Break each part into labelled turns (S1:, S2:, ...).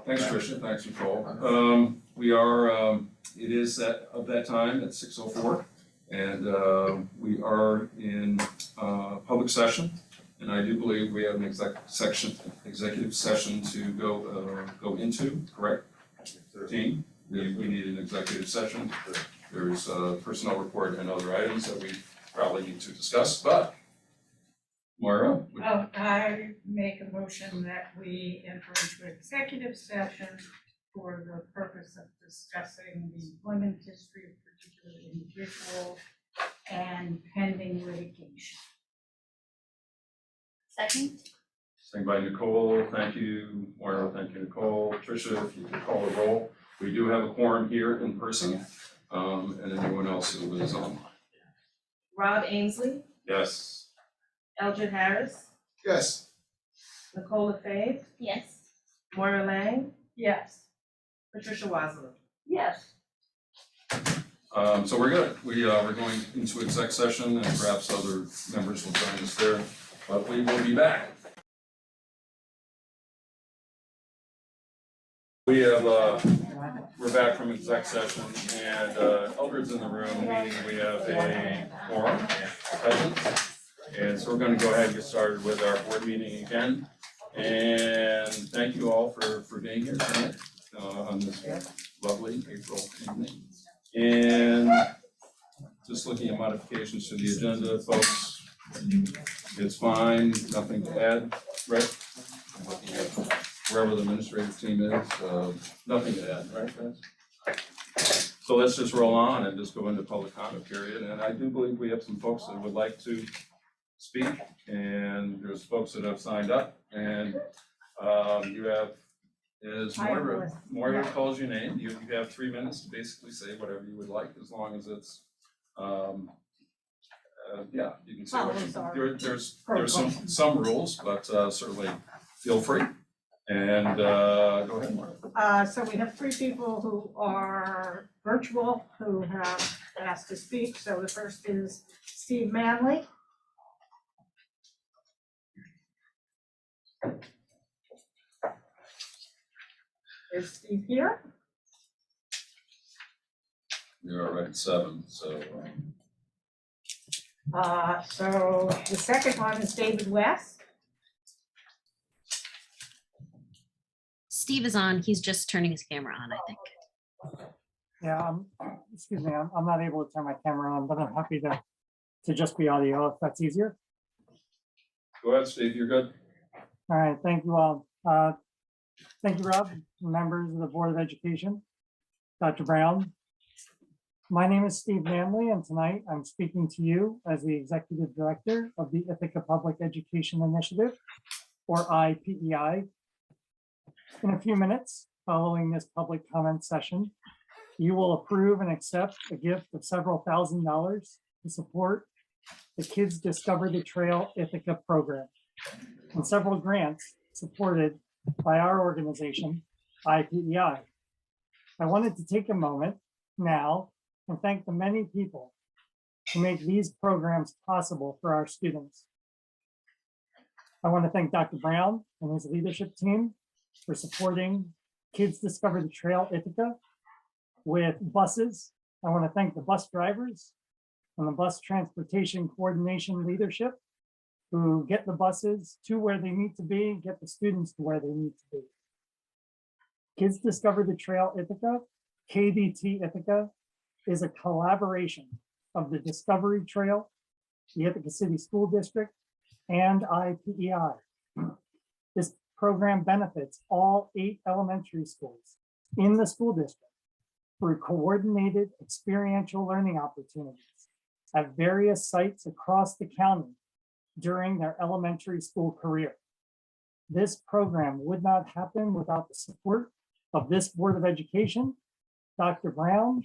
S1: Thanks, Tricia. Thanks, Nicole. We are, it is that time at 6:04, and we are in public session, and I do believe we have an executive session to go into, correct? 13. We need an executive session. There's a personnel report and other items that we probably need to discuss, but Moira?
S2: I make a motion that we enter into executive session for the purpose of discussing the employment history of particular individuals and pending litigation.
S3: Second.
S1: Second by Nicole. Thank you, Moira. Thank you, Nicole. Tricia, if you could call the roll. We do have a quorum here in person, and anyone else who is on.
S4: Rob Ainsley,
S1: Yes.
S4: Eldred Harris,
S5: Yes.
S4: Nicole LaFave,
S3: Yes.
S4: Moira Lang,
S2: Yes.
S4: Patricia Wassler.
S2: Yes.
S1: So we're good. We're going into exec session, and perhaps other members will join us there, but we will be back. We have, we're back from exec session, and Eldred's in the room, meaning we have a quorum present. And so we're going to go ahead and get started with our board meeting again. And thank you all for being here tonight on this lovely April evening. And just looking at modifications to the agenda, folks, it's fine, nothing to add, right? I'm looking at wherever the administrative team is, nothing to add, right, guys? So let's just roll on and just go into public comment period. And I do believe we have some folks that would like to speak, and there's folks that have signed up, and you have, as Moira calls your name, you have 3 minutes to basically say whatever you would like, as long as it's, yeah, you can say what you, there's some rules, but certainly feel free, and go ahead, Moira.
S2: So we have 3 people who are virtual who have asked to speak. So the first is Steve Manley. Is Steve here?
S1: You're right at 7, so.
S2: So the second one is David West.
S3: Steve is on. He's just turning his camera on, I think.
S6: Yeah, excuse me, I'm not able to turn my camera on, but I'm happy to just be audio if that's easier.
S1: Go ahead, Steve, you're good.
S6: All right, thank you all. Thank you, Rob, members of the Board of Education, Dr. Brown. My name is Steve Manley, and tonight I'm speaking to you as the Executive Director of the Ithaca Public Education Initiative, or IPEI. In a few minutes, following this public comment session, you will approve and accept a gift of several $1,000s to support the Kids Discover the Trail Ithaca program and several grants supported by our organization, IPEI. I wanted to take a moment now and thank the many people who make these programs possible for our students. I want to thank Dr. Brown and his leadership team for supporting Kids Discover the Trail Ithaca with buses. I want to thank the bus drivers and the bus transportation coordination leadership who get the buses to where they need to be, get the students to where they need to be. Kids Discover the Trail Ithaca, KDT Ithaca, is a collaboration of the Discovery Trail, the Ithaca City School District, and IPEI. This program benefits all 8 elementary schools in the school district through coordinated experiential learning opportunities at various sites across the county during their elementary school career. This program would not happen without the support of this Board of Education, Dr. Brown,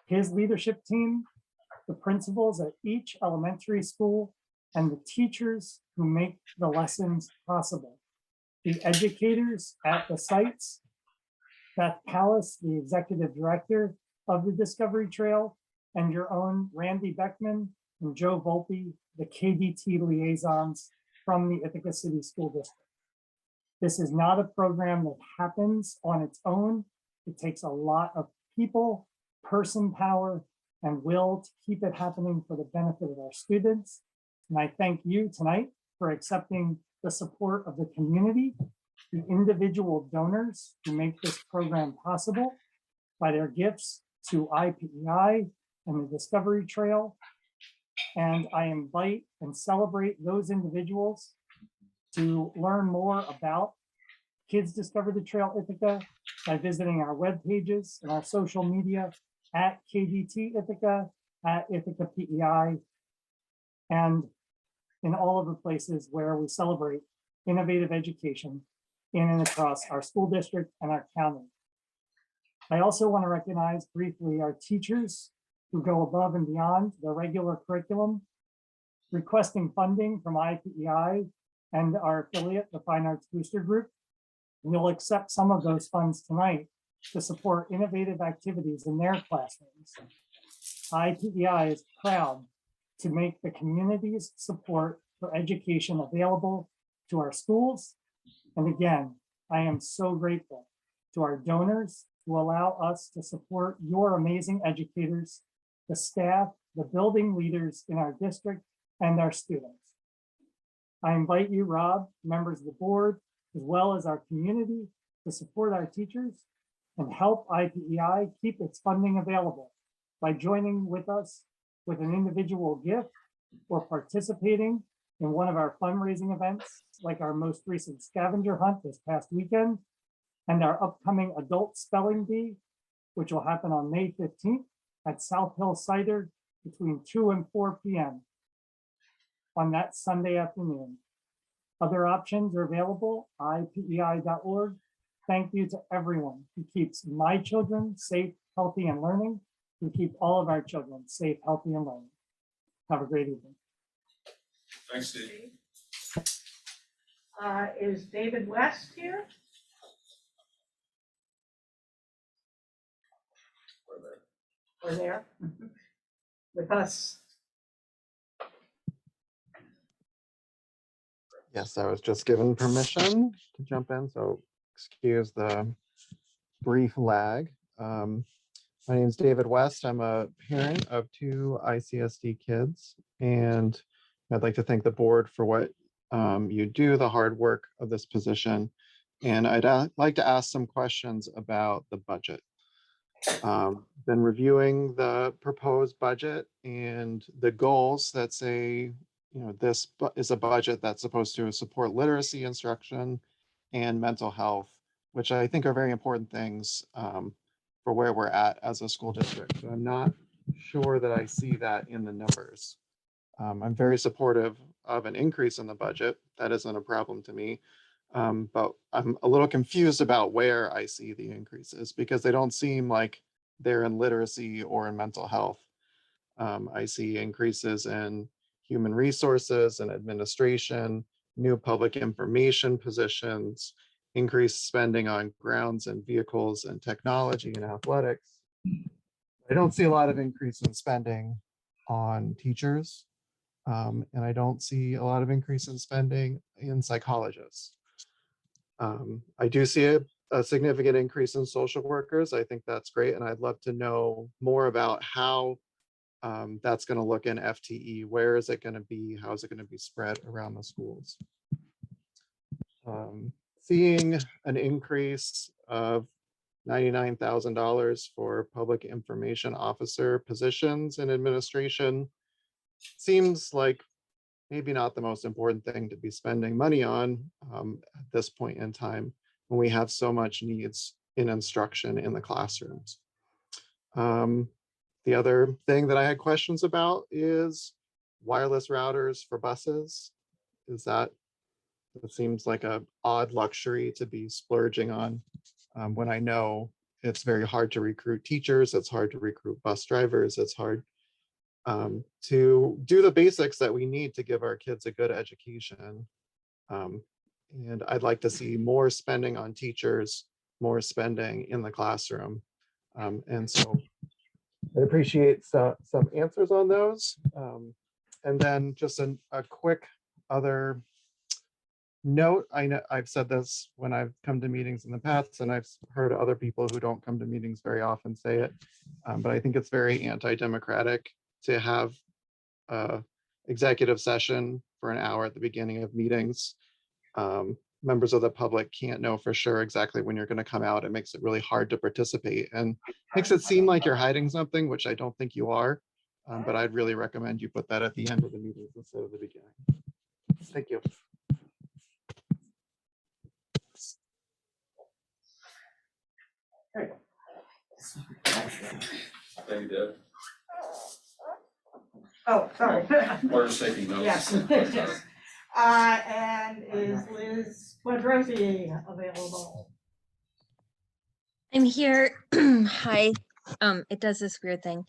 S6: his leadership team, the principals at each elementary school, and the teachers who make the lessons possible. The educators at the sites, Beth Pallas, the executive director of the Discovery Trail, and your own Randy Beckman and Joe Volpe, the KDT liaisons from the Ithaca City School District. This is not a program that happens on its own. It takes a lot of people, person power, and will to keep it happening for the benefit of our students. And I thank you tonight for accepting the support of the community, the individual donors who make this program possible by their gifts to IPEI and the Discovery Trail. And I invite and celebrate those individuals to learn more about Kids Discover the Trail Ithaca by visiting our web pages and our social media at KDT Ithaca, at Ithaca PEI, and in all of the places where we celebrate innovative education in and across our school district and our county. I also want to recognize briefly our teachers who go above and beyond their regular curriculum, requesting funding from IPEI and our affiliate, the Fine Arts Booster Group. We'll accept some of those funds tonight to support innovative activities in their classrooms. IPEI is proud to make the community's support for education available to our schools. And again, I am so grateful to our donors who allow us to support your amazing educators, the staff, the building leaders in our district, and our students. I invite you, Rob, members of the board, as well as our community, to support our teachers and help IPEI keep its funding available by joining with us with an individual gift or participating in one of our fundraising events, like our most recent scavenger hunt this past weekend, and our upcoming adult spelling bee, which will happen on May 15th at South Hill Cider between 2 and 4 p.m. on that Sunday afternoon. Other options are available, ipei.org. Thank you to everyone who keeps my children safe, healthy, and learning, who keep all of our children safe, healthy, and learning. Have a great evening.
S1: Thanks, Steve.
S2: Is David West here? Or there? With us.
S5: Yes, I was just given permission to jump in, so excuse the brief lag. My name is David West. I'm a parent of 2 ICSD kids, and I'd like to thank the board for what you do, the hard work of this position. And I'd like to ask some questions about the budget. Been reviewing the proposed budget and the goals that say, this is a budget that's supposed to support literacy instruction and mental health, which I think are very important things for where we're at as a school district. So I'm not sure that I see that in the numbers. I'm very supportive of an increase in the budget. That isn't a problem to me. But I'm a little confused about where I see the increases because they don't seem like they're in literacy or in mental health. I see increases in human resources and administration, new public information positions, increased spending on grounds and vehicles and technology and athletics. I don't see a lot of increase in spending on teachers. And I don't see a lot of increase in spending in psychologists. I do see a significant increase in social workers. I think that's great. And I'd love to know more about how that's going to look in FTE. Where is it going to be? How is it going to be spread around the schools? Seeing an increase of $99,000 for public information officer positions in administration seems like maybe not the most important thing to be spending money on at this point in time when we have so much needs in instruction in the classrooms. The other thing that I had questions about is wireless routers for buses. It seems like an odd luxury to be splurging on when I know it's very hard to recruit teachers, it's hard to recruit bus drivers, it's hard to do the basics that we need to give our kids a good education. And I'd like to see more spending on teachers, more spending in the classroom. And so I appreciate some answers on those. And then just a quick other note, I know I've said this when I've come to meetings in the past, and I've heard other people who don't come to meetings very often say it, but I think it's very anti-democratic to have executive session for an hour at the beginning of meetings. Members of the public can't know for sure exactly when you're going to come out. It makes it really hard to participate and makes it seem like you're hiding something, which I don't think you are. But I'd really recommend you put that at the end of the meetings instead of the beginning. Thank you.
S1: Thank you, Deb.
S2: Oh, sorry.
S1: Or just taking notes.
S2: Yes, yes. And is Liz Quadrosi available?
S7: I'm here. Hi. It does this weird thing.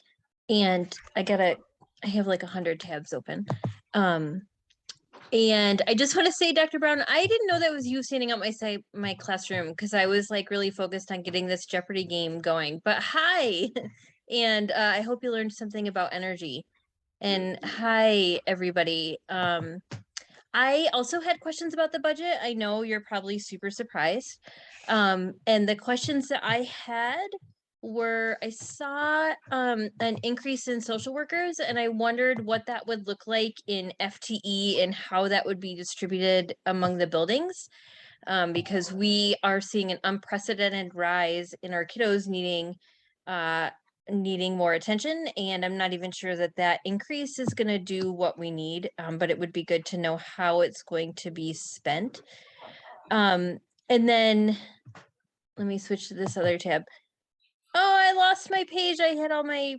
S7: And I have like 100 tabs open. And I just want to say, Dr. Brown, I didn't know that was you standing up my classroom because I was like really focused on getting this Jeopardy game going. But hi. And I hope you learned something about energy. And hi, everybody. I also had questions about the budget. I know you're probably super surprised. And the questions that I had were, I saw an increase in social workers, and I wondered what that would look like in FTE and how that would be distributed among the buildings. Because we are seeing an unprecedented rise in our kiddos needing more attention, and I'm not even sure that increase is going to do what we need, but it would be good to know how it's going to be spent. And then let me switch to this other tab. Oh, I lost my page. I had all my,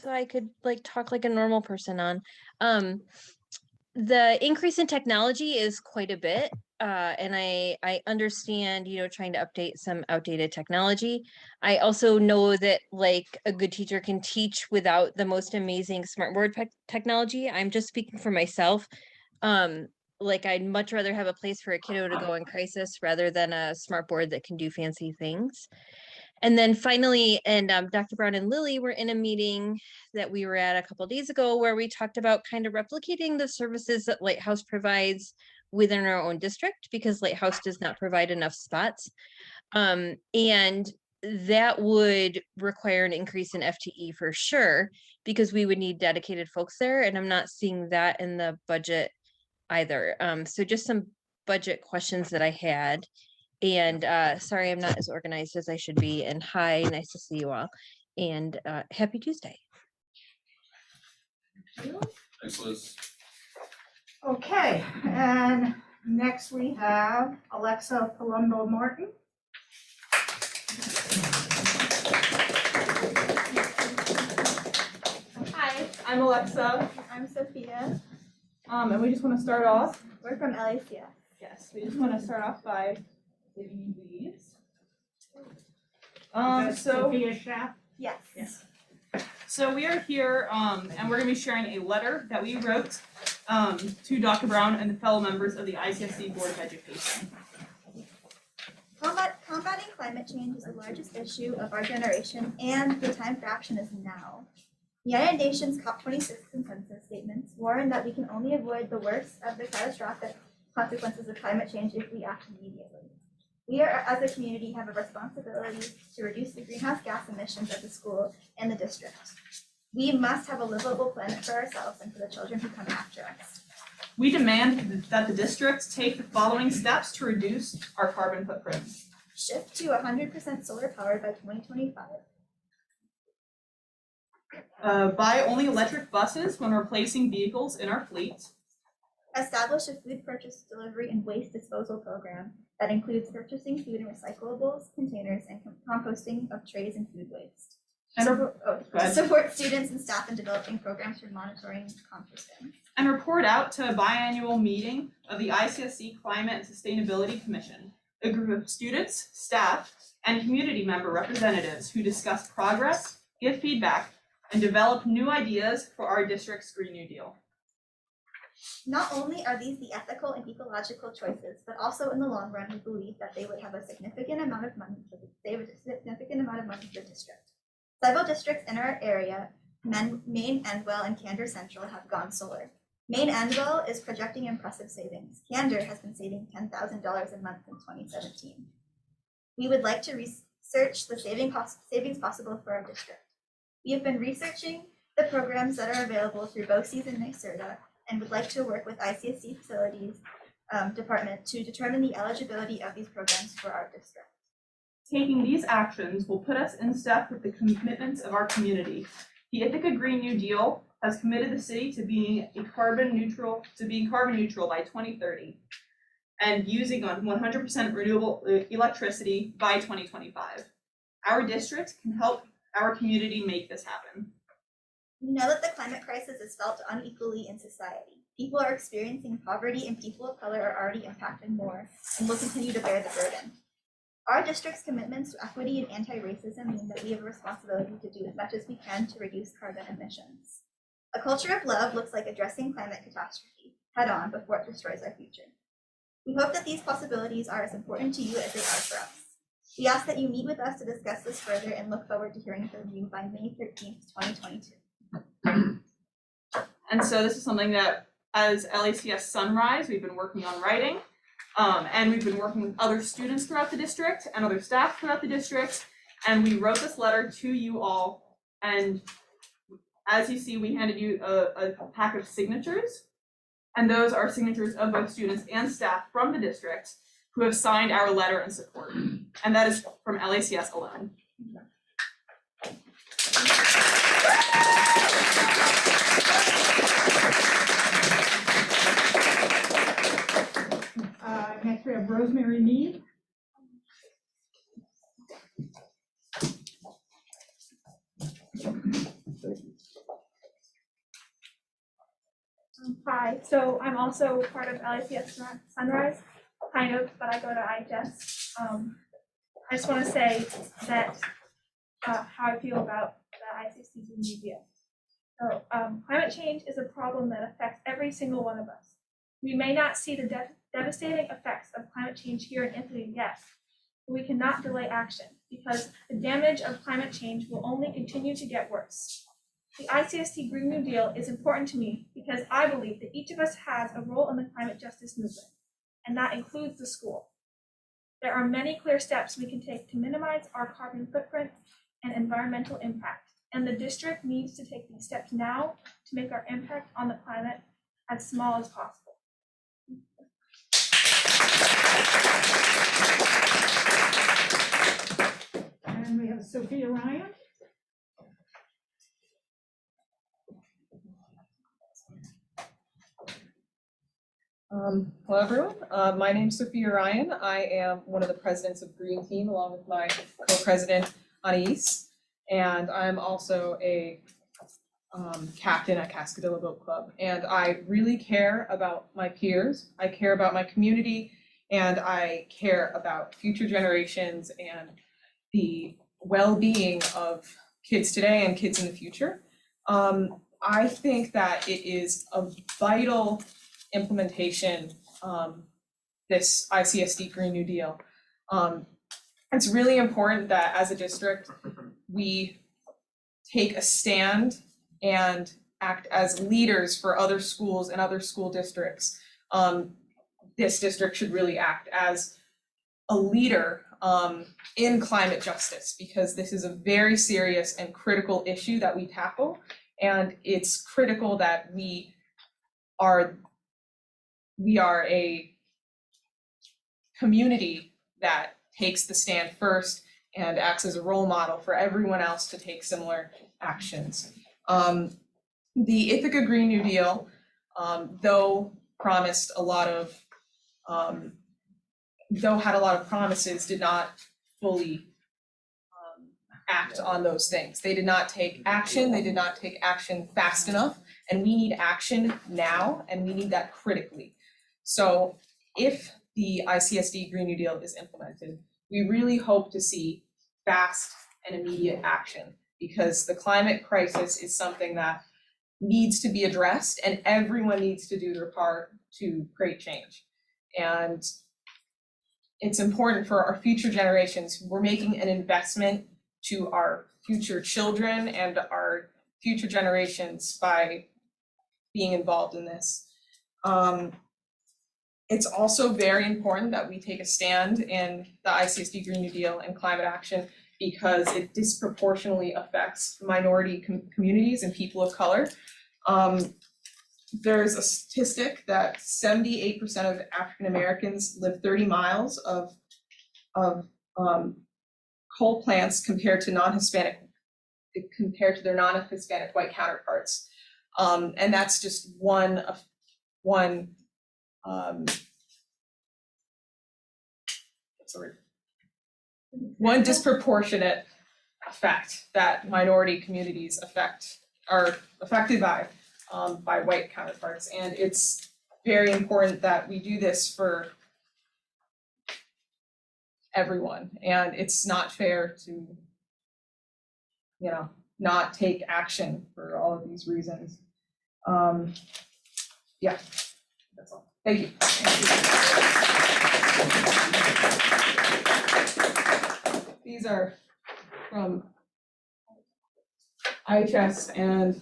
S7: so I could like talk like a normal person on. The increase in technology is quite a bit. And I understand, trying to update some outdated technology. I also know that like a good teacher can teach without the most amazing smartboard technology. I'm just speaking for myself. Like I'd much rather have a place for a kiddo to go in crisis rather than a smartboard that can do fancy things. And then finally, and Dr. Brown and Lily were in a meeting that we were at a couple of days ago where we talked about kind of replicating the services that Lighthouse provides within our own district, because Lighthouse does not provide enough spots. And that would require an increase in FTE for sure, because we would need dedicated folks there. And I'm not seeing that in the budget either. So just some budget questions that I had. And sorry, I'm not as organized as I should be. And hi, nice to see you all. And happy Tuesday.
S1: Thanks, Liz.
S2: Okay, and next we have Alexa Palumbo Martin.
S8: Hi, I'm Alexa. I'm Sophia. And we just want to start off. We're from LACS. Yes, we just want to start off by giving you these.
S2: Sophia Schaff.
S8: Yes. So we are here, and we're going to be sharing a letter that we wrote to Dr. Brown and the fellow members of the Icsd Board of Education.
S9: Combating climate change is the largest issue of our generation, and the time for action is now. The United Nations COP26 consensus statements warn that we can only avoid the worst of the catastrophic consequences of climate change if we act immediately. We as a community, have a responsibility to reduce the greenhouse gas emissions of the school and the district. We must have a livable planet for ourselves and for the children who come after us.
S8: We demand that the districts take the following steps to reduce our carbon footprint.
S9: Shift to 100% solar powered by 2025.
S8: Buy only electric buses when replacing vehicles in our fleet.
S9: Establish a food purchase, delivery, and waste disposal program that includes purchasing food in recyclables, containers, and composting of trays and food waste. Support students and staff in developing programs for monitoring composting.
S8: And report out to a biannual meeting of the ICSC Climate and Sustainability Commission, a group of students, staff, and community member representatives who discuss progress, give feedback, and develop new ideas for our district's Green New Deal.
S9: Not only are these the ethical and ecological choices, but also in the long run, we believe that they would have a significant amount of money for the district. Several districts in our area, Maine, Endwell, and Candor Central, have gone solar. Main end goal is projecting impressive savings. Candor has been saving $10,000 a month in 2017. We would like to research the savings possible for our district. We have been researching the programs that are available through BOCES and NYSERDA and would like to work with ICSD facilities department to determine the eligibility of these programs for our district.
S8: Taking these actions will put us in step with the commitments of our community. The Ithaca Green New Deal has committed the city to being carbon neutral by 2030 and using on 100% renewable electricity by 2025. Our district can help our community make this happen.
S9: We know that the climate crisis is felt unequally in society. People are experiencing poverty and people of color are already impacted more and will continue to bear the burden. Our district's commitments to equity and anti-racism mean that we have a responsibility to do as much as we can to reduce carbon emissions. A culture of love looks like addressing climate catastrophe head-on before it destroys our future. We hope that these possibilities are as important to you as they are for us. We ask that you meet with us to discuss this further and look forward to hearing from you by May 13th, 2022.
S8: And so this is something that as LACS Sunrise, we've been working on writing. And we've been working with other students throughout the district and other staff throughout the district. And we wrote this letter to you all. And as you see, we handed you a pack of signatures. And those are signatures of both students and staff from the district who have signed our letter in support. And that is from LACS alone.
S2: Next we have Rosemary Mead.
S10: Hi, so I'm also part of LACS Sunrise, kind of, but I go to IHS. I just want to say that how I feel about the ICSD Green New Deal. So climate change is a problem that affects every single one of us. We may not see the devastating effects of climate change here in Ithaca yet, but we cannot delay action because the damage of climate change will only continue to get worse. The ICSD Green New Deal is important to me because I believe that each of us has a role in the climate justice movement, and that includes the school. There are many clear steps we can take to minimize our carbon footprint and environmental impact, and the district needs to take these steps now to make our impact on the climate as small as possible.
S2: And we have Sophia Ryan.
S11: Hello everyone, my name is Sophia Ryan. I am one of the presidents of Green Team along with my co-president Anais, and I'm also a captain at Cascadilla Boat Club. And I really care about my peers, I care about my community, and I care about future generations and the well-being of kids today and kids in the future. I think that it is a vital implementation, this ICSD Green New Deal. It's really important that as a district, we take a stand and act as leaders for other schools and other school districts. This district should really act as a leader in climate justice because this is a very serious and critical issue that we tackle. And it's critical that we are a community that takes the stand first and acts as a role model for everyone else to take similar actions. The Ithaca Green New Deal, though promised a lot of, though had a lot of promises, did not fully act on those things. They did not take action. They did not take action fast enough, and we need action now, and we need that critically. So if the ICSD Green New Deal is implemented, we really hope to see fast and immediate action because the climate crisis is something that needs to be addressed and everyone needs to do their part to create change. And it's important for our future generations. We're making an investment to our future children and our future generations by being involved in this. It's also very important that we take a stand in the ICSD Green New Deal and climate action because it disproportionately affects minority communities and people of color. There's a statistic that 78% of African Americans live 30 miles of coal plants compared to their non-Hispanic white counterparts. And that's just one disproportionate effect that minority communities are affected by white counterparts. And it's very important that we do this for everyone. And it's not fair to, not take action for all of these reasons. Yeah, that's all. Thank you. These are from Icsd and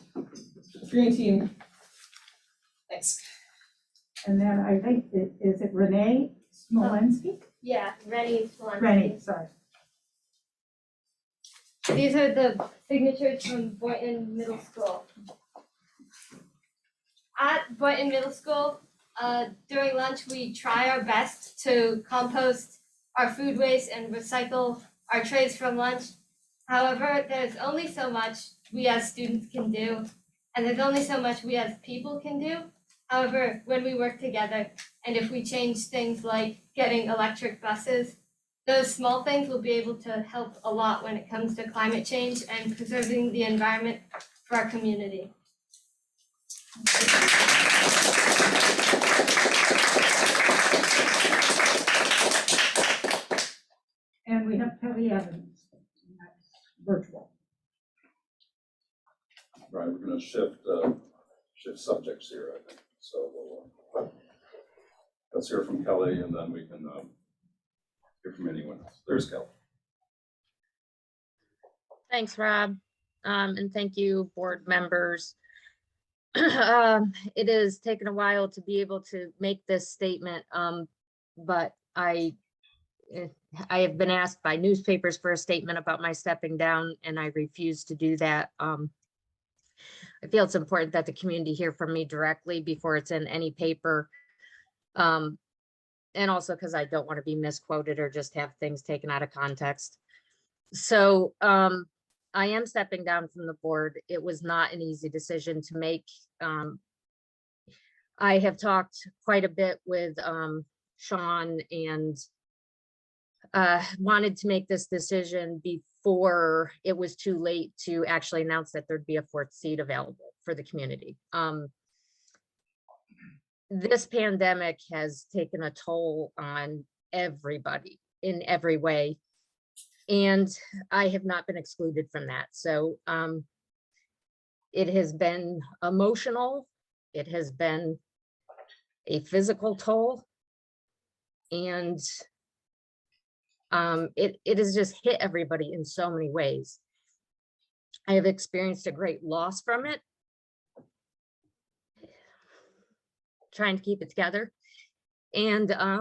S11: Green Team. Thanks.
S2: And then I think, is it Renee Smolensky?
S12: Yeah, Rennie.
S2: Rennie, sorry.
S12: These are the signatures from Boynton Middle School. At Boynton Middle School, during lunch, we try our best to compost our food waste and recycle our trays from lunch. However, there's only so much we as students can do, and there's only so much we as people can do. However, when we work together, and if we change things like getting electric buses, those small things will be able to help a lot when it comes to climate change and preserving the environment for our community.
S2: And we have Kelly Evans, and that's virtual.
S13: Right, we're gonna shift subjects here, I think. So let's hear from Kelly, and then we can hear from anyone else. There's Kelly.
S14: Thanks, Rob, and thank you, board members. It has taken a while to be able to make this statement, but I have been asked by newspapers for a statement about my stepping down, and I refuse to do that. I feel it's important that the community hear from me directly before it's in any paper. And also because I don't want to be misquoted or just have things taken out of context. So I am stepping down from the board. It was not an easy decision to make. I have talked quite a bit with Sean and wanted to make this decision before it was too late to actually announce that there'd be a fourth seat available for the community. This pandemic has taken a toll on everybody in every way, and I have not been excluded from that. So it has been emotional, it has been a physical toll, and it has just hit everybody in so many ways. I have experienced a great loss from it, trying to keep it together. And I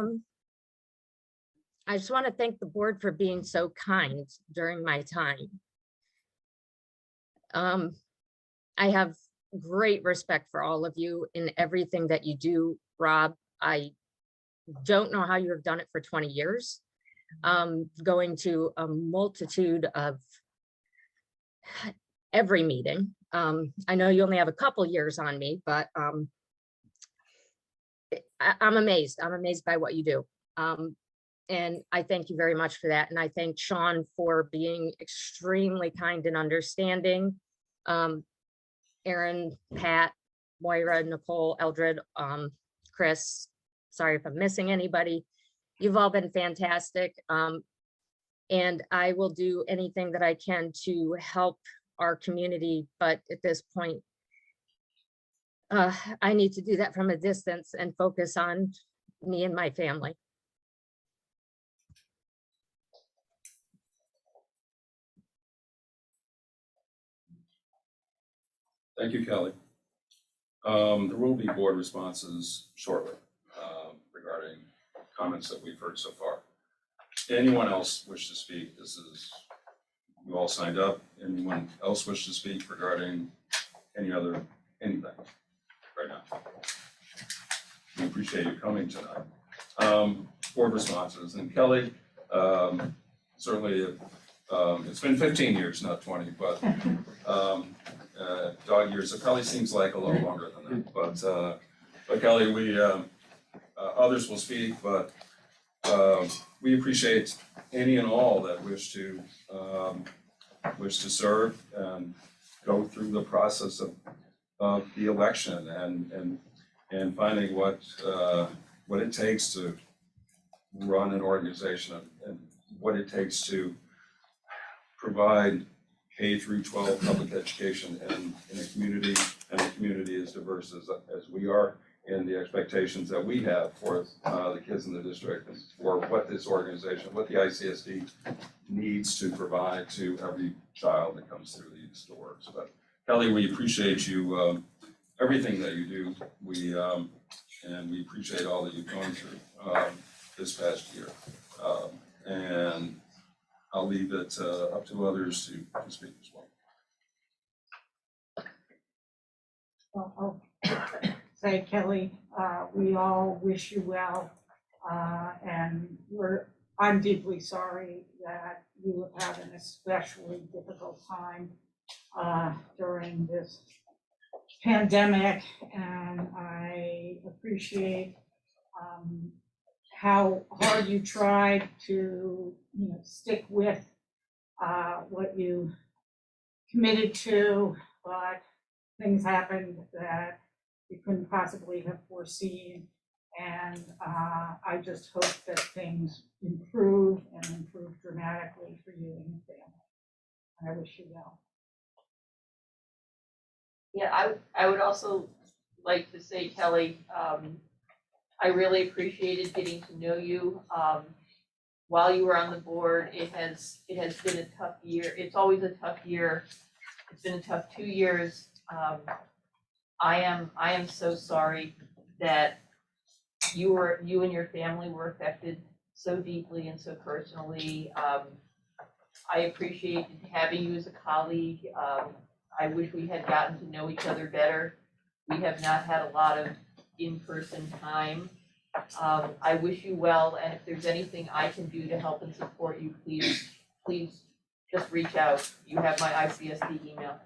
S14: just want to thank the board for being so kind during my time. I have great respect for all of you in everything that you do, Rob. I don't know how you have done it for 20 years. Going to a multitude of every meeting. I know you only have a couple years on me, but I'm amazed. I'm amazed by what you do. And I thank you very much for that. And I thank Sean for being extremely kind and understanding. Aaron, Pat, Moira, Nicole, Eldred, Chris, sorry if I'm missing anybody. You've all been fantastic. And I will do anything that I can to help our community. But at this point, I need to do that from a distance and focus on me and my family.
S13: Thank you, Kelly. There will be board responses shortly regarding comments that we've heard so far. Anyone else wish to speak? You all signed up. Anyone else wish to speak regarding anything right now? We appreciate you coming tonight. Board responses, and Kelly, certainly, it's been 15 years, not 20, but dog years, so Kelly seems like a little longer than that, but Kelly, others will speak, but we appreciate any and all that wish to serve and go through the process of the election and finding what it takes to run an organization and what it takes to provide K through 12 public education in a community, and a community as diverse as we are, and the expectations that we have for the kids in the district, and for what this organization, what the ICSD needs to provide to every child that comes through these doors. But Kelly, we appreciate you, everything that you do. And we appreciate all that you've gone through this past year. And I'll leave it up to others to speak as well.
S2: Well, I'll say, Kelly, we all wish you well, and I'm deeply sorry that you have had an especially difficult time during this pandemic, and I appreciate how hard you tried to, stick with what you committed to, but things happened that you couldn't possibly have foreseen. And I just hope that things improve and improve dramatically for you and your family. And I wish you well.
S15: Yeah, I would also like to say, Kelly, I really appreciated getting to know you while you were on the board. It has been a tough year. It's always a tough year. It's been a tough 2 years. I am so sorry that you and your family were affected so deeply and so personally. I appreciated having you as a colleague. I wish we had gotten to know each other better. We have not had a lot of in-person time. I wish you well, and if there's anything I can do to help and support you, please just reach out. You have my ICSD email.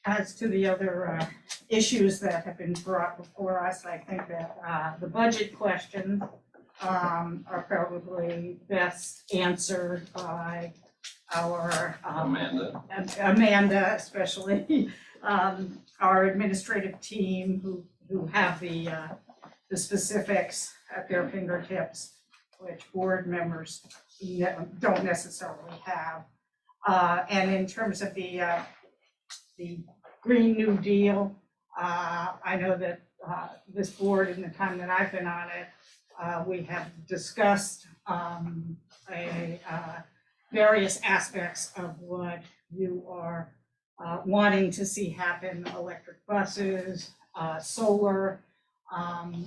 S2: As to the other issues that have been brought before us, I think that the budget questions are probably best answered by our Amanda, especially our administrative team who have the specifics at their fingertips, which board members don't necessarily have. And in terms of the Green New Deal, I know that this board, in the time that I've been on it, we have discussed various aspects of what you are wanting to see happen: electric buses, solar.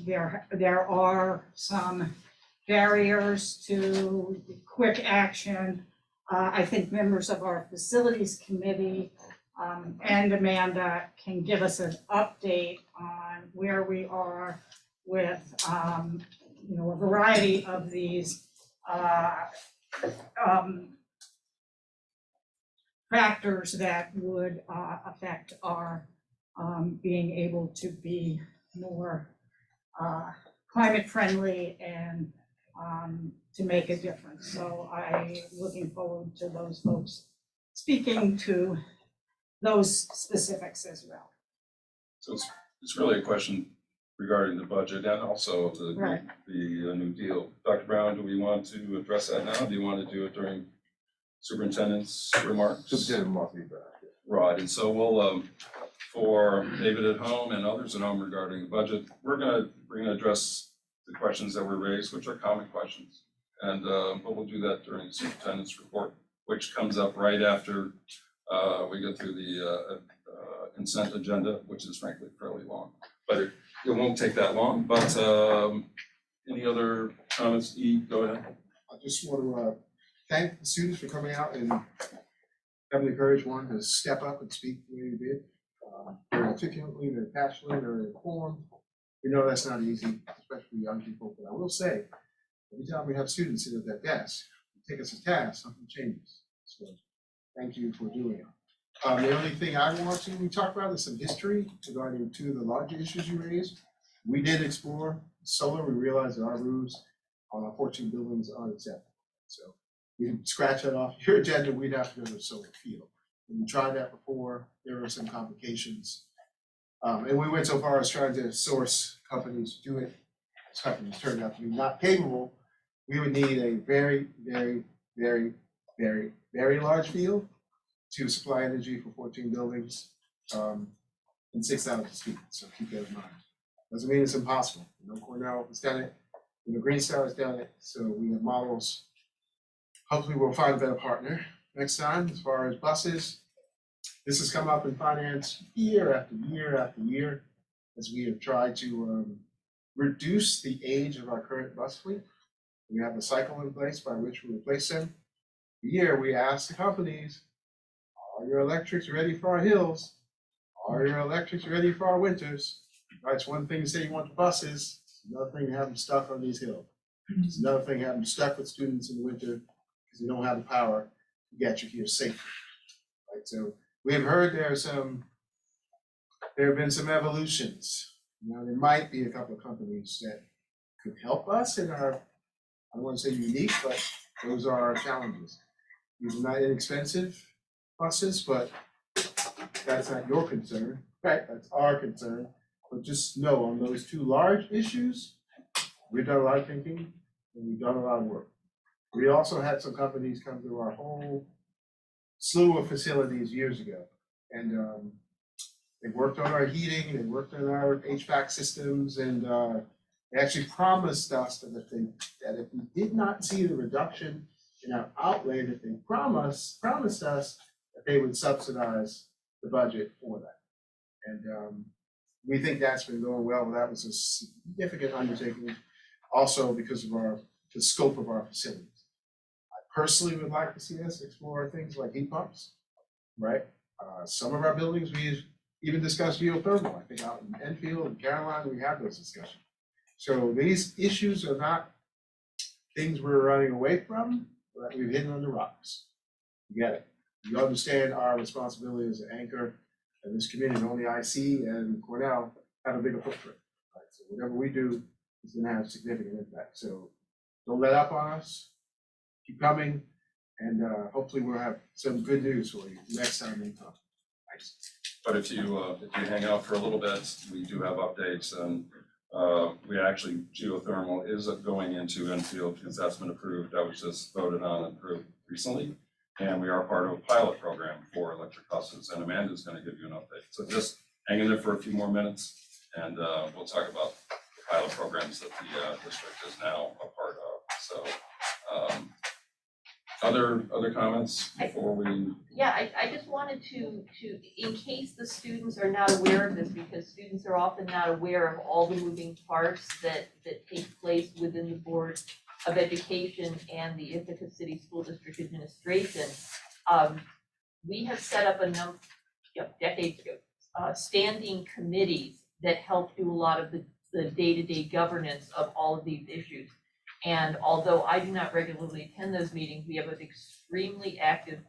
S2: There are some barriers to quick action. I think members of our facilities committee and Amanda can give us an update on where we are with a variety of these factors that would affect our being able to be more climate friendly and to make a difference. So I'm looking forward to those folks speaking to those specifics as well.
S13: So it's really a question regarding the budget and also the
S2: Right.
S13: the New Deal. Dr. Brown, do we want to address that now? Do you want to do it during superintendent's remarks?
S16: Superintendent must be back.
S13: Right, and so we'll, for David at home and others at home regarding the budget, we're gonna address the questions that were raised, which are common questions. And, but we'll do that during the superintendent's report, which comes up right after we go through the consent agenda, which is frankly fairly long. But it won't take that long, but any other comments? E, go ahead.
S16: I just want to thank the students for coming out and having the courage, one, to step up and speak the way you did. Very articulately, very passionately, very informed. We know that's not easy, especially young people, but I will say, every time we have students sit at that desk, take us a task, something changes. So thank you for doing it. The only thing I want to talk about is some history regarding two of the larger issues you raised. We did explore solar. We realized that our roofs on our 14 buildings aren't acceptable. So we can scratch that off your agenda. We'd have to go to a solar field. When we tried that before, there were some complications. And we went so far as trying to source companies to do it. Those companies turned out to be not capable. We would need a very, very, very, very, very large field to supply energy for 14 buildings and 6,000 students. So keep that in mind. Doesn't mean it's impossible. You know, Cornell has done it. You know, Green Star has done it. So we have models. Hopefully we'll find a better partner next time. As far as buses, this has come up in finance year after year after year as we have tried to reduce the age of our current bus fleet. We have a cycle in place by which we replace them. The year we ask the companies, are your electrics ready for our hills? Are your electrics ready for our winters? Right, it's one thing to say you want the buses, it's another thing to have them stuck on these hills. It's another thing to have them stuck with students in the winter because you don't have the power to get you here safely. Right, so we have heard there have been some evolutions. You know, there might be a couple of companies that could help us in our, I don't want to say unique, but those are our challenges. These are not inexpensive buses, but that's not your concern, right? That's our concern. But just know on those two large issues, we've done a lot of thinking and we've done a lot of work. We also had some companies come to our whole slew of facilities years ago. And they worked on our heating, they worked on our HVAC systems, and they actually promised us that if we did not see the reduction in our outlay, that they promised us that they would subsidize the budget for that. And we think that's been going well. That was a significant undertaking, also because of the scope of our facilities. I personally would like to see us explore things like heat pumps, right? Some of our buildings, we've even discussed geothermal. I think out in Enfield and Caroline, we have those discussions. So these issues are not things we're running away from, but we've hidden under rocks. You get it. You understand our responsibility as an anchor in this community. Only IC and Cornell have a bigger footprint. Right? So whatever we do is going to have significant impact. So don't let up on us. Keep coming, and hopefully we'll have some good news for you next time we come. Thanks.
S13: But if you hang out for a little bit, we do have updates, and we actually, geothermal is going into Enfield because that's been approved. That was just voted on and approved recently. And we are part of a pilot program for electric buses, and Amanda's going to give you an update. So just hang in there for a few more minutes, and we'll talk about the pilot programs that the district is now a part of. So other comments before we?
S15: Yeah, I just wanted to, in case the students are not aware of this, because students are often not aware of all the moving parts that take place within the Board of Education and the Ithaca City School District Administration. We have set up a number, decades ago, standing committees that help do a lot of the day-to-day governance of all of these issues. And although I do not regularly attend those meetings, we have an extremely active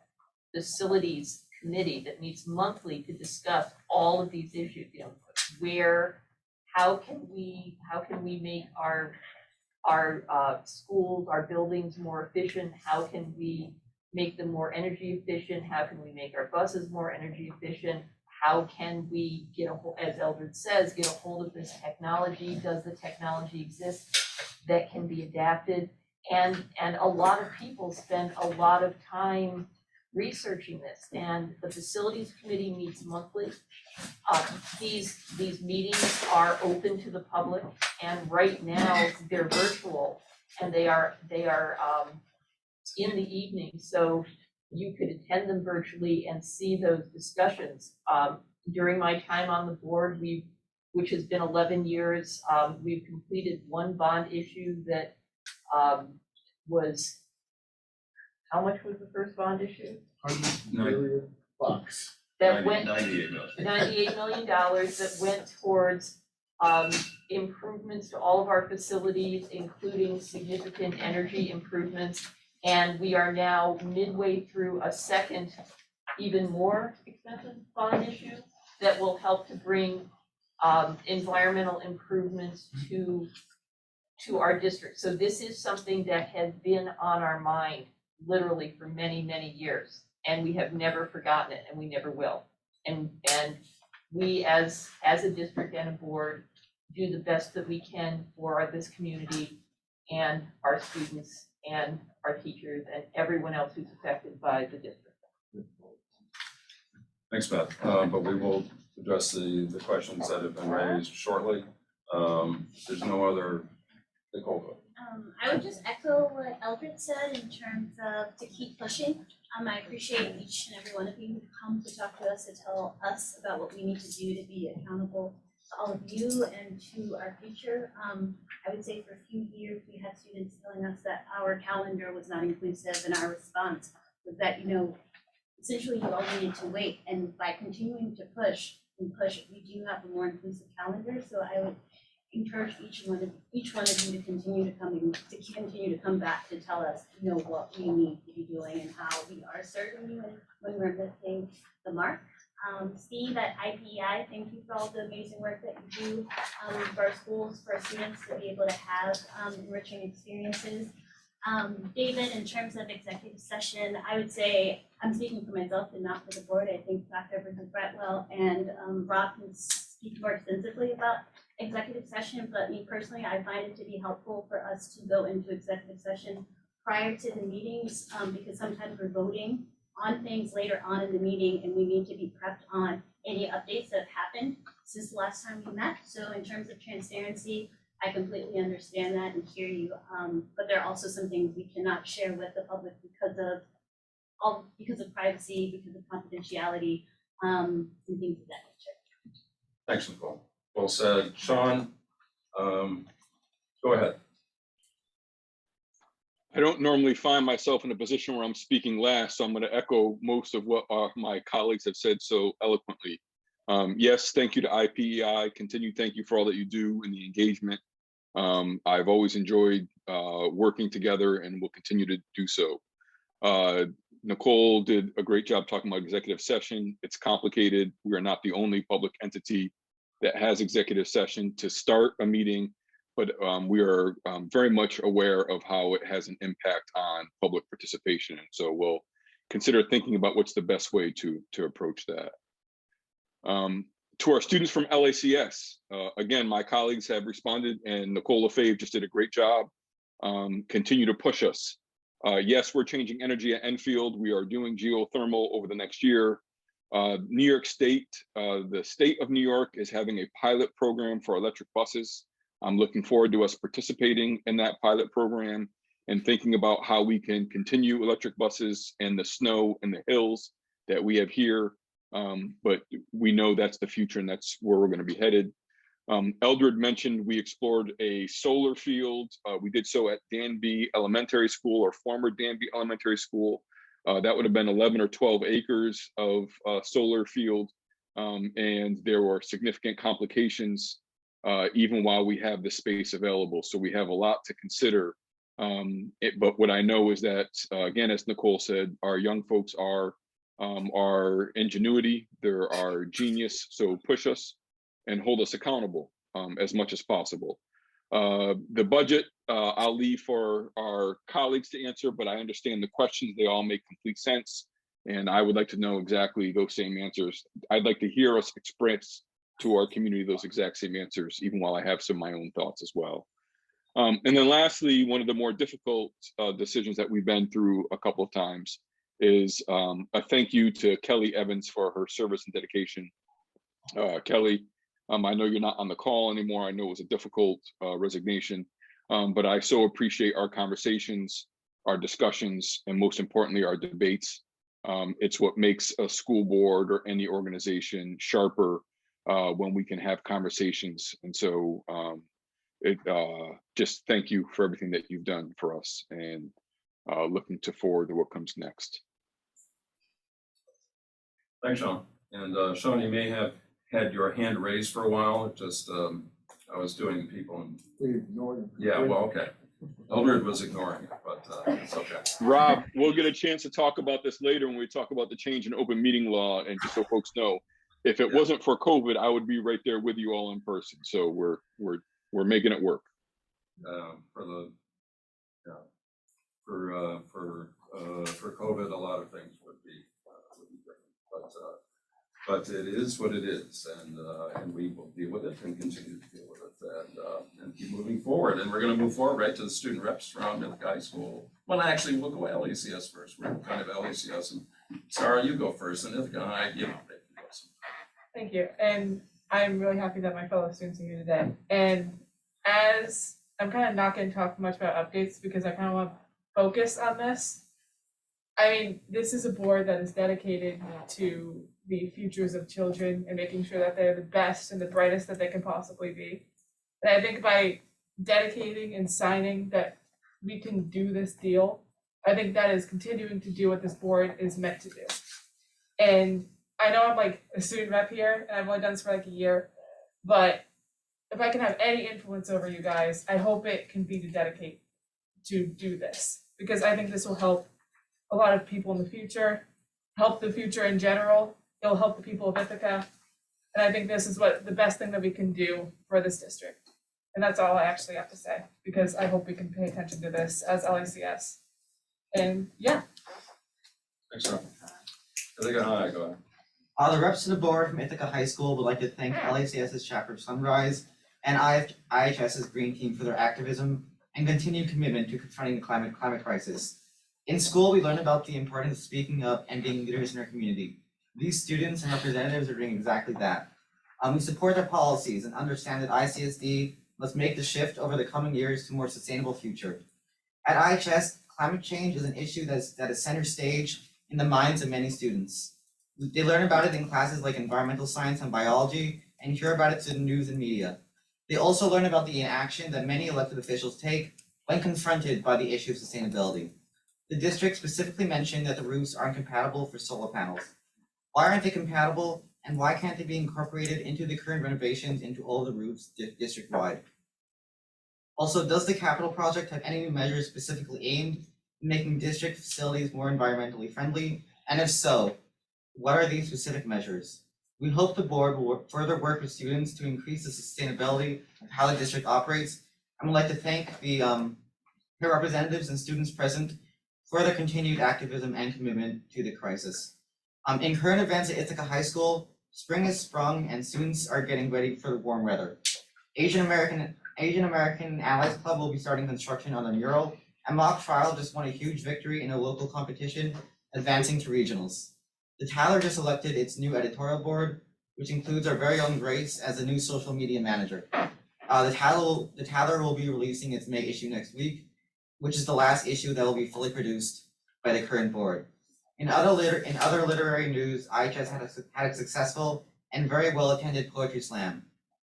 S15: facilities committee that meets monthly to discuss all of these issues. You know, how can we make our schools, our buildings more efficient? How can we make them more energy efficient? How can we make our buses more energy efficient? How can we get a hold, as Eldred says, get a hold of this technology? Does the technology exist that can be adapted? And a lot of people spend a lot of time researching this, and the facilities committee meets monthly. These meetings are open to the public, and right now they're virtual. and they are in the evening, so you could attend them virtually and see those discussions. During my time on the board, which has been 11 years, we've completed one bond issue that was, how much was the first bond issue?
S16: $100 million.
S15: That went,
S13: $98 million.
S15: $98 million that went towards improvements to all of our facilities, including significant energy improvements. And we are now midway through a second, even more expensive bond issue that will help to bring environmental improvements to our district. So this is something that has been on our mind literally for many, many years. And we have never forgotten it, and we never will. And we as a district and a board do the best that we can for this community and our students and our teachers and everyone else who's affected by the district.
S13: Thanks, Beth. But we will address the questions that have been raised shortly. There's no other, Nicole.
S9: I would just echo what Eldred said in terms of to keep pushing. I appreciate each and every one of you who come to talk to us, to tell us about what we need to do to be accountable to all of you and to our future. I would say for a few years, we had students telling us that our calendar was not inclusive, and our response was that, essentially you all needed to wait. And by continuing to push and push, we do have a more inclusive calendar. So I would encourage each one of you to continue to come back to tell us, what we need to be doing and how we are serving you and when we're missing the mark. Steve at IPEI, thank you for all the amazing work that you do for our schools, for our students to be able to have enriching experiences. David, in terms of executive session, I would say, I'm speaking for myself and not for the board. I think Dr. Bretwell and Rob can speak more extensively about executive session, but me personally, I find it to be helpful for us to go into executive session prior to the meetings, because sometimes we're voting on things later on in the meeting, and we need to be prepped on any updates that have happened since the last time we met. So in terms of transparency, I completely understand that and hear you, but there are also some things we cannot share with the public because of privacy, because of confidentiality, and things of that nature.
S13: Thanks, Nicole. Well said. Sean, go ahead.
S17: I don't normally find myself in a position where I'm speaking last, so I'm going to echo most of what my colleagues have said so eloquently. Yes, thank you to IPEI. Thank you for all that you do in the engagement. I've always enjoyed working together and will continue to do so. Nicole did a great job talking about executive session. It's complicated. We are not the only public entity that has executive session to start a meeting, but we are very much aware of how it has an impact on public participation. And so we'll consider thinking about what's the best way to approach that. To our students from LACS, again, my colleagues have responded, and Nicole Lefebvre just did a great job. Continue to push us. Yes, we're changing energy at Enfield. We are doing geothermal over the next year. New York State, the state of New York is having a pilot program for electric buses. I'm looking forward to us participating in that pilot program and thinking about how we can continue electric buses in the snow and the hills that we have here. But we know that's the future and that's where we're going to be headed. Eldred mentioned we explored a solar field. We did so at Danby Elementary School, or former Danby Elementary School. That would have been 11 or 12 acres of solar field. And there were significant complications even while we have the space available. So we have a lot to consider. But what I know is that, again, as Nicole said, our young folks are our ingenuity, they're our genius. So push us and hold us accountable as much as possible. The budget, I'll leave for our colleagues to answer, but I understand the questions, they all make complete sense. And I would like to know exactly those same answers. I'd like to hear us express to our community those exact same answers, even while I have some of my own thoughts as well. And then lastly, one of the more difficult decisions that we've been through a couple of times is a thank you to Kelly Evans for her service and dedication. Kelly, I know you're not on the call anymore. I know it was a difficult resignation. But I so appreciate our conversations, our discussions, and most importantly, our debates. It's what makes a school board or any organization sharper when we can have conversations. And so just thank you for everything that you've done for us, and looking forward to what comes next.
S1: Thanks, Sean. And Sean, you may have had your hand raised for a while. It just, I was doing people. And,
S16: We ignored him.
S1: yeah, well, okay. Eldred was ignoring it, but it's okay.
S17: Rob, we'll get a chance to talk about this later when we talk about the change in open meeting law. And just so folks know, if it wasn't for COVID, I would be right there with you all in person. So we're making it work.
S1: For COVID, a lot of things would be different, but it is what it is, and we will deal with it and continue to deal with it, and keep moving forward. And we're going to move forward right to the student reps from Ithaca High School. Well, actually, we'll go LACS first. We're kind of LACS, and Sarah, you go first, and Ithaca High, you know, they can go some.
S11: Thank you, and I'm really happy that my fellow students are here today. And as I'm kind of not going to talk much about updates because I kind of want to focus on this. I mean, this is a board that is dedicated to the futures of children and making sure that they're the best and the brightest that they can possibly be. And I think by dedicating and signing that we can do this deal, I think that is continuing to do what this board is meant to do. And I know I'm like a student rep here, and I've only done this for like a year, but if I can have any influence over you guys, I hope it can be to dedicate to do this, because I think this will help a lot of people in the future, help the future in general. It'll help the people of Ithaca. And I think this is what the best thing that we can do for this district. And that's all I actually have to say, because I hope we can pay attention to this as LACS. And yeah.
S1: Thanks, Rob. Ithaca High, go ahead.
S18: The reps to the board from Ithaca High School would like to thank LACS's chapter of Sunrise and IHS's Green Team for their activism and continued commitment to confronting the climate crisis. In school, we learn about the importance of speaking up and being leaders in our community. These students and representatives are doing exactly that. We support their policies and understand that ICSD must make the shift over the coming years to a more sustainable future. At IHS, climate change is an issue that is center stage in the minds of many students. They learn about it in classes like environmental science and biology and hear about it through the news and media. They also learn about the inaction that many elected officials take when confronted by the issue of sustainability. The district specifically mentioned that the roofs aren't compatible for solar panels. Why aren't they compatible, and why can't they be incorporated into the current renovations into all the roofs district-wide? Also, does the capital project have any new measures specifically aimed at making district facilities more environmentally friendly? And if so, what are these specific measures? We hope the board will further work with students to increase the sustainability of how the district operates. I would like to thank the peer representatives and students present for their continued activism and commitment to the crisis. In current events at Ithaca High School, spring has sprung and students are getting ready for the warm weather. Asian American Allies Club will be starting construction on a mural, and Mock Trial just won a huge victory in a local competition, advancing to regionals. The Tyler just elected its new editorial board, which includes our very own Grace as the new social media manager. The Tyler will be releasing its May issue next week, which is the last issue that will be fully produced by the current board. In other literary news, IHS had a successful and very well attended poetry slam.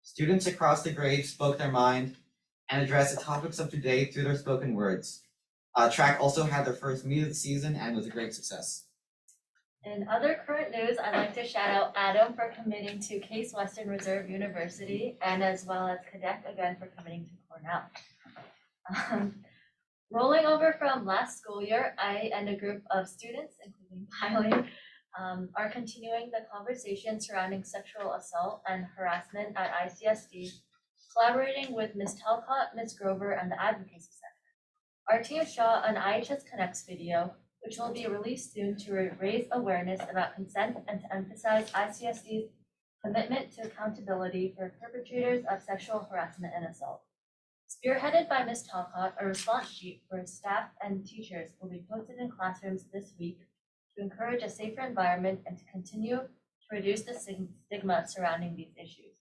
S18: Students across the grade spoke their mind and addressed the topics of today through their spoken words. Track also had their first meet of the season and was a great success.
S19: In other current news, I'd like to shout out Adam for committing to Case Western Reserve University, and as well as Cadet again for committing to Cornell. Rolling over from last school year, I and a group of students, including Kylie, are continuing the conversation surrounding sexual assault and harassment at ICSD, collaborating with Ms. Talcott, Ms. Grover, and the Advocacy Center. Our team shot an IHS Connects video, which will be released soon to raise awareness about consent and to emphasize ICSD's commitment to accountability for perpetrators of sexual harassment and assault. Spearheaded by Ms. Talcott, a response sheet for staff and teachers will be posted in classrooms this week to encourage a safer environment and to continue to reduce the stigma surrounding these issues.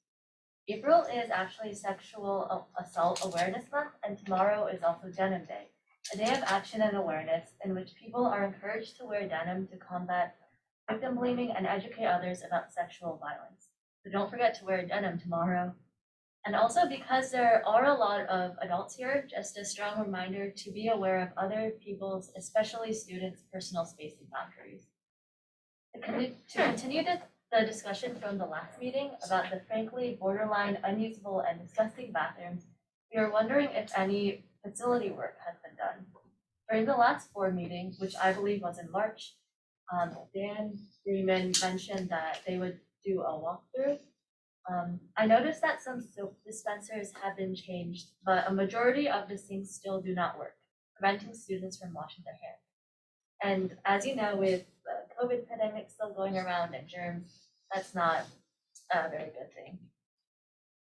S19: April is actually Sexual Assault Awareness Month, and tomorrow is also Denim Day, a day of action and awareness in which people are encouraged to wear denim to combat victim blaming and educate others about sexual violence. So don't forget to wear denim tomorrow. And also because there are a lot of adults here, just a strong reminder to be aware of other people's, especially students' personal space and boundaries. To continue the discussion from the last meeting about the frankly borderline unusable and disgusting bathrooms, we are wondering if any facility work has been done. During the last board meeting, which I believe was in March, Dan Freeman mentioned that they would do a walkthrough. I noticed that some soap dispensers have been changed, but a majority of the sinks still do not work, preventing students from washing their hands. And as you know, with the COVID pandemic still going around and germs, that's not a very good thing.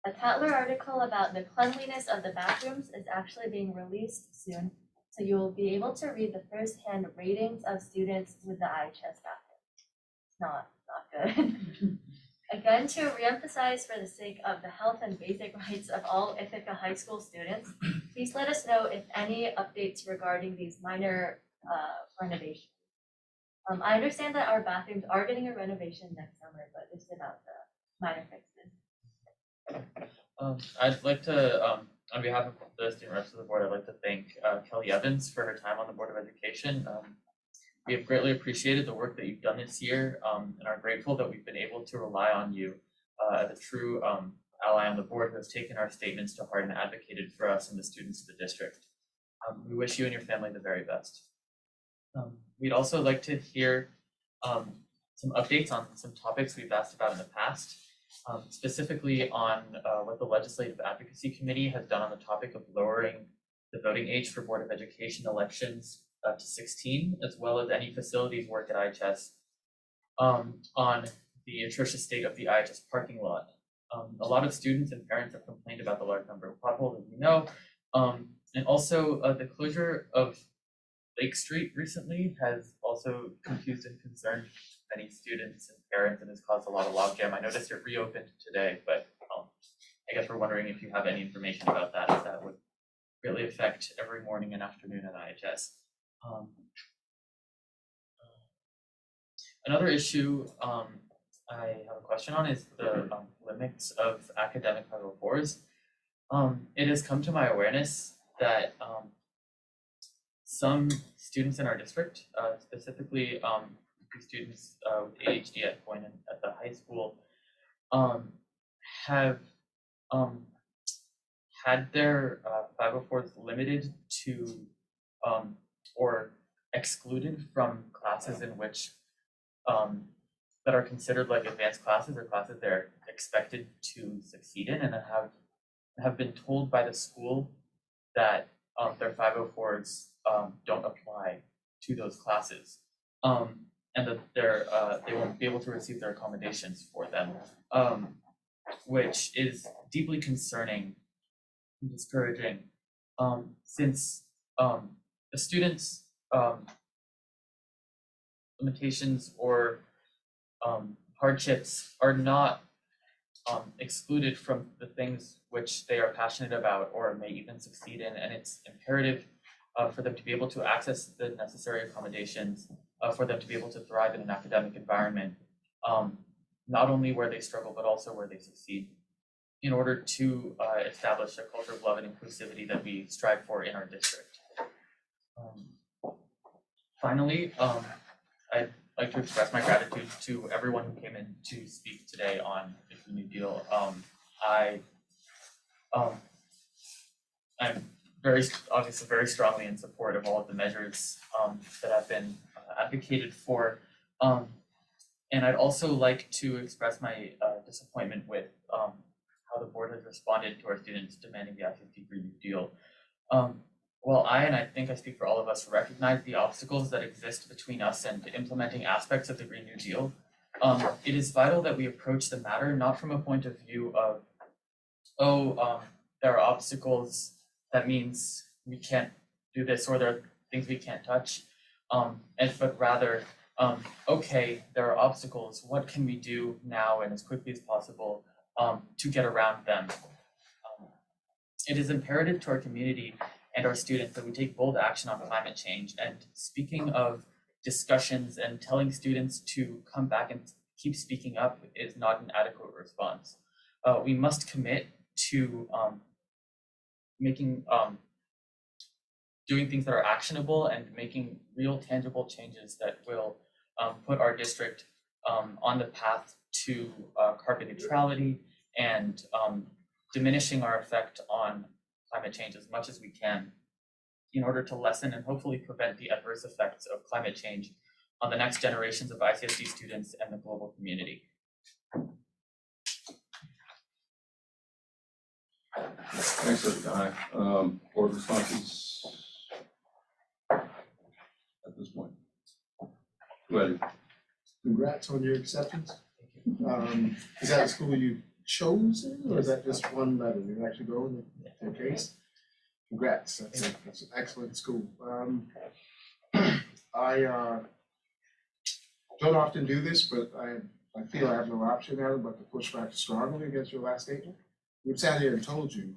S19: A Tatler article about the cleanliness of the bathrooms is actually being released soon, so you will be able to read the first-hand ratings of students with the IHS bathroom. It's not good. Again, to reemphasize for the sake of the health and basic rights of all Ithaca High School students, please let us know if any updates regarding these minor renovations. I understand that our bathrooms are getting a renovation next summer, but just about the minor fixes.
S20: I'd like to, on behalf of the student reps of the board, I'd like to thank Kelly Evans for her time on the Board of Education. We have greatly appreciated the work that you've done this year and are grateful that we've been able to rely on you as a true ally on the board who has taken our statements to heart and advocated for us and the students of the district. We wish you and your family the very best. We'd also like to hear some updates on some topics we've asked about in the past, specifically on what the Legislative Advocacy Committee has done on the topic of lowering the voting age for Board of Education elections to 16, as well as any facilities work at IHS on the atrocious state of the IHS parking lot. A lot of students and parents have complained about the large number of potholes, as you know, and also the closure of Lake Street recently has also confused and concerned many students and parents and has caused a lot of logjam. I noticed it reopened today, but I guess we're wondering if you have any information about that, as that would greatly affect every morning and afternoon at IHS. Another issue I have a question on is the limits of academic 504s. It has come to my awareness that some students in our district, specifically students with ADHD at point at the high school, have had their 504s limited to or excluded from classes in which that are considered like advanced classes or classes they're expected to succeed in, and have been told by the school that their 504s don't apply to those classes, and that they won't be able to receive their accommodations for them, which is deeply concerning and discouraging, since the students' limitations or hardships are not excluded from the things which they are passionate about or may even succeed in, and it's imperative for them to be able to access the necessary accommodations for them to be able to thrive in an academic environment, not only where they struggle but also where they succeed, in order to establish a culture of love and inclusivity that we strive for in our district. Finally, I'd like to express my gratitude to everyone who came in to speak today on the Green New Deal. I'm obviously very strongly in support of all of the measures that have been advocated for. And I'd also like to express my disappointment with how the board has responded to our students demanding the Icsd Green New Deal. While and I think I speak for all of us, recognize the obstacles that exist between us and implementing aspects of the Green New Deal, it is vital that we approach the matter not from a point of view of, there are obstacles, that means we can't do this, or there are things we can't touch, but rather, okay, there are obstacles, what can we do now and as quickly as possible to get around them. It is imperative to our community and our students that we take bold action on climate change. And speaking of discussions and telling students to come back and keep speaking up is not an adequate response. We must commit to doing things that are actionable and making real tangible changes that will put our district on the path to carbon neutrality and diminishing our effect on climate change as much as we can in order to lessen and hopefully prevent the adverse effects of climate change on the next generations of ICSD students and the global community.
S1: Thanks, Guy. Board responses at this point. Ready?
S16: Congrats on your acceptance. Is that a school you chose, or is that just one letter? You actually go in the case? Congrats, that's an excellent school. I don't often do this, but I feel I have no option now but to push back strongly against your last statement. We've sat here and told you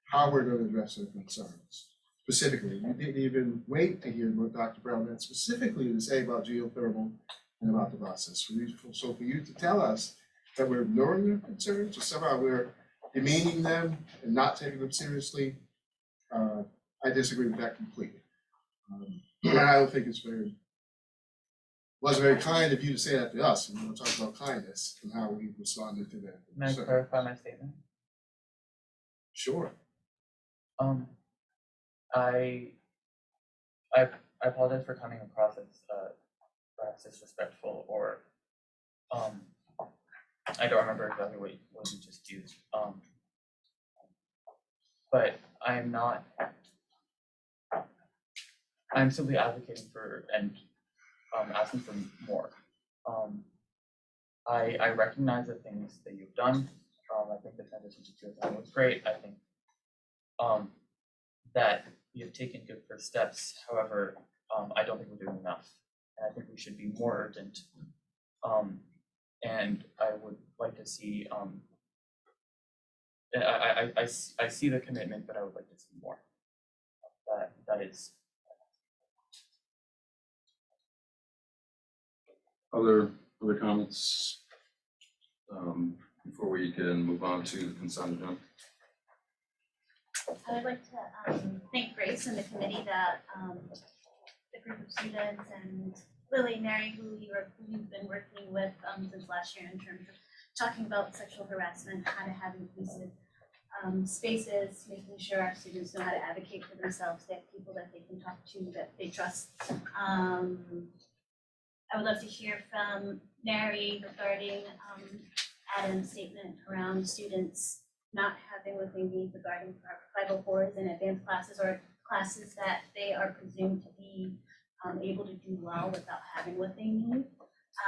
S16: how we're going to address their concerns. Specifically, you didn't even wait to hear what Dr. Brown had specifically to say about geothermal and about the process. So for you to tell us that we're ignoring their concerns, or somehow we're demeaning them and not taking them seriously, I disagree with that completely. And I don't think wasn't very kind of you to say that to us. And we'll talk about kindness and how we responded to that.
S20: May I clarify my statement?
S16: Sure.
S20: I apologize for coming across as perhaps disrespectful or I don't remember exactly what you just used. But I'm not. I'm simply advocating for and asking for more. I recognize the things that you've done. I think the transition to geothermal was great. I think that you've taken good first steps. However, I don't think we're doing enough. And I think we should be more urgent. And I would like to see, I see the commitment, but I would like to see more. That is.
S1: Other comments before we can move on to the consent agenda?
S9: I would like to thank Grace and the committee that the group of students and Lily, Mary, who you've been working with since last year in terms of talking about sexual harassment, how to have inclusive spaces, making sure our students know how to advocate for themselves, they have people that they can talk to, that they trust. I would love to hear from Mary regarding Adam's statement around students not having what they need regarding 504s and advanced classes or classes that they are presumed to be able to do well without having what they need.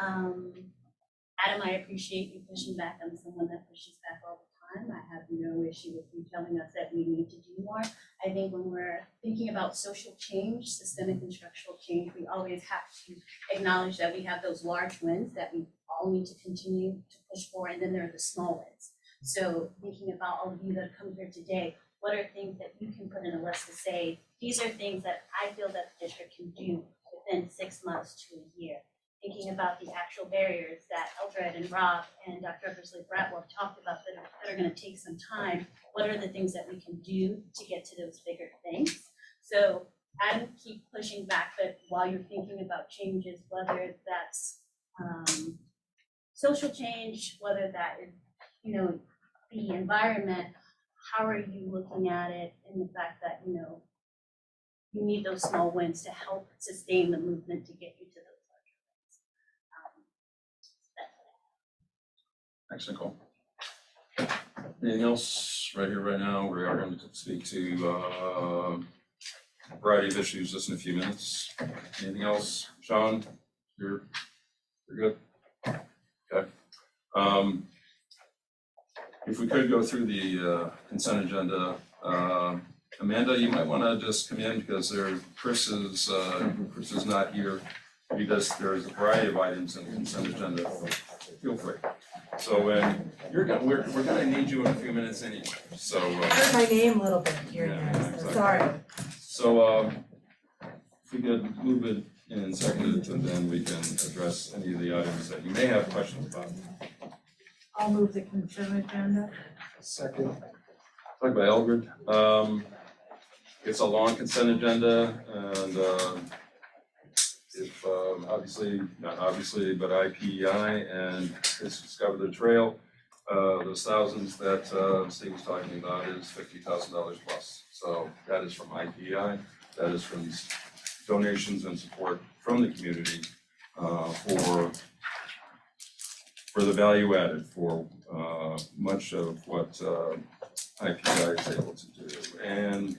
S9: Adam, I appreciate you pushing back on someone that pushes back all the time. I have no issue with you telling us that we need to do more. I think when we're thinking about social change, systemic and structural change, we always have to acknowledge that we have those large wins that we all need to continue to push for, and then there are the small wins. So thinking about all of you that have come here today, what are things that you can put in a list to say, these are things that I feel that the district can do within 6 months to a year. Thinking about the actual barriers that Eldred and Rob and Dr. Eversley-Bratwell talked about that are going to take some time. What are the things that we can do to get to those bigger things? So I keep pushing back, but while you're thinking about changes, whether that's social change, whether that is, the environment, how are you looking at it in the fact that, you need those small wins to help sustain the movement to get you to those larger wins.
S1: Thanks, Nicole. Anything else right here, right now? We are going to speak to a variety of issues just in a few minutes. Anything else? Sean, you're good? Okay. If we could go through the consent agenda, Amanda, you might want to just come in because Chris is not here because there's a variety of items in the consent agenda. Feel free. So when we're gonna need you in a few minutes anyway, so.
S21: I heard my name a little bit here and there, so
S1: exactly.
S21: sorry.
S1: So, if we could move it in second, and then we can address any of the items that you may have questions about.
S2: I'll move the consent agenda.
S16: Second.
S1: Talked by Eldred. It's a long consent agenda, and if obviously, not obviously, but IPEI and it's Discover the Trail, those thousands that Steve was talking about is $50,000 plus. So that is from IPEI, that is from donations and support from the community for the value added for much of what IPEI is able to do. And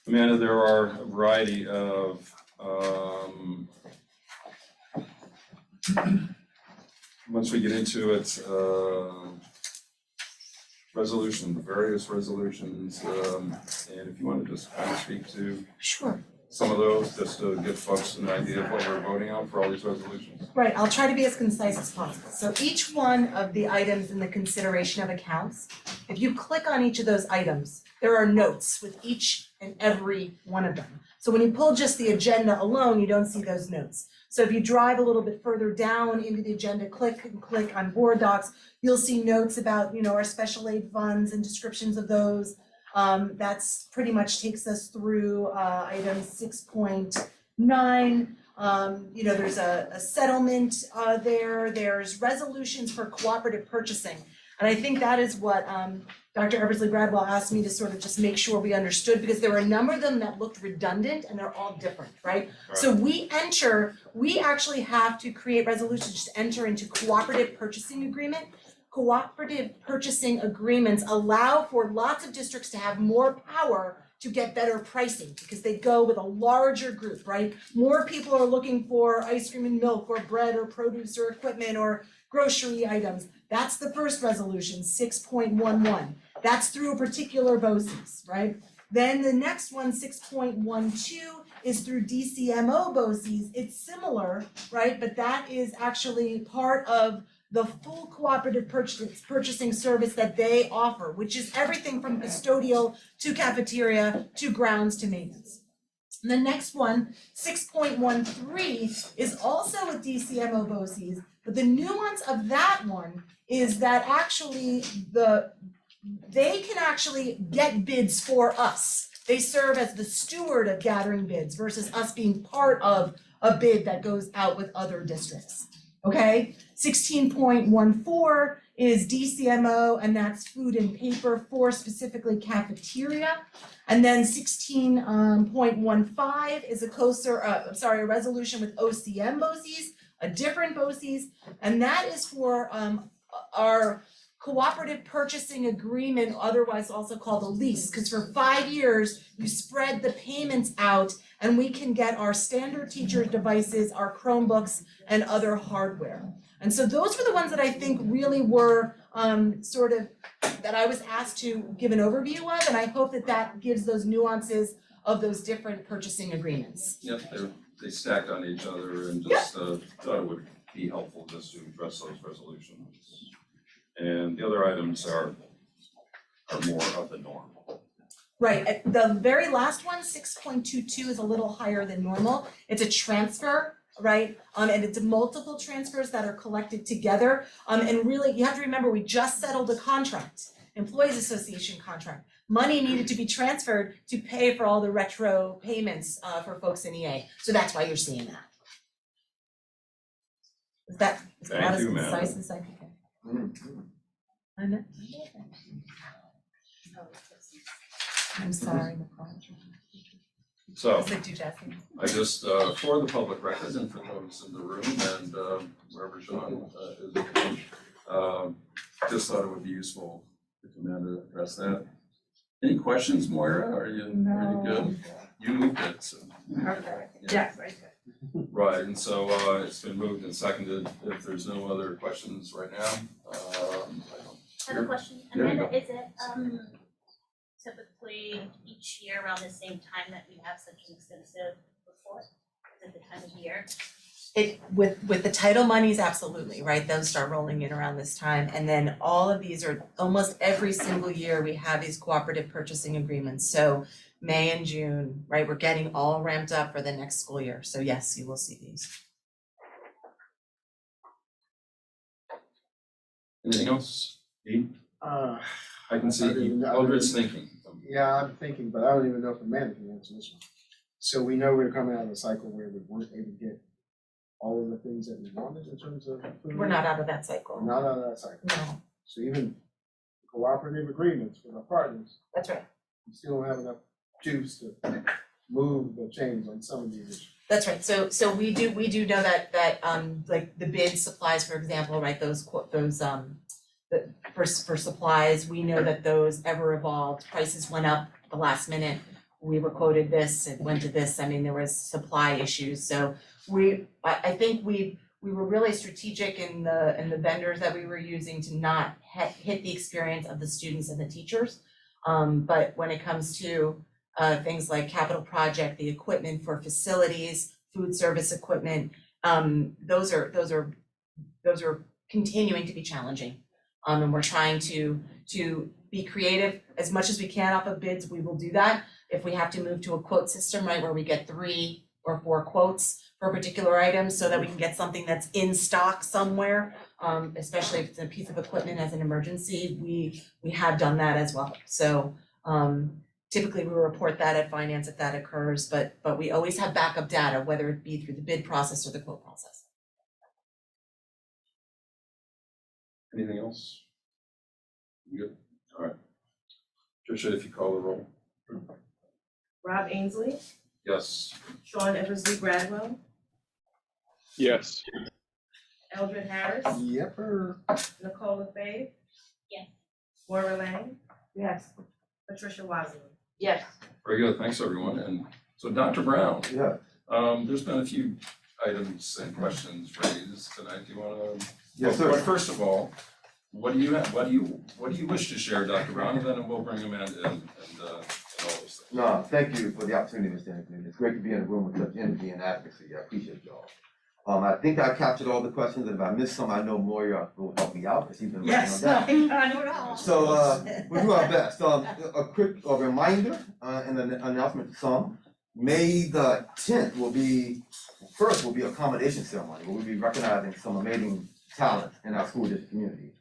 S1: Amanda, there are a variety of once we get into it, various resolutions, and if you want to just kind of speak to
S21: Sure.
S1: some of those, just to give folks an idea of what we're voting on for all these resolutions.
S21: Right, I'll try to be as concise as possible. So each one of the items in the consideration of accounts, if you click on each of those items, there are notes with each and every one of them. So when you pull just the agenda alone, you don't see those notes. So if you drive a little bit further down into the agenda, click on board docs, you'll see notes about, our special aid funds and descriptions of those. That's pretty much takes us through item 6.9. There's a settlement there. There's resolutions for cooperative purchasing. And I think that is what Dr. Eversley Bradwell asked me to sort of just make sure we understood, because there were a number of them that looked redundant and they're all different, right? So we actually have to create resolutions to enter into cooperative purchasing agreement. Cooperative purchasing agreements allow for lots of districts to have more power to get better pricing because they go with a larger group, right? More people are looking for ice cream and milk or bread or produce or equipment or grocery items. That's the first resolution, 6.11. That's through a particular BOCES, right? Then the next one, 6.12, is through DCMO BOCES. It's similar, right? But that is actually part of the full cooperative purchasing service that they offer, which is everything from custodial to cafeteria to grounds to maintenance. And the next one, 6.13, is also a DCMO BOCES, but the nuance of that one is that actually they can actually get bids for us. They serve as the steward of gathering bids versus us being part of a bid that goes out with other districts. Okay, 16.14 is DCMO, and that's food and paper for specifically cafeteria. And then 16.15 is a resolution with OCM BOCES, a different BOCES, and that is for our cooperative purchasing agreement, otherwise also called a lease, because for 5 years, you spread the payments out and we can get our standard teacher devices, our Chromebooks, and other hardware. And so those were the ones that I think really were that I was asked to give an overview of, and I hope that gives those nuances of those different purchasing agreements.
S1: Yep, they stacked on each other and just thought it would be helpful just to address those resolutions. And the other items are more of the norm.
S21: Right, the very last one, 6.22, is a little higher than normal. It's a transfer, right? And it's multiple transfers that are collected together. And really, you have to remember, we just settled a contract, Employees Association contract. Money needed to be transferred to pay for all the retro payments for folks in EA. So that's why you're seeing that. Is that
S1: Thank you,
S21: as concise as I can? I know. I'm sorry, Nicole.
S1: So,
S21: Is it too Jesse?
S1: I just, for the public record and for those in the room and wherever Sean is, just thought it would be useful if Amanda addressed that. Any questions, Moira? Are you good? You moved it, so.
S2: Okay, yes, I did.
S1: Right, and so it's been moved and seconded. If there's no other questions right now,
S22: I have a question.
S1: There you
S22: Amanda,
S1: go.
S22: is it typically each year around the same time that we have such an extensive report? Is it the time of year?
S21: With the title monies, absolutely, right? Those start rolling in around this time. And then all of these are, almost every single year, we have these cooperative purchasing agreements. So May and June, right? We're getting all ramped up for the next school year. So yes, you will see these.
S1: Anything else? Pete?
S16: Uh,
S1: I can see Eldred's thinking.
S16: Yeah, I'm thinking, but I don't even know if Amanda can answer this one. So we know we're coming out of a cycle where we weren't able to get all of the things that we wanted in terms of food.
S21: We're not out of that cycle.
S16: We're not out of that cycle.
S21: No,
S16: So even cooperative agreements with our partners,
S21: that's right.
S16: we still don't have enough juice to move the change on some of these issues.
S21: That's right. So we do know that like the bid supplies, for example, right, for supplies, we know that those ever evolved, prices went up the last minute. We were quoted this, it went to this, I mean, there was supply issues, so I think we were really strategic in the vendors that we were using to not hit the experience of the students and the teachers. But when it comes to things like capital project, the equipment for facilities, food service equipment, those are continuing to be challenging. And we're trying to be creative as much as we can off of bids, we will do that. If we have to move to a quote system, right, where we get 3 or 4 quotes for particular items so that we can get something that's in stock somewhere, especially if it's a piece of equipment as an emergency, we have done that as well. So typically we report that at finance if that occurs, but we always have backup data, whether it be through the bid process or the quote process.
S1: Anything else? Good, all right. Tricia, if you call the roll.
S3: Rob Ainsley,
S1: Yes.
S3: Sean Eversley Gradwell,
S17: Yes.
S3: Eldred Harris,
S16: Yep.
S3: Nicole LaFave.
S12: Yes.
S3: Moira Lang,
S2: Yes.
S3: Patricia Wazelin.
S15: Yes.
S1: Very good, thanks everyone. And so Dr. Brown.
S4: Yeah.
S1: There's been a few items and questions raised tonight. Do you want to?
S4: Yes, sir.
S1: But first of all, what do you have, what do you wish to share, Dr. Brown? And then we'll bring Amanda in and all those things.
S4: No, thank you for the opportunity, Mr. Anthony. It's great to be in a room with such energy and advocacy. I appreciate y'all. I think I captured all the questions, and if I missed some, I know Moira will help me out, because she's been working on that.
S21: I don't know.
S4: So we'll do our best. A quick reminder and an announcement to some. May the 10th will be a accommodation ceremony where we'll be recognizing some amazing talent in our school district community.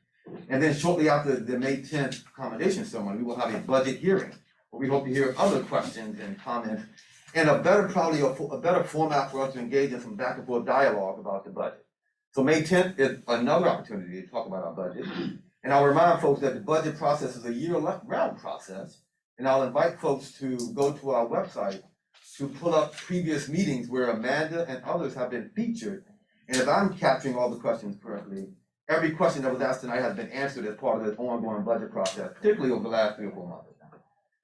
S4: And then shortly after the May 10th accommodation ceremony, we will have a budget hearing where we hope to hear other questions and comments and a better format for us to engage in some back and forth dialogue about the budget. So May 10th is another opportunity to talk about our budget. And I'll remind folks that the budget process is a year-round process. And I'll invite folks to go to our website to pull up previous meetings where Amanda and others have been featured. And if I'm capturing all the questions correctly, every question that was asked tonight has been answered as part of the ongoing budget process, particularly over the last 3 or 4 months.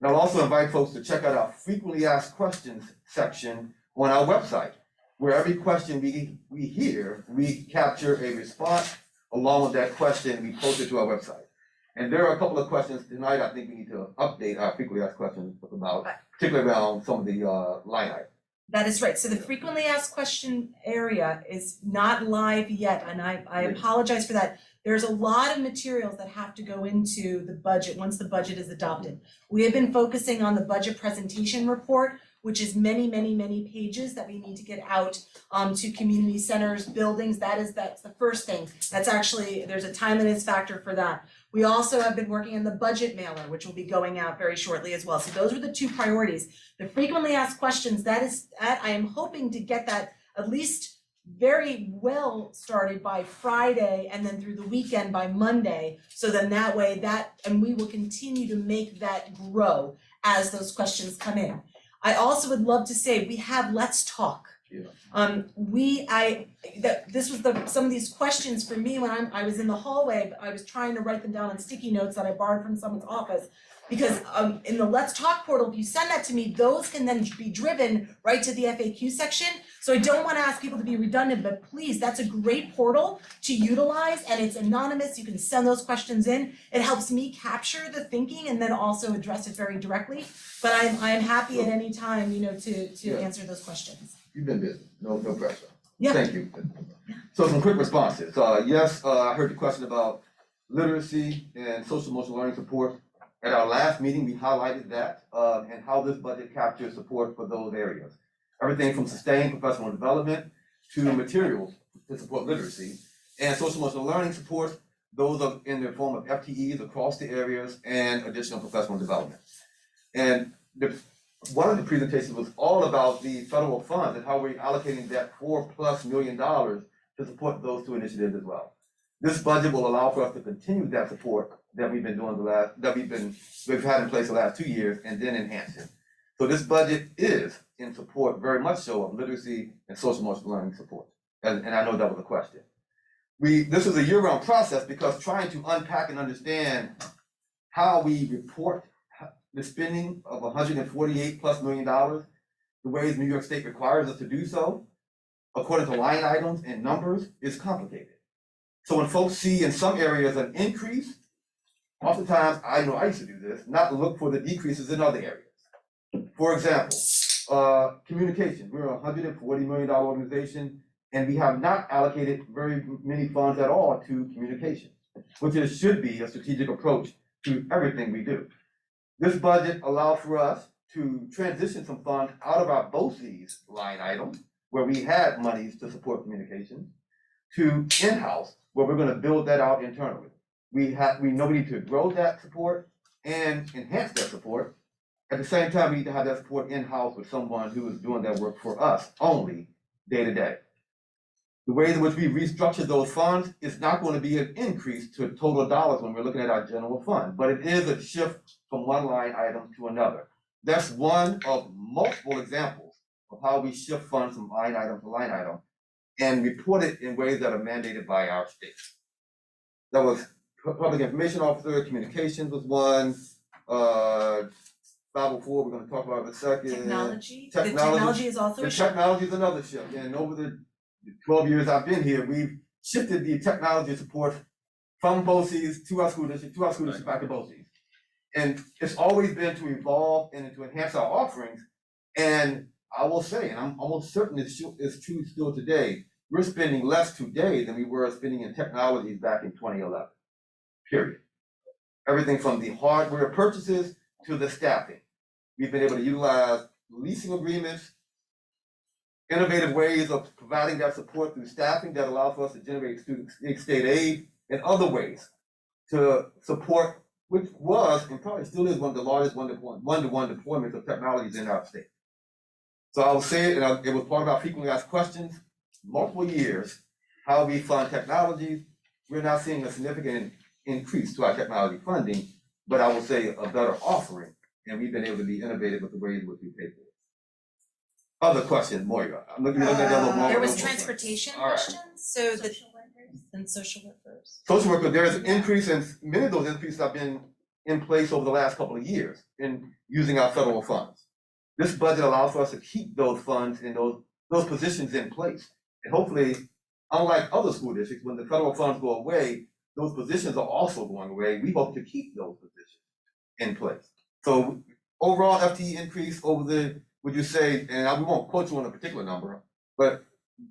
S4: And I'll also invite folks to check out our frequently asked questions section on our website, where every question we hear, we capture a response along with that question and we post it to our website. And there are a couple of questions tonight I think we need to update our frequently asked questions about, particularly around some of the line items.
S21: That is right. So the frequently asked question area is not live yet, and I apologize for that. There's a lot of materials that have to go into the budget once the budget is adopted. We have been focusing on the budget presentation report, which is many pages that we need to get out to community centers, buildings. That's the first thing. That's actually, there's a timeliness factor for that. We also have been working on the budget mailer, which will be going out very shortly as well. So those are the 2 priorities. The frequently asked questions, I am hoping to get that at least very well started by Friday and then through the weekend by Monday. So then that way and we will continue to make that grow as those questions come in. I also would love to say we have Let's Talk.
S4: Yeah.
S21: This was some of these questions for me when I was in the hallway. I was trying to write them down on sticky notes that I borrowed from someone's office. Because in the Let's Talk portal, if you send that to me, those can then be driven right to the FAQ section. So I don't want to ask people to be redundant, but please, that's a great portal to utilize, and it's anonymous. You can send those questions in. It helps me capture the thinking and then also address it very directly. But I am happy at any time, to answer those questions.
S4: You've been busy, no pressure.
S21: Yeah.
S4: Thank you. So some quick responses. Yes, I heard the question about literacy and social emotional learning support. At our last meeting, we highlighted that and how this budget captures support for those areas. Everything from sustained professional development to materials to support literacy. And social emotional learning support, those are in the form of FTEs across the areas and additional professional development. And one of the presentations was all about the federal funds and how we're allocating that $4+ million to support those two initiatives as well. This budget will allow for us to continue that support that we've been doing we've had in place the last 2 years and then enhance it. So this budget is in support very much so of literacy and social emotional learning support. And I know that was a question. This is a year-round process because trying to unpack and understand how we report the spending of $148+ million, the ways New York State requires us to do so, according to line items and numbers, is complicated. So when folks see in some areas an increase, oftentimes, I know I used to do this, not look for the decreases in other areas. For example, communication, we're a $140 million organization, and we have not allocated very many funds at all to communication, which should be a strategic approach to everything we do. This budget allows for us to transition some funds out of our BOCES line item, where we had monies to support communication, to in-house, where we're going to build that out internally. We know we need to grow that support and enhance that support. At the same time, we need to have that support in-house with someone who is doing that work for us only day to day. The way in which we restructure those funds is not going to be an increase to total dollars when we're looking at our general fund, but it is a shift from one line item to another. That's one of multiple examples of how we shift funds from line item to line item and report it in ways that are mandated by our state. That was public information officer, communications was one, 504, we're going to talk about in a second.
S21: Technology. The technology is also a shift.
S4: Technology is another shift, and over the 12 years I've been here, we've shifted the technology support from BOCES to our school district, back to BOCES. And it's always been to evolve and to enhance our offerings. And I will say, and I'm almost certain it's true still today, we're spending less today than we were spending in technologies back in 2011, period. Everything from the hardware purchases to the staffing. We've been able to utilize leasing agreements, innovative ways of providing that support through staffing that allow for us to generate state aid and other ways to support, which was and probably still is one of the largest one-to-one deployments of technologies in our state. So I will say it, and it was part of our frequently asked questions, multiple years, how we fund technology. We're not seeing a significant increase to our technology funding, but I will say a better offering, and we've been able to be innovative with the ways in which we pay for it. Other questions, Moira. I'm looking at that little more.
S21: There was transportation
S4: All right.
S21: questions, so the and social workers.
S4: Social worker, there is an increase, and many of those increases have been in place over the last couple of years in using our federal funds. This budget allows for us to keep those funds and those positions in place. And hopefully, unlike other school districts, when the federal funds go away, those positions are also going away. We hope to keep those positions in place. So overall FTE increase over would you say, and we won't quote you on a particular number, but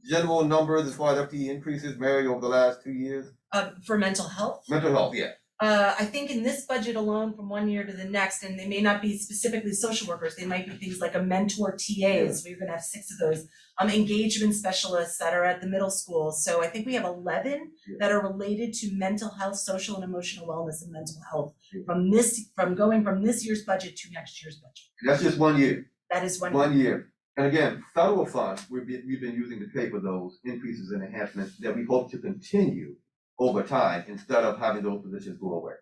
S4: general numbers as far as FTE increases, Mary, over the last 2 years?
S21: For mental health?
S4: Mental health, yeah.
S21: I think in this budget alone, from one year to the next, and they may not be specifically social workers, they might be things like a mentor TAs, we're gonna have 6 of those, engagement specialists that are at the middle school. So I think we have 11 that are related to mental health, social and emotional wellness and mental health from going from this year's budget to next year's budget.
S4: That's just 1 year.
S21: That is 1 year.
S4: 1 year. And again, federal funds, we've been using to pay for those increases and enhancements that we hope to continue over time instead of having those positions go away.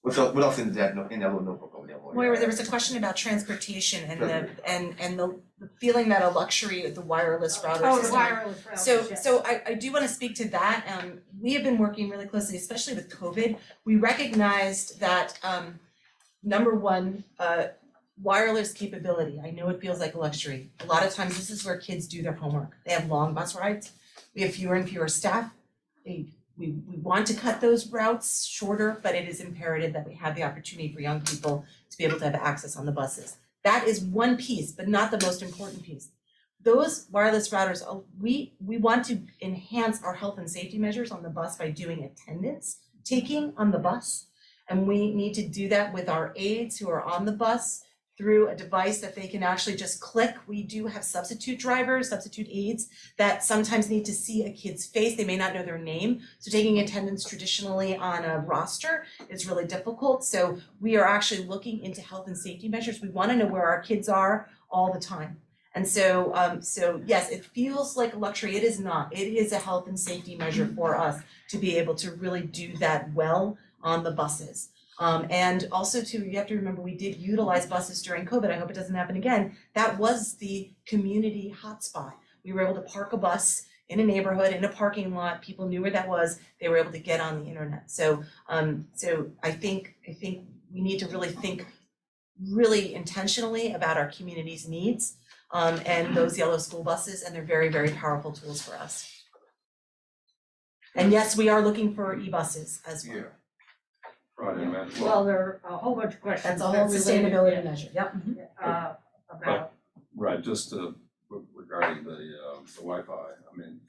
S4: What else in that little notebook over there?
S21: Moira, there was a question about transportation and the feeling that a luxury of the wireless router
S2: Oh, the
S21: system.
S2: wireless routers,
S21: So I do want to speak to that. We have been working really closely, especially with COVID. We recognized that number one, wireless capability. I know it feels like a luxury. A lot of times this is where kids do their homework. They have long bus rides. We have fewer and fewer staff. We want to cut those routes shorter, but it is imperative that we have the opportunity for young people to be able to have access on the buses. That is one piece, but not the most important piece. those wireless routers, we want to enhance our health and safety measures on the bus by doing attendance taking on the bus. And we need to do that with our aides who are on the bus through a device that they can actually just click. We do have substitute drivers, substitute aides that sometimes need to see a kid's face. They may not know their name. So taking attendance traditionally on a roster is really difficult. So we are actually looking into health and safety measures. We want to know where our kids are all the time. And so, yes, it feels like a luxury. It is not. It is a health and safety measure for us to be able to really do that well on the buses. And also too, you have to remember, we did utilize buses during COVID. I hope it doesn't happen again. That was the community hotspot. We were able to park a bus in a neighborhood, in a parking lot. People knew where that was. They were able to get on the internet. So, I think we need to really think really intentionally about our community's needs, and those yellow school buses, and they're very, very powerful tools for us. And yes, we are looking for e-buses as well.
S13: Yeah. Right, and that's
S2: Well, there are a whole bunch of questions.
S21: That's a whole
S2: related,
S21: sustainability
S2: yeah,
S21: measure, yep.
S2: About,
S13: right, just regarding the Wi-Fi, I mean,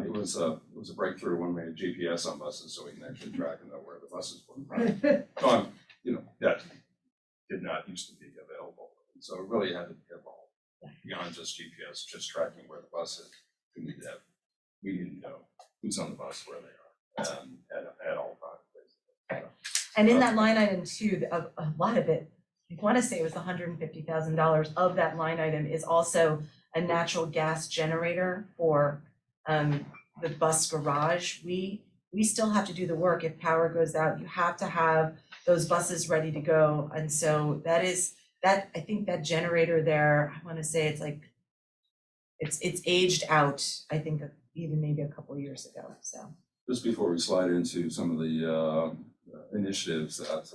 S13: it was a breakthrough when we had GPS on buses, so we can actually track and know where the buses were running. So that did not used to be available, and so it really had to be evolved beyond just GPS, just tracking where the bus is. We need to have, we need to know who's on the bus, where they are, at all times.
S21: And in that line item too, a lot of it, I want to say it was $150,000 of that line item is also a natural gas generator for the bus garage. We still have to do the work. If power goes out, you have to have those buses ready to go. And so I think that generator there, I want to say it's like, it's aged out, I think even maybe a couple of years ago, so.
S13: Just before we slide into some of the initiatives at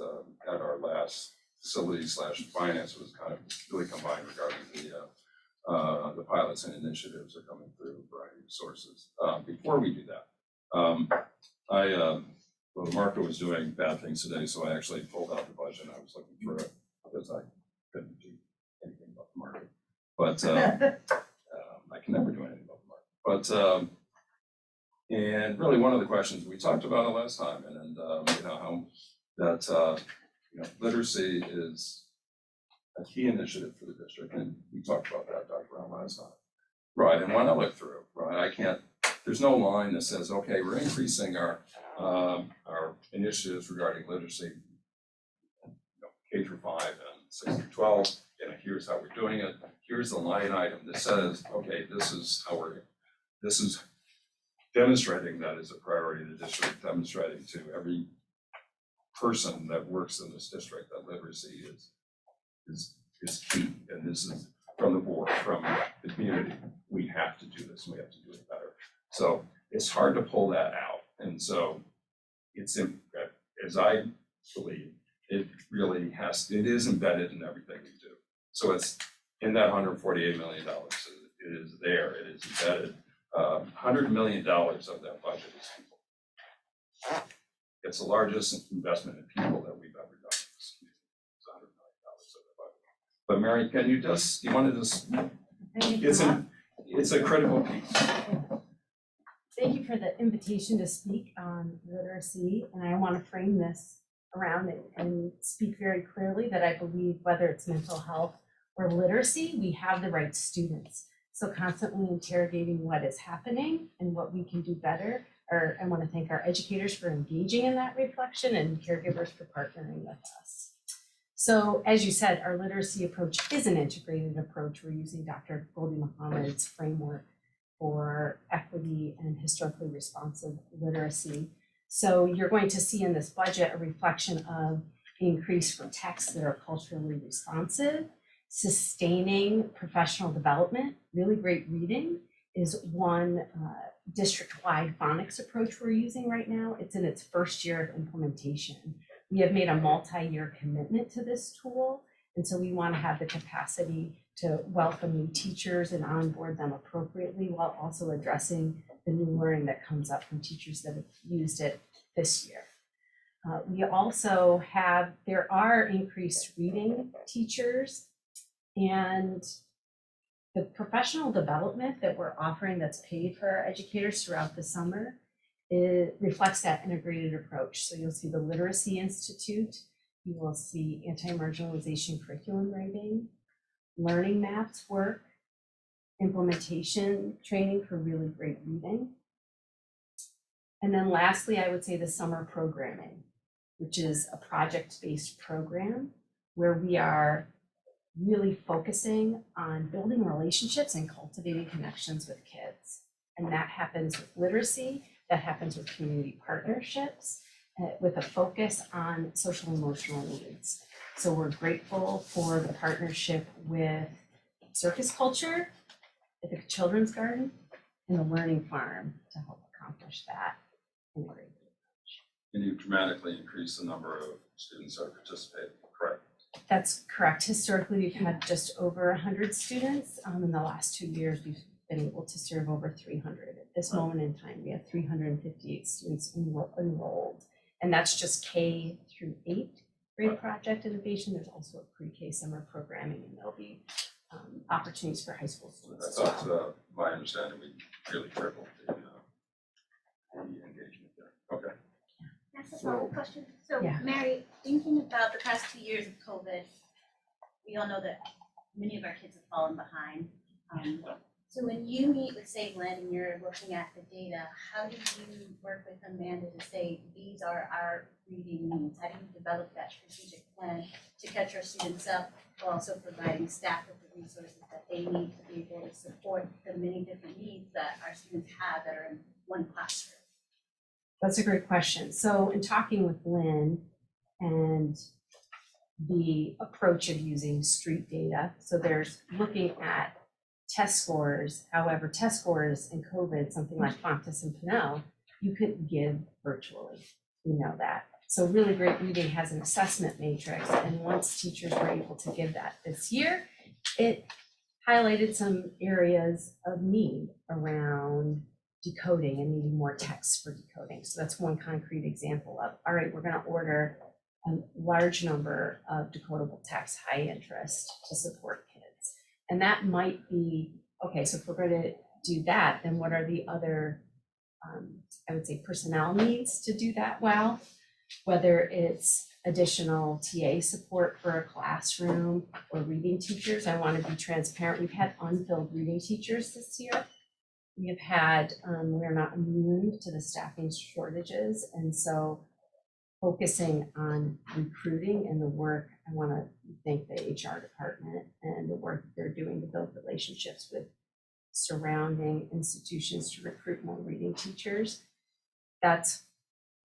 S13: our last facility/finance was kind of really combined regarding the pilots and initiatives are coming through a variety of sources. Before we do that, well, the market was doing bad things today, so I actually pulled out the budget. I was looking through it because I couldn't do anything about the market, but I can never do anything about the market. But and really, one of the questions we talked about it last time, and how that literacy is a key initiative for the district, and we talked about that, Dr. Brown, last time. Right, and when I look through, right, there's no line that says, okay, we're increasing our initiatives regarding literacy, K through 5 and 6 through 12, and here's how we're doing it. Here's the line item that says, okay, this is demonstrating that as a priority of the district, demonstrating to every person that works in this district that literacy is key. And this is from the board, from the community. We have to do this, we have to do it better. So it's hard to pull that out. And so it's, as I believe, it is embedded in everything we do. So it's in that $148 million, it is there, it is embedded. $100 million of that budget is people. It's the largest investment in people that we've ever done. It's $100 million of the budget. But Mary, can you want to just, it's a critical piece.
S5: Thank you for the invitation to speak on literacy, and I want to frame this around it and speak very clearly that I believe whether it's mental health or literacy, we have the right students. So constantly interrogating what is happening and what we can do better. I want to thank our educators for engaging in that reflection and caregivers for partnering with us. So as you said, our literacy approach is an integrated approach. We're using Dr. Goldie Muhammad's framework for equity and historically responsive literacy. So you're going to see in this budget a reflection of the increase for texts that are culturally responsive. Sustaining professional development, really great reading is one district-wide phonics approach we're using right now. It's in its first year of implementation. We have made a multi-year commitment to this tool, and so we want to have the capacity to welcome new teachers and onboard them appropriately while also addressing the new learning that comes up from teachers that have used it this year. We also there are increased reading teachers, and The professional development that we're offering that's paid for our educators throughout the summer, it reflects that integrated approach. So you'll see the Literacy Institute, you will see anti-marginalization curriculum writing, learning maps work, implementation training for really great reading. And then lastly, I would say the summer programming, which is a project-based program where we are really focusing on building relationships and cultivating connections with kids. And that happens with literacy, that happens with community partnerships, with a focus on social emotional needs. So we're grateful for the partnership with Circus Culture, Ithaca Children's Garden, and the Learning Farm to help accomplish that.
S13: And you've dramatically increased the number of students that are participating, correct?
S5: That's correct. Historically, we've had just over 100 students. In the last 2 years, we've been able to serve over 300. At this moment in time, we have 358 students enrolled. And that's just K through 8 grade project innovation. There's also a pre-K summer programming, and there'll be opportunities for high school students as well.
S13: That's my understanding, we really tripled the engagement there. Okay.
S9: That's a follow-up question. So
S5: Yeah.
S9: Mary, thinking about the past 2 years of COVID, we all know that many of our kids have fallen behind. So when you meet with Save Land and you're looking at the data, how do you work with Amanda to say, these are our reading needs? How do you develop that strategic plan to catch our students up while also providing staff with the resources that they need to be able to support the many different needs that our students have that are in one classroom?
S5: That's a great question. So in talking with Lynn and the approach of using street data, so there's looking at test scores. However, test scores in COVID, something like Fontes and Pinnell, you couldn't give virtually. You know that. So Really Great Reading has an assessment matrix, and once teachers were able to give that this year, it highlighted some areas of need around decoding and needing more text for decoding. So that's one concrete example of, all right, we're going to order a large number of decodable text, high interest, to support kids. And that might be, okay, so if we're going to do that, then what are the other, I would say, personnel needs to do that well? Whether it's additional TA support for a classroom or reading teachers. I want to be transparent. We've had unfilled reading teachers this year. We have had, we're not immune to the staffing shortages. And so focusing on recruiting and the work, I want to thank the HR department and the work they're doing to build relationships with surrounding institutions to recruit more reading teachers. That's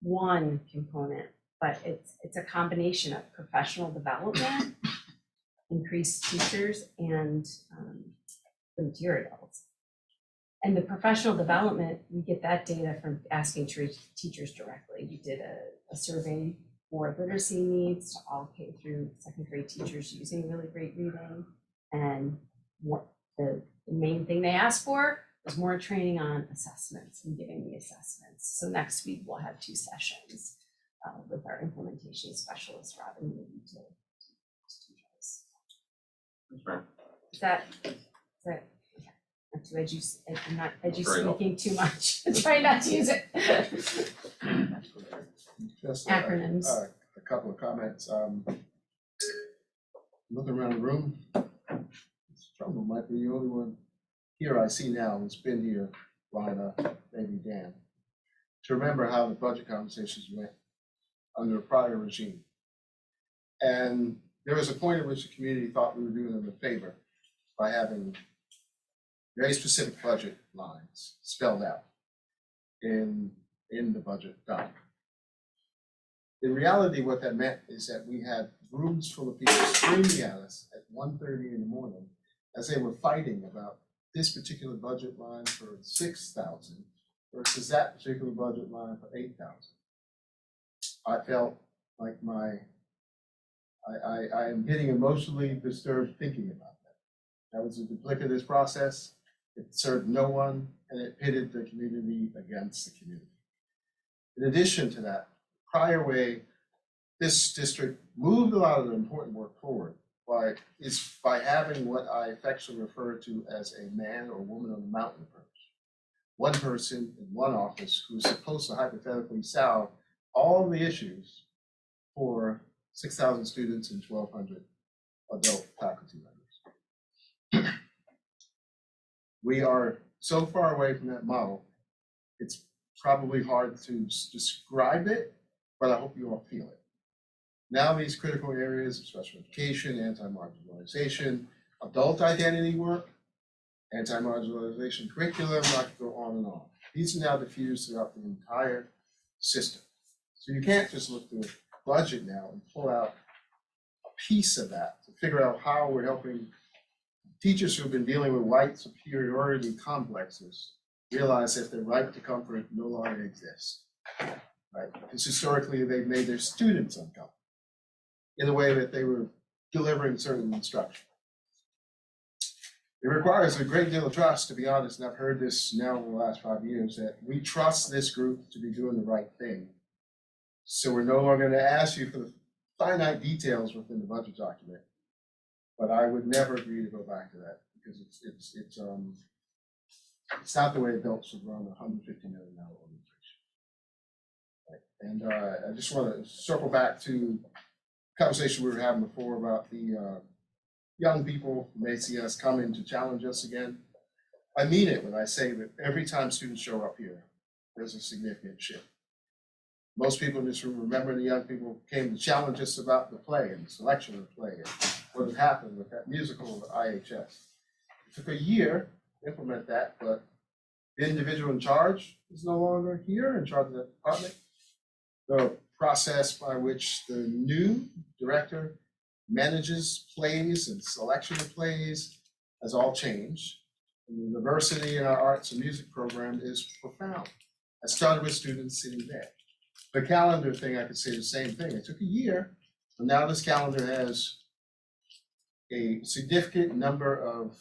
S5: one component, but it's a combination of professional development, increased teachers, and the materials. And the professional development, we get that data from asking teachers directly. We did a survey for literacy needs to all K through second grade teachers using Really Great Reading. And what the main thing they asked for was more training on assessments and giving the assessments. So next week we'll have 2 sessions with our implementation specialist, Robin Moody, to teach us. Is that okay. I'm not speaking too much. Try not to use it.
S16: Just
S5: Acronyms.
S16: A couple of comments. Looking around the room, Trumbull might be the only one here I see now who's been here long enough, maybe Dan, to remember how the budget conversations went under a prior regime. And there was a point at which the community thought we were doing them a favor by having very specific budget lines spelled out in the budget doc. In reality, what that meant is that we had rooms full of people screaming at us at 1:30 in the morning as they were fighting about this particular budget line for 6,000 versus that particular budget line for 8,000. I felt like I am getting emotionally disturbed thinking about that. That was a duplicitous process. It served no one, and it pitted the community against the community. In addition to that, prior way this district moved a lot of the important work forward by having what I affectionately refer to as a man or woman on the mountain approach. One person in one office who's supposed to hypothetically solve all the issues for 6,000 students and 1,200 adult faculty members. We are so far away from that model, it's probably hard to describe it, but I hope you all feel it. Now these critical areas of special education, anti-marginalization, adult identity work, anti-marginalization curriculum, I could go on and on. These are now diffused throughout the entire system. So you can't just look through a budget now and pull out a piece of that to figure out how we're helping teachers who have been dealing with white superiority complexes realize that their right to comfort no longer exists, right? Because historically they've made their students uncomfortable in the way that they were delivering certain instruction. It requires a great deal of trust, to be honest, and I've heard this now in the last 5 years, that we trust this group to be doing the right thing. So we're no longer going to ask you for the finite details within the budget document. But I would never agree to go back to that because it's not the way adults should run a $150 million organization. Right? And I just want to circle back to the conversation we were having before about the young people from ACS coming to challenge us again. I mean it when I say that every time students show up here, there's a significant shift. Most people in this room remember the young people came to challenge us about the play and the selection of the play and what had happened with that musical of IHS. It took a year to implement that, but the individual in charge is no longer here in charge of that department. The process by which the new director manages plays and selection of plays has all changed. And the diversity in our arts and music program is profound. I started with students sitting there. The calendar thing, I could say the same thing. It took a year, and now this calendar has a significant number of,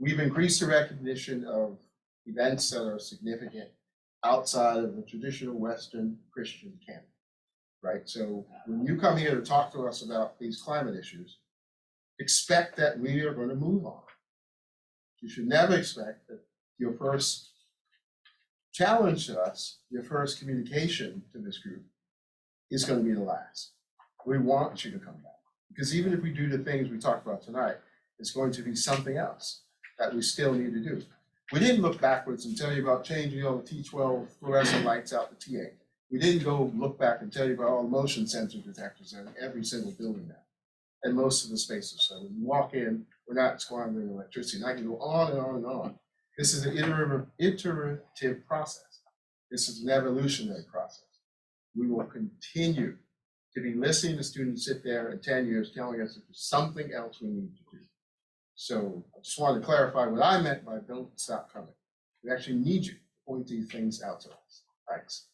S16: we've increased the recognition of events that are significant outside of the traditional Western Christian canon, right? So when you come here to talk to us about these climate issues, expect that we are going to move on. You should never expect that your first challenge to us, your first communication to this group is going to be the last. We want you to come back. Because even if we do the things we talked about tonight, it's going to be something else that we still need to do. We didn't look backwards and tell you about changing all the T12 fluorescent lights out to T8. We didn't go look back and tell you about all the motion sensor detectors in every single building now, and most of the spaces. So when you walk in, we're not squandering electricity. And I can go on and on and on. This is an iterative process. This is an evolutionary process. We will continue to be listening to students sit there in 10 years telling us that there's something else we need to do. So I just wanted to clarify what I meant by don't stop coming. We actually need you to point these things out to us. Thanks.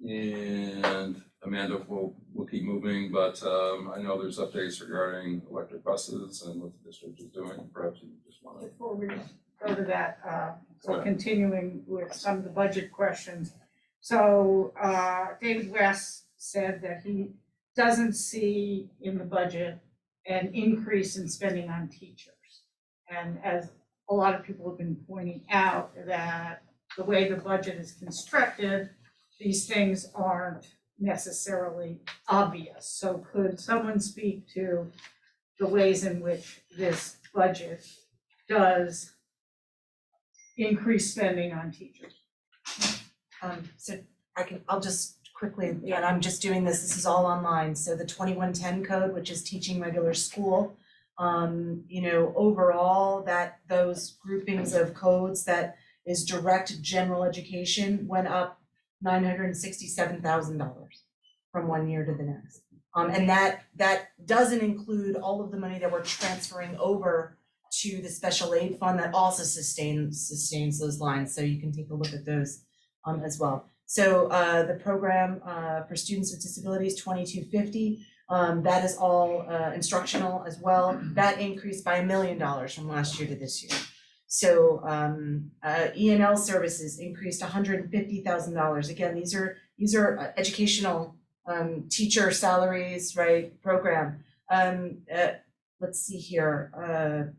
S13: And Amanda, we'll keep moving, but I know there's updates regarding electric buses and what the district is doing. Perhaps you just want to.
S2: Before we go to that, so continuing with some of the budget questions. So David West said that he doesn't see in the budget an increase in spending on teachers. And as a lot of people have been pointing out, that the way the budget is constructed, these things aren't necessarily obvious. So could someone speak to the ways in which this budget does increase spending on teachers?
S21: So I'll just quickly, and I'm just doing this is all online. So the 2110 code, which is teaching regular school, overall those groupings of codes that is direct general education went up $967,000 from one year to the next. And that doesn't include all of the money that we're transferring over to the special aid fund that also sustains those lines. So you can take a look at those as well. So the program for students with disabilities, 2250, that is all instructional as well. That increased by $1 million from last year to this year. So E&L services increased $150,000. Again, these are educational teacher salaries, right, program. Let's see here,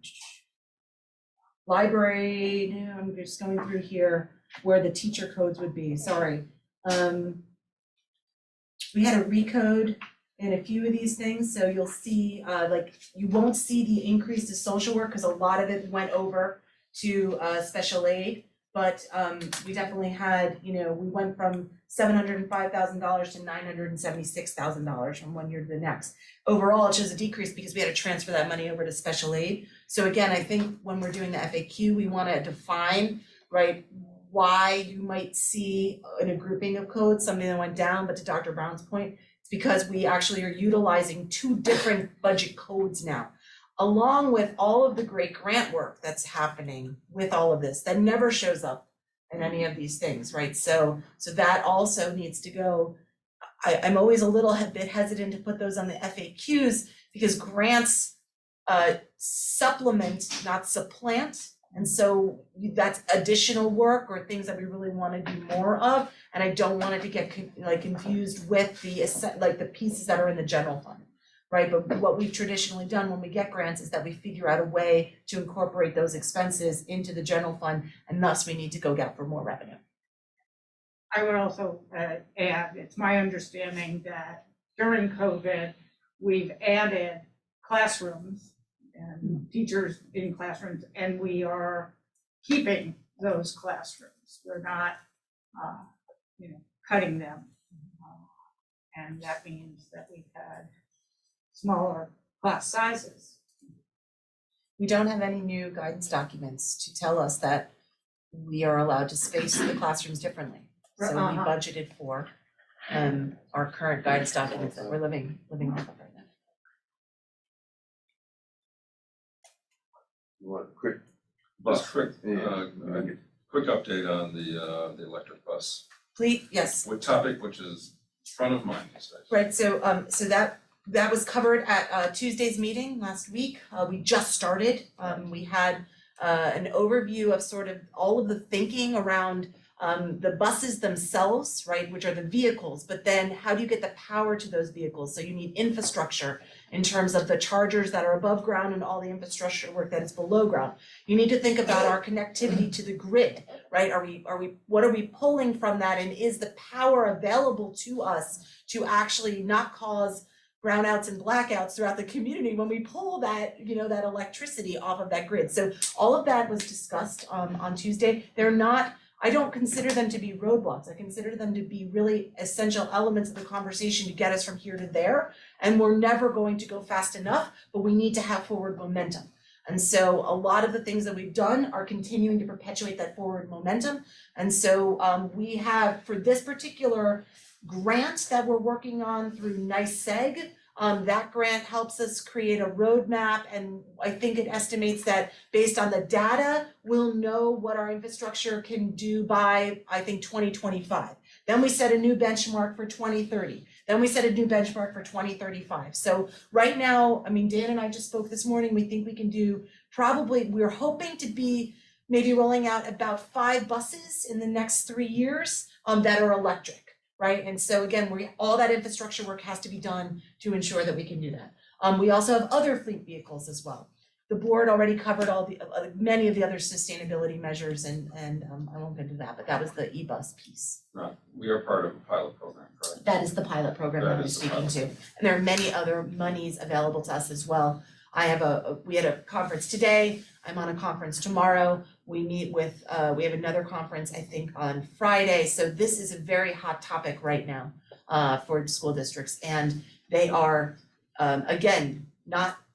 S21: library, no, I'm just going through here where the teacher codes would be, sorry. We had a recode in a few of these things, so you'll see, like, you won't see the increase to social work, because a lot of it went over to special aid. But we definitely had, we went from $705,000 to $976,000 from one year to the next. Overall, it shows a decrease because we had to transfer that money over to special aid. So again, I think when we're doing the FAQ, we want to define, right, why you might see in a grouping of codes something that went down. But to Dr. Brown's point, it's because we actually are utilizing two different budget codes now, along with all of the great grant work that's happening with all of this that never shows up in any of these things, right? So that also needs to go. I'm always a little bit hesitant to put those on the FAQs because grants supplement, not supplant. And so that's additional work or things that we really want to do more of. And I don't want it to get confused with the pieces that are in the general fund. Right, but what we've traditionally done when we get grants is that we figure out a way to incorporate those expenses into the general fund, and thus we need to go get for more revenue.
S2: I would also add, it's my understanding that during COVID, we've added classrooms and teachers in classrooms, and we are keeping those classrooms. We're not, cutting them. And that means that we've had smaller class sizes.
S21: We don't have any new guidance documents to tell us that we are allowed to space the classrooms differently. So we budgeted for our current guidance documents that we're living off of right now.
S4: You want a quick
S13: Just quick,
S4: Yeah.
S13: quick update on the electric bus.
S21: Please, yes.
S13: What topic, which is front of mind these days.
S21: Right, so that was covered at Tuesday's meeting last week. We just started. We had an overview of sort of all of the thinking around the buses themselves, right, which are the vehicles, but then how do you get the power to those vehicles? So you need infrastructure in terms of the chargers that are above ground and all the infrastructure work that is below ground. You need to think about our connectivity to the grid, right? What are we pulling from that, and is the power available to us to actually not cause brownouts and blackouts throughout the community when we pull that, that electricity off of that grid? So all of that was discussed on Tuesday. I don't consider them to be roadblocks. I consider them to be really essential elements of the conversation to get us from here to there. And we're never going to go fast enough, but we need to have forward momentum. And so a lot of the things that we've done are continuing to perpetuate that forward momentum. And so we have, for this particular grant that we're working on through NYSEG, that grant helps us create a roadmap, and I think it estimates that based on the data, we'll know what our infrastructure can do by, I think, 2025. Then we set a new benchmark for 2030. Then we set a new benchmark for 2035. So right now, Dan and I just spoke this morning, we think we can do we're hoping to be maybe rolling out about 5 buses in the next 3 years that are electric. Right, and so again, all that infrastructure work has to be done to ensure that we can do that. We also have other fleet vehicles as well. The board already covered many of the other sustainability measures, and I won't get into that, but that was the e-bus piece.
S13: Right, we are part of a pilot program, correct?
S21: That is the pilot program that I'm speaking to, and there are many other monies available to us as well. We had a conference today. I'm on a conference tomorrow. We meet with, we have another conference, I think, on Friday. So this is a very hot topic right now for school districts. And they are, again,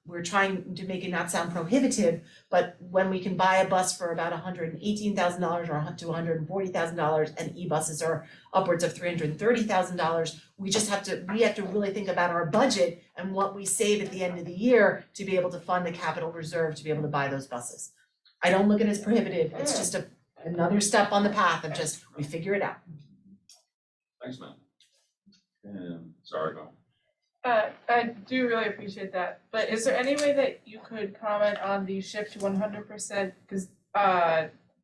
S21: we're trying to make it not sound prohibitive, but when we can buy a bus for about $118,000 or up to $140,000 and e-buses are upwards of $330,000, we have to really think about our budget and what we save at the end of the year to be able to fund the capital reserve to be able to buy those buses. I don't look at it as prohibitive. It's just another step on the path of just, we figure it out.
S13: Thanks, man. And sorry, go on.
S11: I do really appreciate that, but is there any way that you could comment on the shift to 100%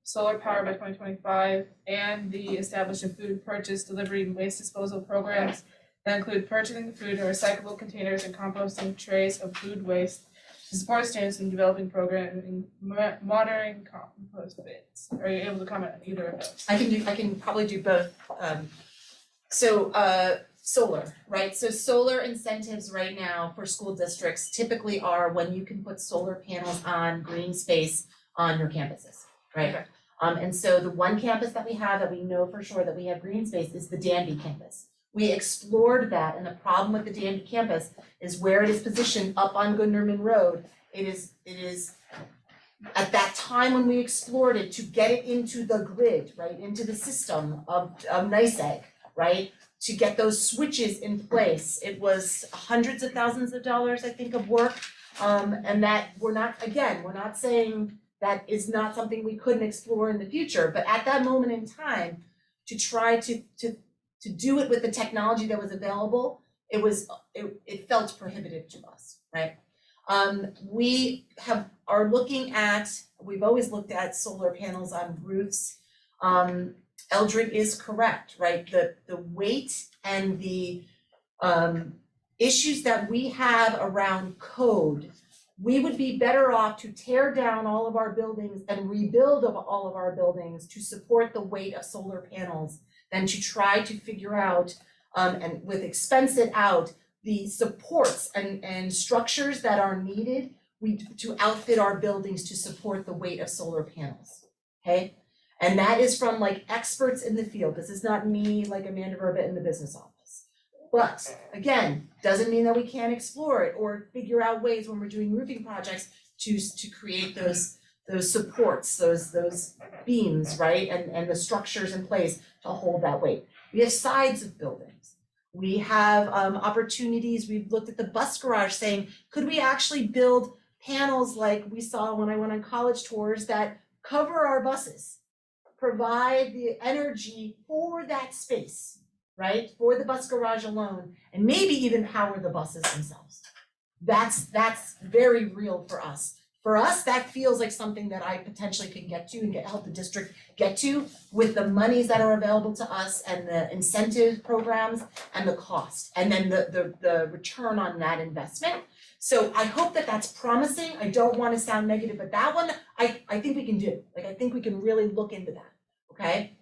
S11: solar power by 2025 and the establishment of food purchase, delivery, and waste disposal programs that include purchasing food in recyclable containers and composting trays of food waste to support students in developing programming, monitoring compost bins. Are you able to comment on either of those?
S21: I can probably do both. Solar, right? So solar incentives right now for school districts typically are when you can put solar panels on green space on your campuses, right?
S11: Okay.
S21: And so the one campus that we have that we know for sure that we have green space is the Danby campus. We explored that, and the problem with the Danby campus is where it is positioned up on Gunderman Road. It is at that time when we explored it to get it into the grid, right, into the system of NICEAG, right? To get those switches in place. It was hundreds of thousands of dollars, I think, of work. And that we're not saying that is not something we couldn't explore in the future, but at that moment in time, to try to do it with the technology that was available, it felt prohibitive to us, right? We've always looked at solar panels on roofs. Eldred is correct, right? The weight and the issues that we have around code, we would be better off to tear down all of our buildings and rebuild all of our buildings to support the weight of solar panels than to try to figure out and expense it out the supports and structures that are needed to outfit our buildings to support the weight of solar panels, okay? And that is from like experts in the field. This is not me, like Amanda Verba in the business office. But again, doesn't mean that we can't explore it or figure out ways when we're doing roofing projects to create those supports, those beams, right? And the structures in place to hold that weight. We have sides of buildings. We have opportunities. We've looked at the bus garage saying, could we actually build panels like we saw when I went on college tours that cover our buses? Provide the energy for that space, right? For the bus garage alone, and maybe even power the buses themselves. That's very real for us. For us, that feels like something that I potentially can get to and help the district get to with the monies that are available to us and the incentive programs and the cost, and then the return on that investment. So I hope that that's promising. I don't want to sound negative, but that one, I think we can do. Like, I think we can really look into that, okay?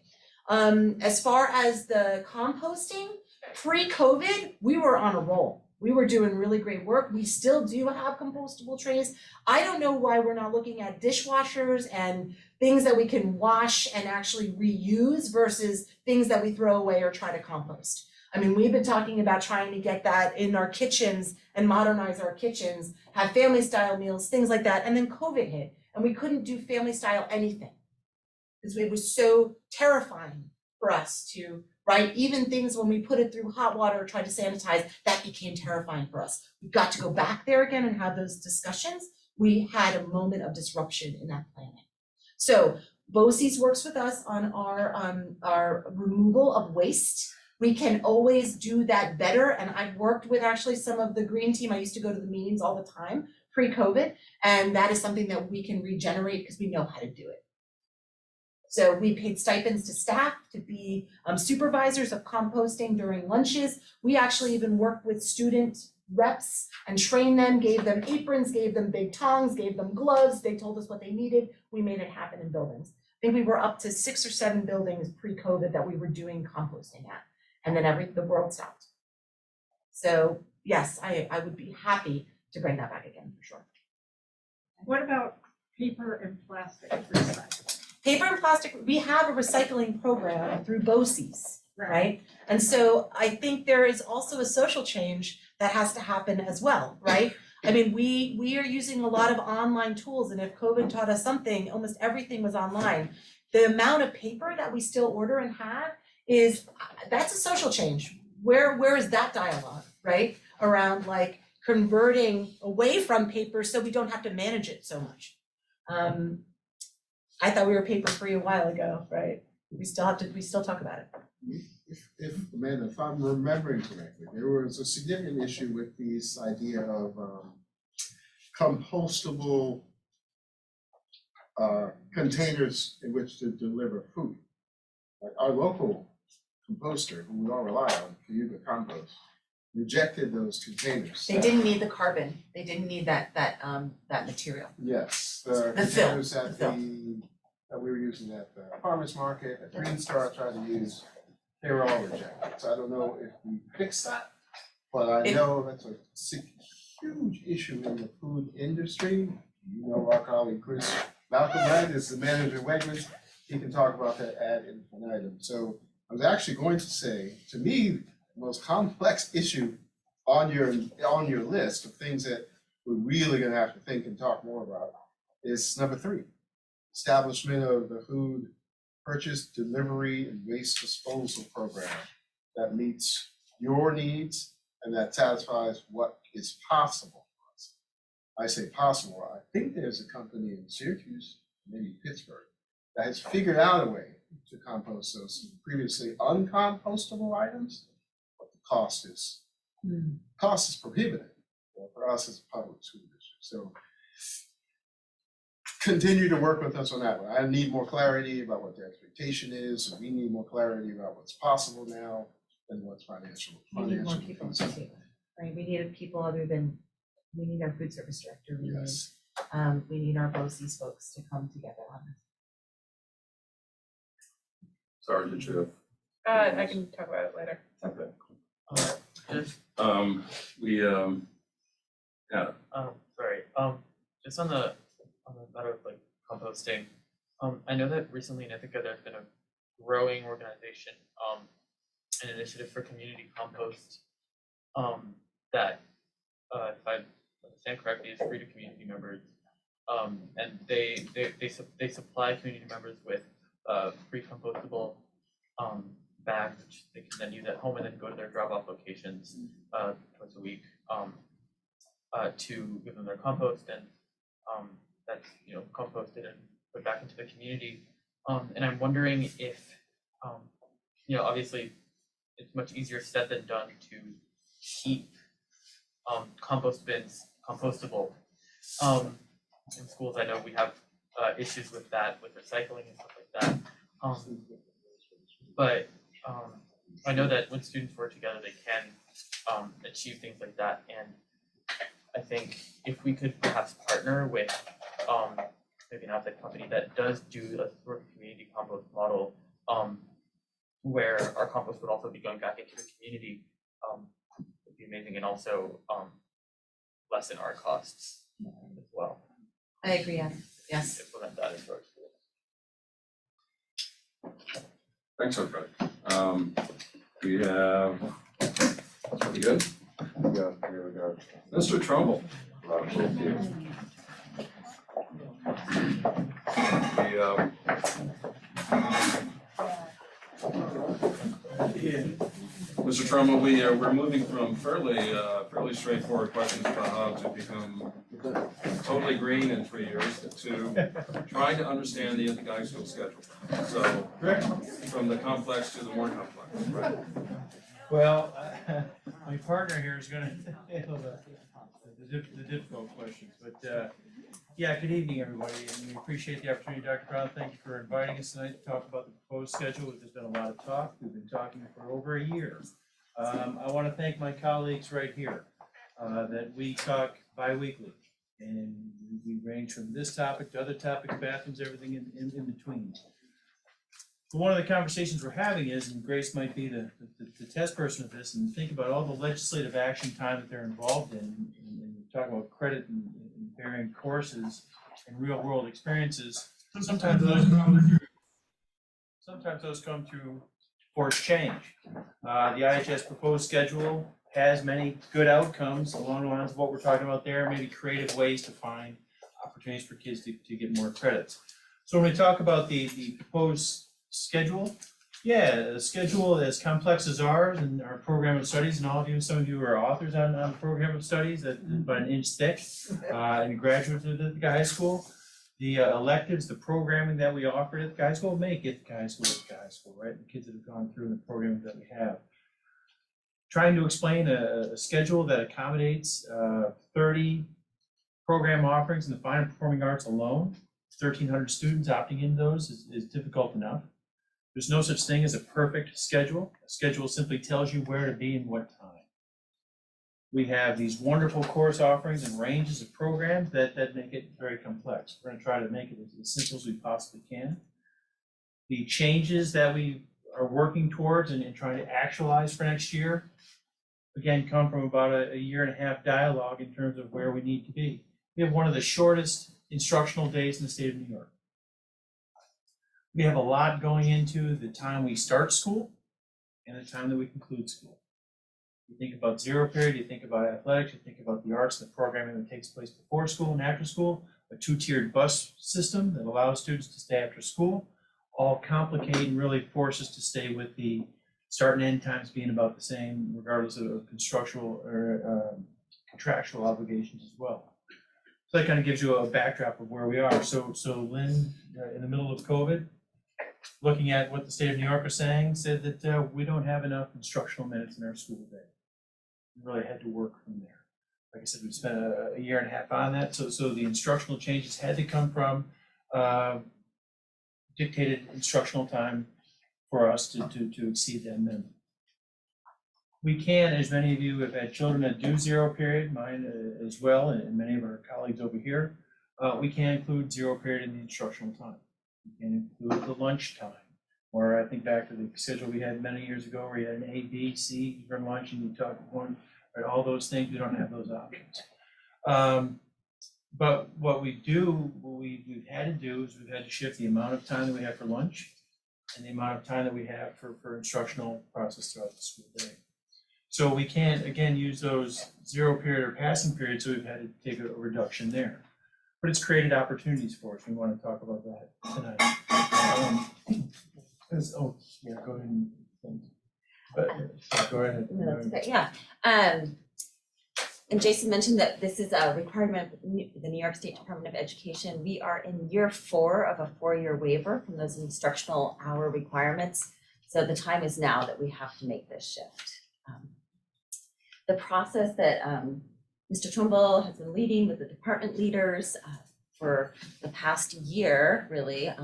S21: As far as the composting, pre-COVID, we were on a roll. We were doing really great work. We still do have compostable trays. I don't know why we're not looking at dishwashers and things that we can wash and actually reuse versus things that we throw away or try to compost. I mean, we've been talking about trying to get that in our kitchens and modernize our kitchens, have family style meals, things like that. And then COVID hit and we couldn't do family style anything because it was so terrifying for us to, right? Even things when we put it through hot water or tried to sanitize, that became terrifying for us. We've got to go back there again and have those discussions. We had a moment of disruption in that planning. So BOCES works with us on our removal of waste. We can always do that better. And I've worked with actually some of the green team. I used to go to the meetings all the time pre-COVID. And that is something that we can regenerate because we know how to do it. So we paid stipends to staff to be supervisors of composting during lunches. We actually even worked with student reps and trained them, gave them aprons, gave them big tongs, gave them gloves. They told us what they needed. We made it happen in buildings. I think we were up to 6 or 7 buildings pre-COVID that we were doing composting at. And then the world stopped. So yes, I would be happy to bring that back again for sure.
S2: What about paper and plastic recycling?
S21: Paper and plastic, we have a recycling program through BOCES, right? And so I think there is also a social change that has to happen as well, right? I mean, we are using a lot of online tools, and if COVID taught us something, almost everything was online. The amount of paper that we still order and have that's a social change. Where is that dialogue, right? Around like converting away from paper so we don't have to manage it so much. I thought we were paper free a while ago, right? We still talk about it.
S16: If Amanda, if I'm remembering correctly, there was a significant issue with this idea of compostable containers in which to deliver food. Like our local composter, who we all rely on, Ithaca Compost, rejected those containers.
S21: They didn't need the carbon, they didn't need that material.
S16: Yes, the
S21: The film,
S16: containers
S21: the
S16: that
S21: film.
S16: that we were using at the farmer's market, at Green Star tried to use, they were all rejected. So I don't know if we fixed that, but I know that's a huge issue in the food industry. You know, our colleague Chris Malcolm is the manager of Wegmans. He can talk about that ad infinitum. So I was actually going to say, to me, the most complex issue on your list of things that we're really gonna have to think and talk more about is number 3, establishment of the food purchase, delivery, and waste disposal program that meets your needs and that satisfies what is possible for us. I say possible, I think there's a company in Syracuse, maybe Pittsburgh, that has figured out a way to compost those previously uncompostable items, but the cost is prohibitive for us as a public school district. So continue to work with us on that one. I need more clarity about what the expectation is, and we need more clarity about what's possible now and what's financial.
S6: We need more people to do it, right? We need people other than, we need our food service director, we need our BOCES folks to come together on this.
S1: Sorry, did you
S11: I can talk about it later.
S1: Okay.
S20: Just on the matter of like composting, I know that recently in Ithaca there's been a growing organization, an initiative for community compost, that if I understand correctly is free to community members, and they supply community members with free compostable bags, which they can then use at home and then go to their drop-off locations twice a week to give them their compost, and that's composted and put back into the community. And I'm wondering if obviously it's much easier said than done to keep compost bins compostable. In schools, I know we have issues with that, with recycling and stuff like that. But I know that when students work together, they can achieve things like that. And I think if we could perhaps partner with maybe an outside company that does do a sort of community compost model, where our compost would also be going back into the community, would be amazing, and also lessen our costs as well.
S6: I agree, yes.
S20: Implement that into our schools.
S1: Thanks, everybody. We have, pretty good. Here we go. Mr. Trumbull. Thank you. Mr. Trumbull, we're moving from fairly straightforward questions about how to become totally green in 3 years to trying to understand the Ithaca High School schedule. So, from the complex to the more complex. Right.
S7: Well, my partner here is going to handle the difficult questions, but yeah, good evening, everybody, and we appreciate the opportunity. Dr. Brown, thank you for inviting us tonight to talk about the proposed schedule. There's been a lot of talk. We've been talking for over a year. I want to thank my colleagues right here that we talk bi-weekly, and we range from this topic to other topics, bathrooms, everything in between. But one of the conversations we're having is, and Grace might be the test person of this, and think about all the legislative action time that they're involved in, and talk about credit and bearing courses and real world experiences. Sometimes those come through forced change. The IHS proposed schedule has many good outcomes along the lines of what we're talking about there, maybe creative ways to find opportunities for kids to get more credits. So when we talk about the proposed schedule, yeah, a schedule as complex as ours and our program of studies, and all of you, some of you are authors on the program of studies that about an inch thick, and graduates of Ithaca High School. The electives, the programming that we offer at Ithaca High School make Ithaca High School, right? The kids that have gone through the programs that we have. Trying to explain a schedule that accommodates 30 program offerings in the fine and performing arts alone, 1,300 students opting into those is difficult enough. There's no such thing as a perfect schedule. A schedule simply tells you where to be and what time. We have these wonderful course offerings and ranges of programs that make it very complex. We're gonna try to make it as simple as we possibly can. The changes that we are working towards and trying to actualize for next year, again, come from about a year and a half dialogue in terms of where we need to be. We have one of the shortest instructional days in the state of New York. We have a lot going into the time we start school and the time that we conclude school. You think about zero period, you think about athletics, you think about the arts, the programming that takes place before school and after school, a two-tiered bus system that allows students to stay after school, all complicate and really force us to stay with the start and end times being about the same, regardless of constructual or contractual obligations as well. So that kind of gives you a backdrop of where we are. So Lynn, in the middle of COVID, looking at what the state of New York is saying, said that we don't have enough instructional minutes in our school day. We really had to work from there. Like I said, we spent a year and a half on that. So the instructional changes had to come from dictated instructional time for us to exceed that minimum. We can, as many of you have had children that do zero period, mine as well, and many of our colleagues over here, we can include zero period in the instructional time. We can include the lunch time, or I think back to the schedule we had many years ago where you had an A, B, C for lunch and you talk one, right, all those things, we don't have those options. But what we've had to do is we've had to shift the amount of time that we have for lunch and the amount of time that we have for instructional process throughout the school day. So we can't, again, use those zero period or passing periods, so we've had to take a reduction there. But it's created opportunities for us. We want to talk about that tonight. Oh, yeah, go ahead. Go ahead.
S6: No, that's okay. Yeah. And Jason mentioned that this is a requirement of the New York State Department of Education. We are in year 4 of a 4-year waiver from those instructional hour requirements. So the time is now that we have to make this shift. The process that Mr. Trumbull has been leading with the department leaders for the past year, really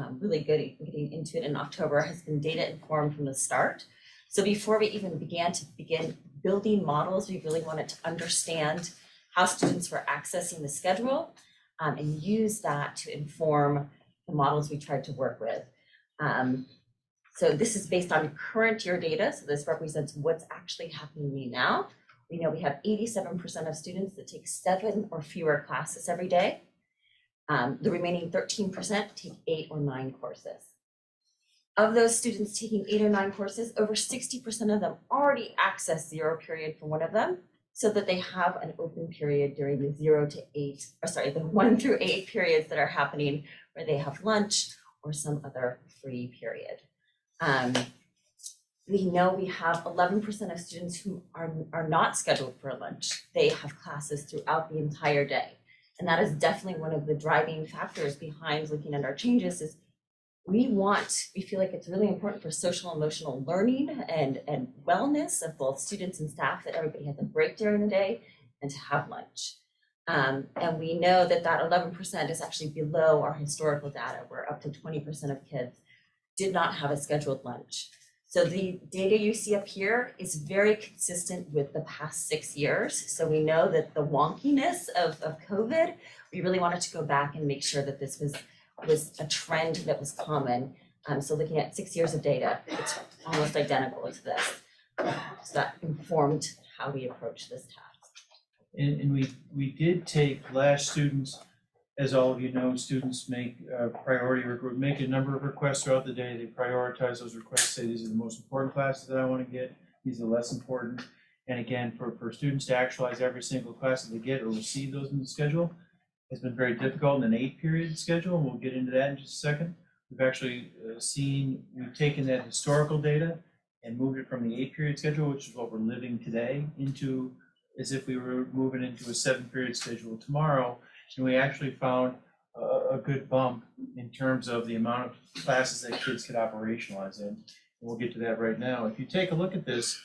S6: good at getting into it in October, has been data informed from the start. So before we even begin building models, we really wanted to understand how students were accessing the schedule and use that to inform the models we tried to work with. So this is based on current year data. So this represents what's actually happening now. We know we have 87% of students that take 7 or fewer classes every day. The remaining 13% take 8 or 9 courses. Of those students taking 8 or 9 courses, over 60% of them already access zero period for one of them, so that they have an open period during the 0 to 8, or sorry, the 1 through 8 periods that are happening where they have lunch or some other free period. We know we have 11% of students who are not scheduled for lunch. They have classes throughout the entire day. And that is definitely one of the driving factors behind looking at our changes is we feel like it's really important for social emotional learning and wellness of both students and staff that everybody has a break during the day and to have lunch. And we know that 11% is actually below our historical data, where up to 20% of kids did not have a scheduled lunch. So the data you see up here is very consistent with the past 6 years. So we know that the wonkiness of COVID, we really wanted to go back and make sure that this was a trend that was common. So looking at 6 years of data, it's almost identical to this. So that informed how we approach this task.
S7: And we did take last students, as all of you know, students make make a number of requests throughout the day. They prioritize those requests, say these are the most important classes that I want to get, these are less important. And again, for students to actualize every single class that they get or receive those in the schedule has been very difficult in an 8-period schedule, and we'll get into that in just a second. We've actually we've taken that historical data and moved it from the 8-period schedule, which is what we're living today, into as if we were moving into a 7-period schedule tomorrow. And we actually found a good bump in terms of the amount of classes that kids could operationalize in. And we'll get to that right now. If you take a look at this,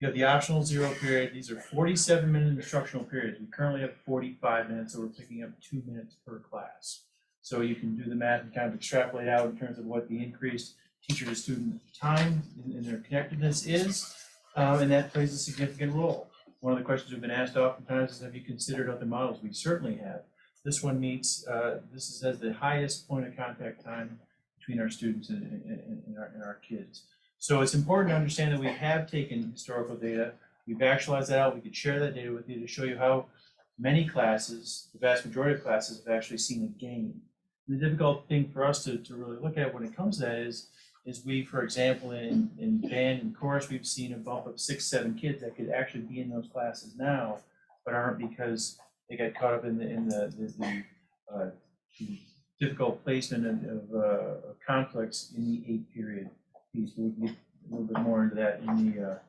S7: you have the optional 0 period. These are 47-minute instructional periods. We currently have 45 minutes, so we're picking up 2 minutes per class. So you can do the math and kind of extrapolate out in terms of what the increased teacher-to-student time and their connectedness is, and that plays a significant role. One of the questions we've been asked oftentimes is, have you considered other models? We certainly have. This one meets, has the highest point of contact time between our students and our kids. So it's important to understand that we have taken historical data, we've actualized that out, we could share that data with you to show you how many classes, the vast majority of classes, have actually seen a gain. And the difficult thing for us to really look at when it comes to that is we, for example, in band and chorus, we've seen a bump of 6, 7 kids that could actually be in those classes now, but aren't because they got caught up in the difficult placement of conflicts in the 8 period piece. We'll get a little bit more into that in the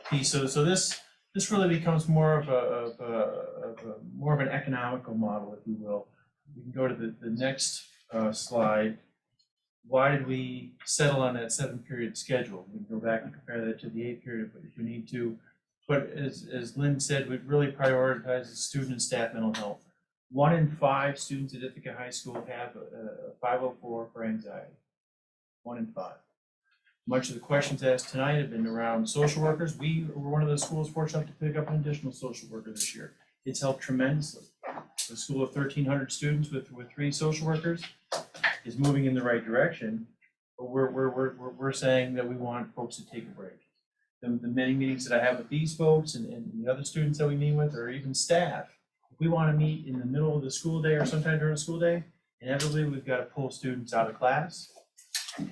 S7: piece. So this really becomes more of an economical model, if you will. We can go to the next slide. Why did we settle on that 7-period schedule? We can go back and compare that to the 8 period if we need to. But as Lynn said, we've really prioritized student and staff mental health. 1 in 5 students at Ithaca High School have a 504 for anxiety. 1 in 5. Much of the questions asked tonight have been around social workers. We were one of the schools fortunate to pick up an additional social worker this year. It's helped tremendously. The school of 1,300 students with 3 social workers is moving in the right direction, but we're saying that we want folks to take a break. The many meetings that I have with these folks and the other students that we meet with, or even staff, if we want to meet in the middle of the school day or sometime during the school day, inevitably we've got to pull students out of class,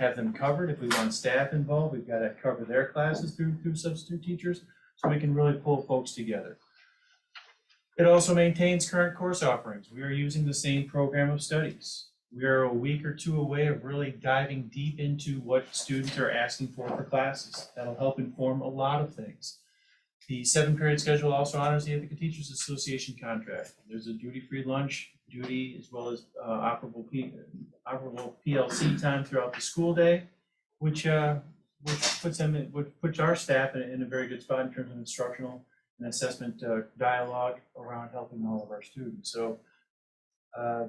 S7: have them covered. If we want staff involved, we've got to cover their classes through substitute teachers, so we can really pull folks together. It also maintains current course offerings. We are using the same program of studies. We are a week or 2 away of really diving deep into what students are asking for classes. That'll help inform a lot of things. The 7-period schedule also honors the Ithaca Teachers Association contract. There's a duty-free lunch duty as well as operable PLC time throughout the school day, which puts our staff in a very good spot in terms of instructional and assessment dialogue around helping all of our students. So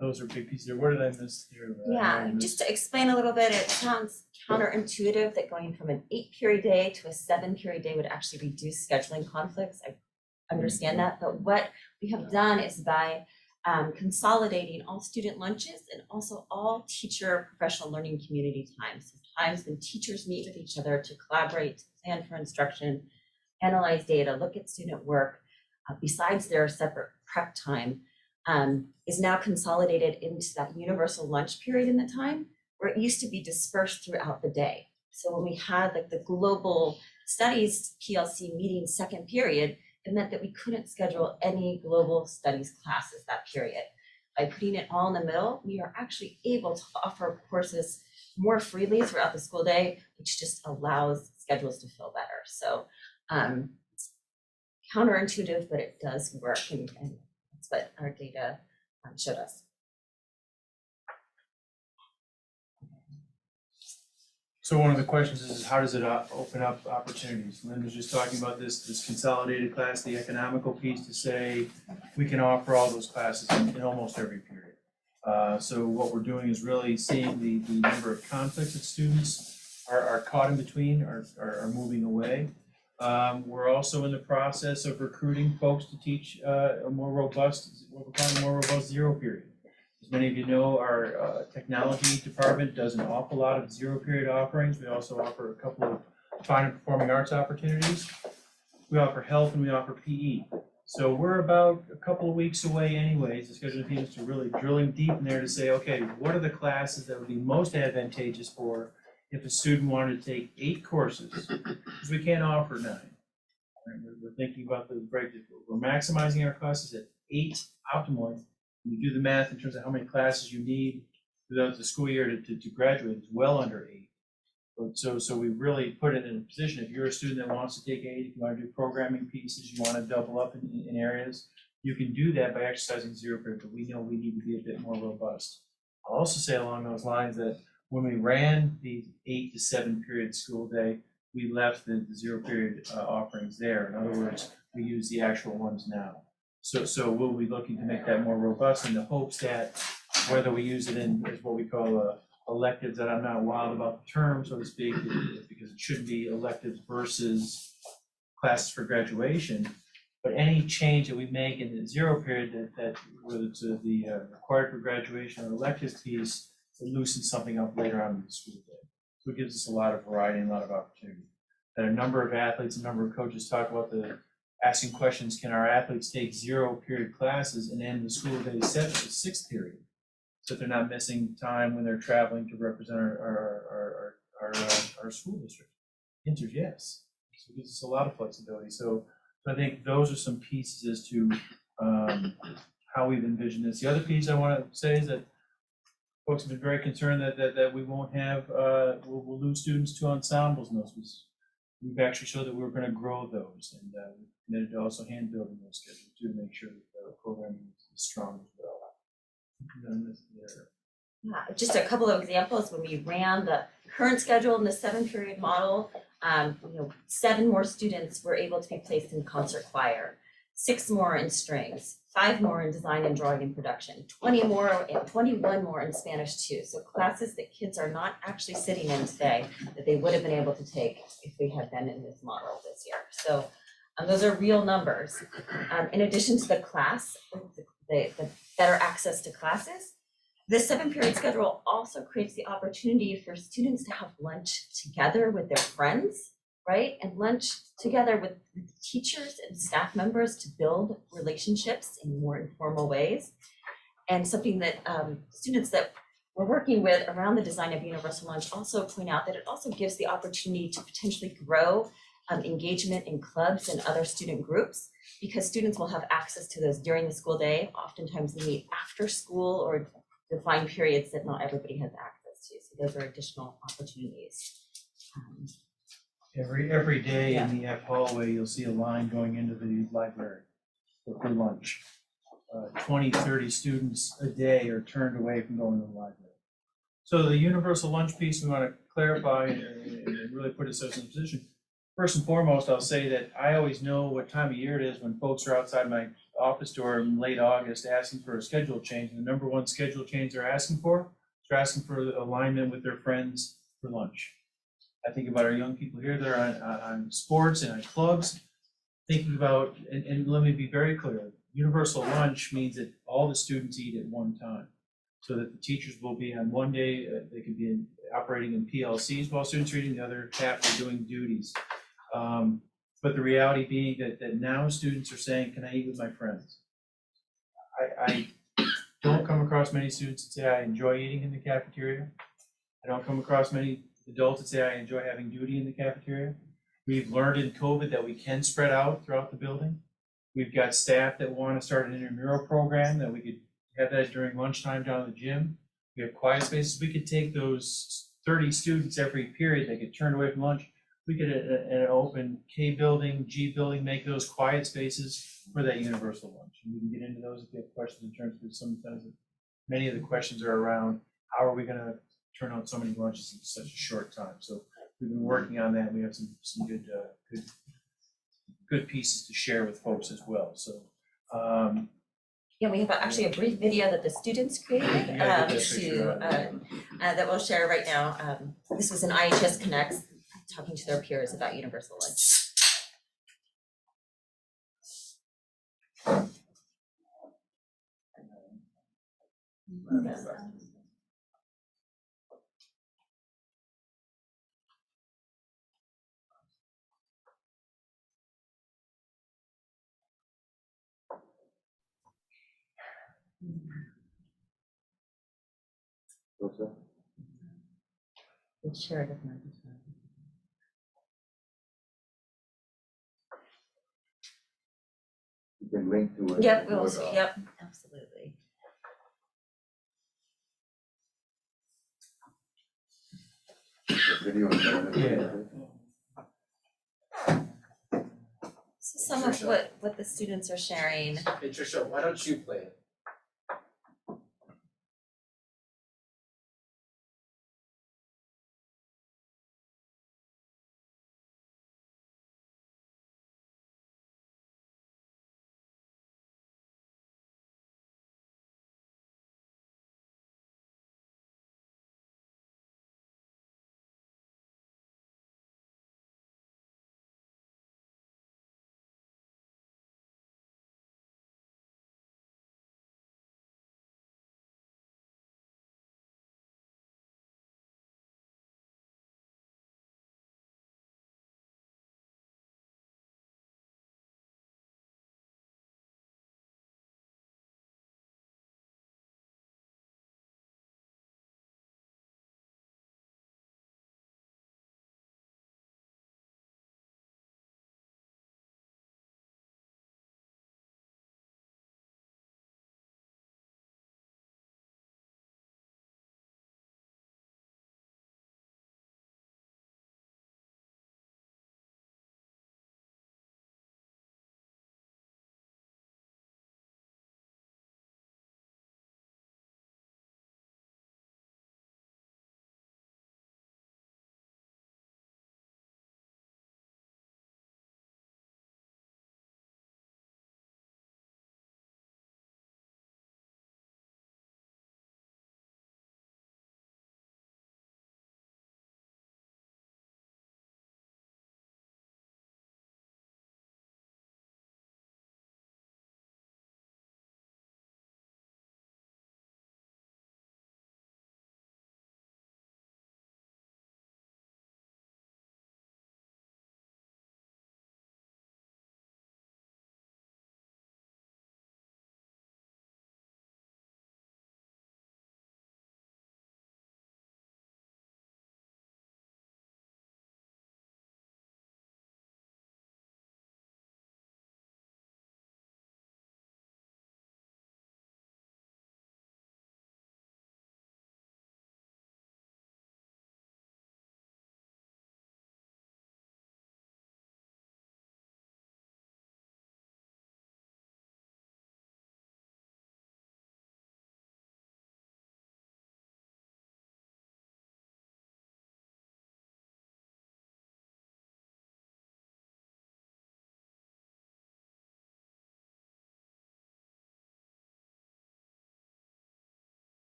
S7: those are big pieces there. What did I miss here?
S6: Yeah, just to explain a little bit, it sounds counterintuitive that going from an 8-period day to a 7-period day would actually reduce scheduling conflicts. I understand that, but what we have done is by consolidating all student lunches and also all teacher professional learning community times. Times when teachers meet with each other to collaborate, plan for instruction, analyze data, look at student work, besides their separate prep time, is now consolidated into that universal lunch period in the time, where it used to be dispersed throughout the day. So when we had like the global studies PLC meeting 2nd period, it meant that we couldn't schedule any global studies classes that period. By putting it all in the middle, we are actually able to offer courses more freely throughout the school day, which just allows schedules to feel better. So counterintuitive, but it does work, and that's what our data showed us.
S7: So one of the questions is how does it open up opportunities? Lynn was just talking about this consolidated class, the economical piece, to say we can offer all those classes in almost every period. So what we're doing is really seeing the number of conflicts that students are caught in between, are moving away. We're also in the process of recruiting folks to teach a more robust, what we're calling a more robust 0-period. As many of you know, our technology department does an awful lot of 0-period offerings. We also offer a couple of fine and performing arts opportunities. We offer health and we offer PE. So we're about a couple of weeks away anyways, the scheduling team is to really drilling deep in there to say, okay, what are the classes that would be most advantageous for if a student wanted to take 8 courses, because we can't offer 9. Right? We're thinking about the break. We're maximizing our classes at 8 optimally. When you do the math in terms of how many classes you need throughout the school year to graduate, it's well under 8. But so we really put it in a position, if you're a student that wants to take 8, if you want to do programming pieces, you want to double up in areas, you can do that by exercising 0-period, but we know we need to be a bit more robust. I'll also say along those lines that when we ran the 8 to 7-period school day, we left the 0-period offerings there. In other words, we use the actual ones now. So we'll be looking to make that more robust in the hopes that whether we use it in is what we call electives, that I'm not wild about the term, so to speak, because it shouldn't be electives versus classes for graduation. But any change that we make in the zero period that whether it's the required for graduation or electives piece, it loosens something up later on in the school day. So it gives us a lot of variety and a lot of opportunity. That a number of athletes, a number of coaches talk about the asking questions, can our athletes take zero period classes and end the school day sixth period? So they're not missing time when they're traveling to represent our school district. Answers yes. So it gives us a lot of flexibility. So I think those are some pieces as to how we've envisioned this. The other piece I want to say is that folks have been very concerned that we won't have, we'll lose students to ensembles in those. We've actually showed that we're going to grow those, and we're committed to also hand building those schedules too, to make sure that the program is strong as well.
S6: Yeah, just a couple of examples. When we ran the current schedule in the 7-period model, 7 more students were able to be placed in concert choir, 6 more in strings, 5 more in design and drawing and production, 20 more and 21 more in Spanish too. So classes that kids are not actually sitting in today that they would have been able to take if we had been in this model this year. So those are real numbers. In addition to the class, the better access to classes, the 7-period schedule also creates the opportunity for students to have lunch together with their friends, right? And lunch together with teachers and staff members to build relationships in more informal ways. And something that students that we're working with around the design of universal lunch also point out that it also gives the opportunity to potentially grow engagement in clubs and other student groups, because students will have access to those during the school day. Oftentimes they meet after school or defined periods that not everybody has access to. So those are additional opportunities.
S7: Every day in the F hallway, you'll see a line going into the library for lunch. 20, 30 students a day are turned away from going to the library. So the universal lunch piece, we want to clarify and really put ourselves in a position. First and foremost, I'll say that I always know what time of year it is when folks are outside my office door in late August asking for a schedule change. And the number one schedule change they're asking for alignment with their friends for lunch. I think about our young people here that are on sports and on clubs, thinking about, and let me be very clear, universal lunch means that all the students eat at one time. So that the teachers will be on one day, they could be operating in PLCs while students are eating, the other half are doing duties. But the reality being that now students are saying, can I eat with my friends? I don't come across many students that say I enjoy eating in the cafeteria. I don't come across many adults that say I enjoy having duty in the cafeteria. We've learned in COVID that we can spread out throughout the building. We've got staff that want to start an intramural program that we could have that during lunchtime down in the gym. We have quiet spaces. We could take those 30 students every period that get turned away from lunch. We could an open K building, G building, make those quiet spaces for that universal lunch. And we can get into those if you have questions in terms of sometimes many of the questions are around how are we going to turn out so many lunches in such a short time. So we've been working on that. We have some good pieces to share with folks as well. So
S6: yeah, we have actually a brief video that the students created that we'll share right now. This was an IHS Connects talking to their peers about universal lunch.
S4: What's that?
S6: It's shared with me.
S4: You can link to it.
S6: Yep, yep, absolutely.
S4: The video is
S6: So some of what the students are sharing.
S8: Hey Trisha, why don't you play it?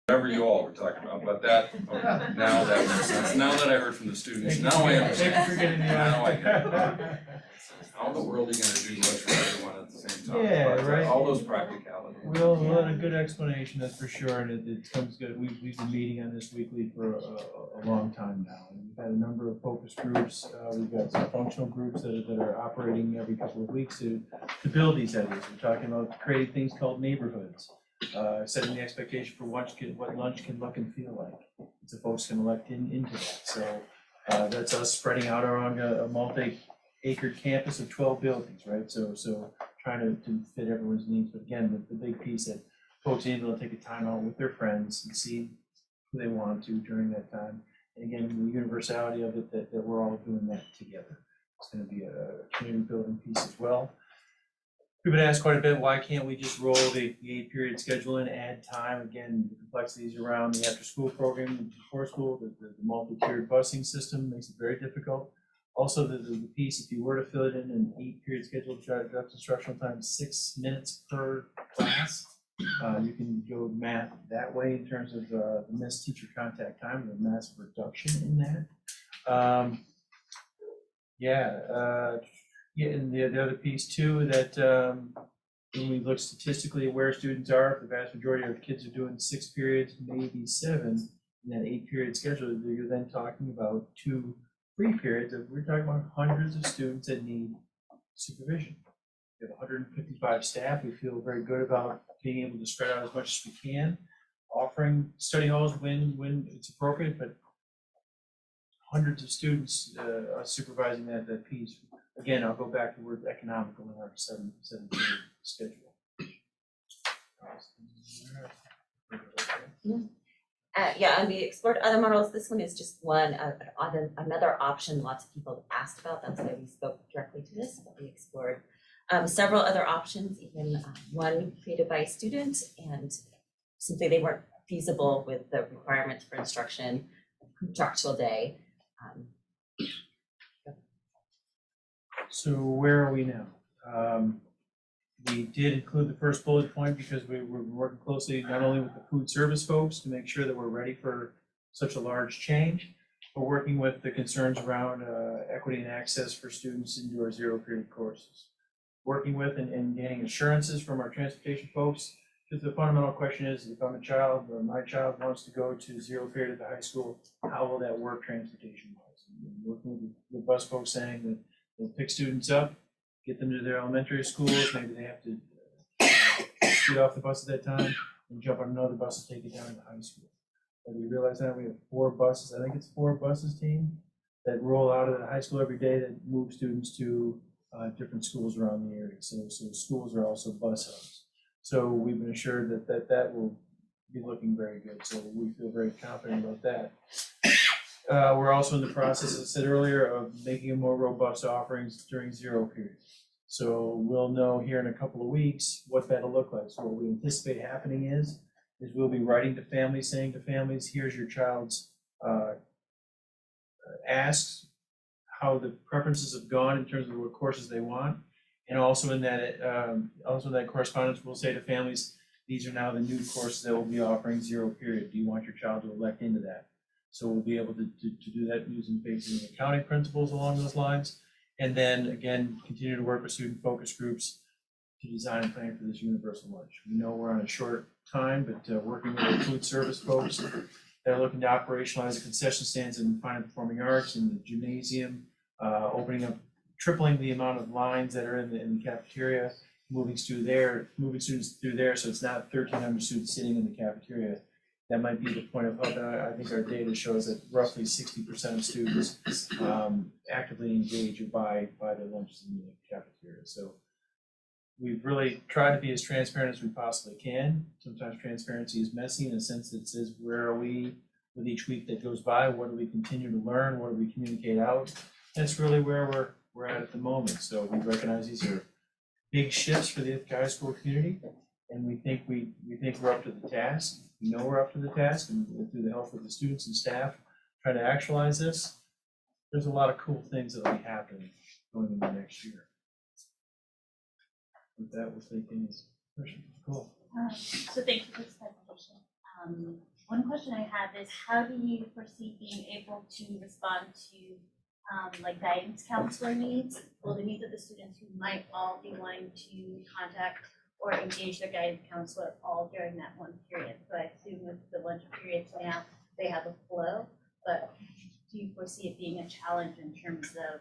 S1: whatever you all were talking about, but that, okay, now that makes sense. Now that I heard from the students, now I understand.
S7: Thank you for getting me on.
S1: Now I get it. How in the world are you gonna do what's for everyone at the same time?
S7: Yeah,
S1: But,
S7: right.
S1: all those practicalities.
S7: We'll let a good explanation, that's for sure, and it comes good. We've been meeting on this weekly for a long time now. And we've had a number of focus groups, we've got some functional groups that are operating every couple of weeks to build these ideas. We're talking about creating things called neighborhoods, setting the expectation for what lunch can look and feel like. So folks can elect into that. So that's us spreading out around a multi-acre campus of 12 buildings, right? So trying to fit everyone's needs. But again, the big piece that folks need to take a time out with their friends and see who they want to during that time. And again, the universality of it, that we're all doing that together. It's going to be a community building piece as well. We've been asked quite a bit, why can't we just roll the 8-period schedule and add time? Again, the complexities around the after-school program, before school, the multi-tiered busing system makes it very difficult. Also, the piece, if you were to fill it in an 8-period schedule, direct instructional time, 6 minutes per class, you can go math that way in terms of the missed teacher contact time, the massive reduction in that. Yeah, and the other piece too, that when we look statistically at where students are, if the vast majority of kids are doing 6 periods, maybe 7, in that 8-period schedule, you're then talking about 2 free periods. We're talking about hundreds of students that need supervision. We have 155 staff. We feel very good about being able to spread out as much as we can, offering study halls when it's appropriate, but hundreds of students supervising that piece. Again, I'll go back to the word economical in our 7-period schedule.
S6: And we explored other models. This one is just one, another option lots of people have asked about. That's why we spoke directly to this, but we explored several other options, even one created by students, and simply they weren't feasible with the requirements for instruction, contractual day.
S7: So where are we now? We did include the first bullet point because we were working closely not only with the food service folks to make sure that we're ready for such a large change, but working with the concerns around equity and access for students into our 0-period courses. Working with and gaining assurances from our transportation folks, because the fundamental question is, if I'm a child or my child wants to go to 0-period at the high school, how will that work transportation-wise? Working with the bus folks saying that they'll pick students up, get them to their elementary schools, maybe they have to get off the bus at that time and jump on another bus and take it down to high school. But we realize now we have 4 buses, I think it's 4 buses, team, that roll out of the high school every day that move students to different schools around the area. So schools are also bus hubs. So we've been assured that will be looking very good. So we feel very confident about that. We're also in the process, as I said earlier, of making a more robust offerings during 0-period. So we'll know here in a couple of weeks what that'll look like. So what we anticipate happening is we'll be writing to families, saying to families, here's your child's asks, how the preferences have gone in terms of what courses they want. And also in that correspondence, we'll say to families, these are now the new courses that we'll be offering 0-period. Do you want your child to elect into that? So we'll be able to do that using basic and accounting principles along those lines. And then again, continue to work with student focus groups to design and plan for this universal lunch. We know we're on a short time, but working with the food service folks that are looking to operationalize the concession stands in fine and performing arts, in the gymnasium, opening up, tripling the amount of lines that are in the cafeteria, moving students through there, so it's not 1,300 students sitting in the cafeteria. That might be the point of hope. I think our data shows that roughly 60% of students actively engage or buy their lunches in the cafeteria. So we've really tried to be as transparent as we possibly can. Sometimes transparency is messy in a sense that says, where are we with each week that goes by? What do we continue to learn? What do we communicate out? That's really where we're at the moment. So we recognize these are big shifts for the Ithaca High School community, and we think we're up to the task. We know we're up to the task, and through the help of the students and staff trying to actualize this, there's a lot of cool things that will be happening going into next year. With that, we'll take any questions. Cool.
S10: So thank you for this presentation.
S19: One question I have is how do you foresee being able to respond to like guidance counselor needs or the needs of the students who might all be wanting to contact or engage their guidance counselor all during that one period? So I assume with the lunch periods now, they have a flow, but do you foresee it being a challenge in terms of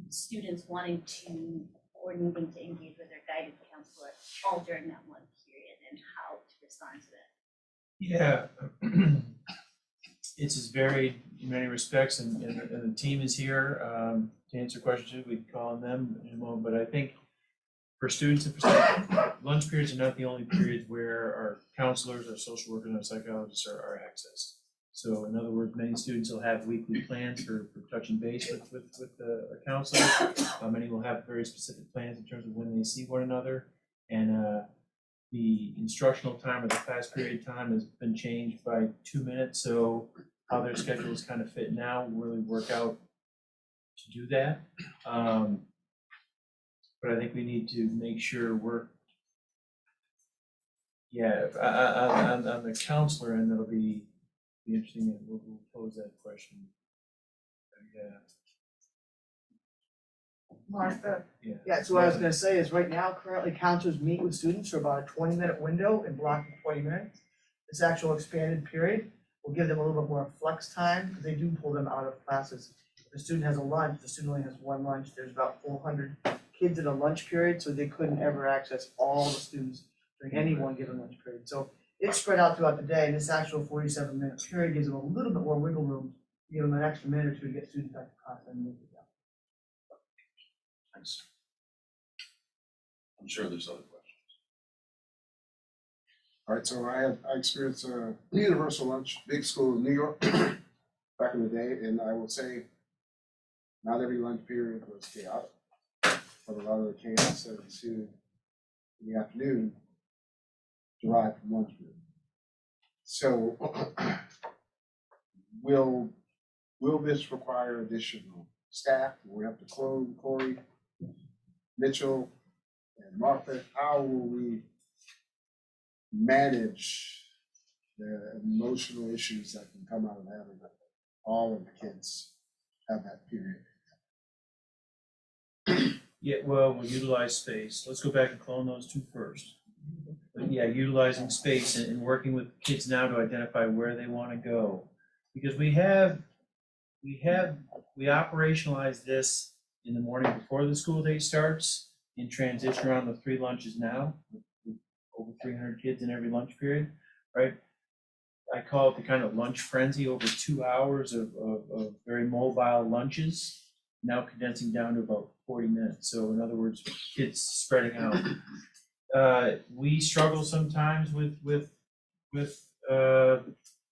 S19: students wanting to or needing to engage with their guidance counselor all during that one period and how to respond to that?
S7: Yeah, it's as varied in many respects, and the team is here to answer questions. We can call on them in a moment, but I think for students and for staff, lunch periods are not the only periods where our counselors, our social workers, and our psychologists are accessed. So in other words, many students will have weekly plans for touching base with a counselor. Many will have very specific plans in terms of when they see one another, and the instructional time or the class period time has been changed by 2 minutes, so how their schedules kind of fit now will really work out to do that. But I think we need to make sure we're, on the counselor end, it'll be interesting, and we'll pose that question. Yeah.
S10: Martha?
S7: Yeah.
S10: Yeah, so what I was gonna say is right now, currently counselors meet with students for about a 20-minute window and block of 20 minutes. This actual expanded period will give them a little bit more flex time because they do pull them out of classes. If a student has a lunch, the student only has one lunch, there's about 400 kids in a lunch period, so they couldn't ever access all the students during any one given lunch period. So it's spread out throughout the day, and this actual 47-minute period gives them a little bit more wiggle room, to give them an extra minute or two to get students back to class and make it down.
S13: Thanks. I'm sure there's other questions.
S16: All right, so I experienced a universal lunch, big school in New York back in the day, and I will say not every lunch period was chaotic, but a lot of the chaos that ensued in the afternoon derived from lunch period. So will this require additional staff? Will we have to clone Corey, Mitchell, and Martha? How will we manage the emotional issues that can come out of having all of the kids have that period?
S7: Yeah, well, we'll utilize space. Let's go back and clone those two first. But yeah, utilizing space and working with kids now to identify where they want to go. Because we operationalize this in the morning before the school day starts and transition around the 3 lunches now, with over 300 kids in every lunch period, right? I call it the kind of lunch frenzy, over 2 hours of very mobile lunches, now condensing down to about 40 minutes. So in other words, kids spreading out. We struggle sometimes with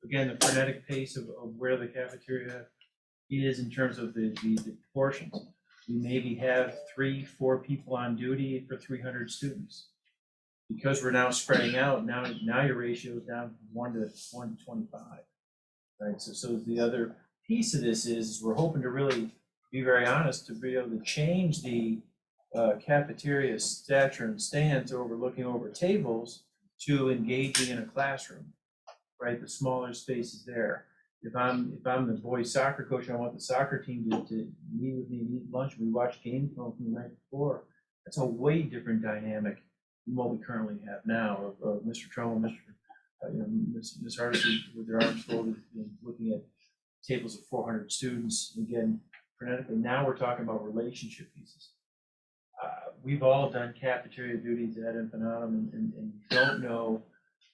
S7: again, the frenetic pace of where the cafeteria is in terms of the portions. We maybe have 3-4 people on duty for 300 students. Because we're now spreading out, now your ratio is down from 1 to 25, right? So the other piece of this is we're hoping to really be very honest, to be able to change the cafeteria stature and stands over looking over tables to engaging in a classroom, right? The smaller space is there. If I'm the boys soccer coach and I want the soccer team to meet with me and eat lunch, we watch game film from the night before, that's a way different dynamic than what we currently have now of Mr. Trumbull, Ms. Hardison with their arms folded, looking at tables of 400 students, again, frenetically. Now we're talking about relationship pieces. We've all done cafeteria duties ad infinitum and don't know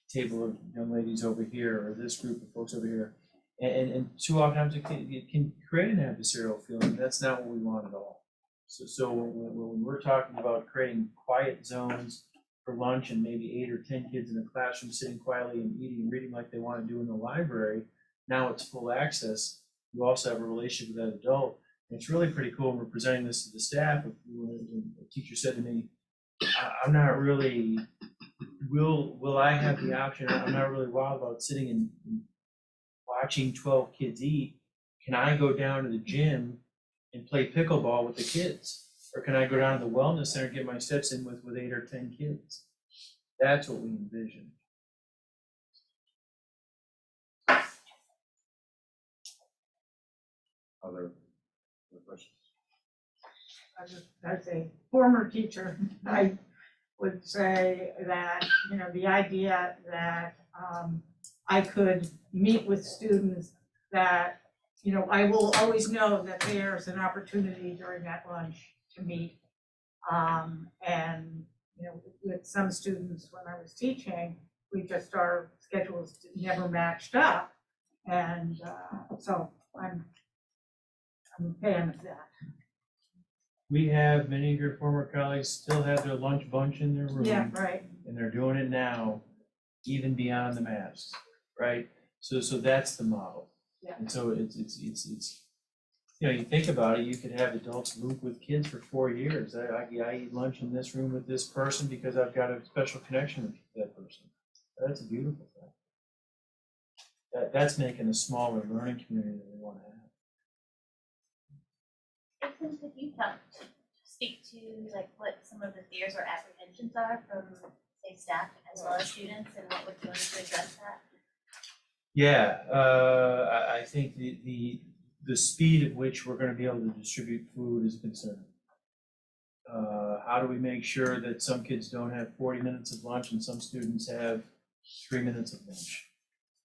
S7: table of young ladies over here or this group of folks over here. And too often times it can create an adversarial feeling. That's not what we want at all. So when we're talking about creating quiet zones for lunch and maybe 8 or 10 kids in a classroom sitting quietly and eating and reading like they want to do in the library, now it's full access. You also have a relationship with that adult. And it's really pretty cool when we're presenting this to the staff. When a teacher said to me, I'm not really, will I have the option? I'm not really wild about sitting and watching 12 kids eat. Can I go down to the gym and play pickleball with the kids? Or can I go down to the wellness center and get my steps in with 8 or 10 kids? That's what we envision.
S13: other questions?
S2: As a former teacher, I would say that, you know, the idea that I could meet with students that, you know, I will always know that there's an opportunity during that lunch to meet. And, you know, with some students, when I was teaching, our schedules never matched up. And so I'm a fan of that.
S7: We have many of your former colleagues still have their lunch bunch in their room.
S2: Yeah, right.
S7: And they're doing it now, even beyond the masks, right? So that's the model.
S2: Yeah.
S7: And so it's, you know, you think about it, you could have adults move with kids for 4 years. I eat lunch in this room with this person because I've got a special connection with that person. That's a beautiful thing. That's making a smaller learning community that we want to have.
S19: Vincent, could you speak to like what some of the fears or apprehensions are from, say, staff as well as students, and what we're doing to address that?
S7: Yeah, I think the speed at which we're going to be able to distribute food is a concern. How do we make sure that some kids don't have 40 minutes of lunch and some students have 3 minutes of lunch?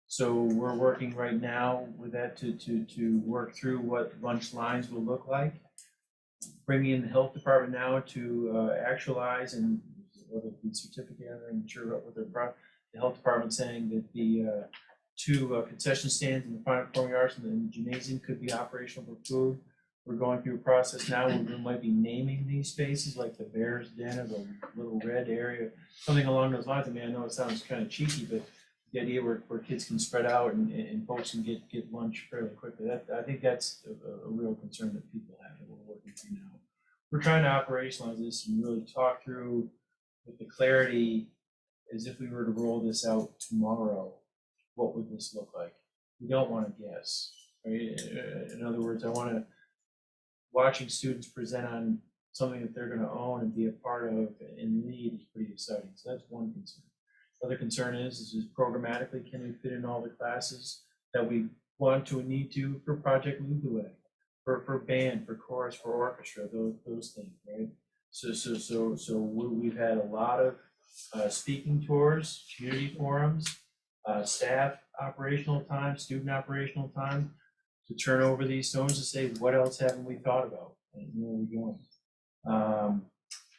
S7: So we're working right now with that to work through what lunch lines will look like. Bringing in the health department now to actualize, and whether it be certificate, I'm sure what the health department saying that the 2 concession stands in the fine performing arts and the gymnasium could be operational for food. We're going through a process now where we might be naming these spaces like the Bear's Den or the Little Red area, something along those lines. I mean, I know it sounds kind of cheeky, but the idea where kids can spread out and folks can get lunch fairly quickly. I think that's a real concern that people have that we're working through now. We're trying to operationalize this and really talk through with the clarity as if we were to roll this out tomorrow, what would this look like? We don't want to guess, right? In other words, watching students present on something that they're going to own and be a part of and lead is pretty exciting. So that's one concern. Other concern is programmatically, can we fit in all the classes that we want to and need to for Project Lead the Way, for band, for chorus, for orchestra, those things, right? So we've had a lot of speaking tours, community forums, staff operational time, student operational time, to turn over these stones to say, what else haven't we thought about? And where are we going?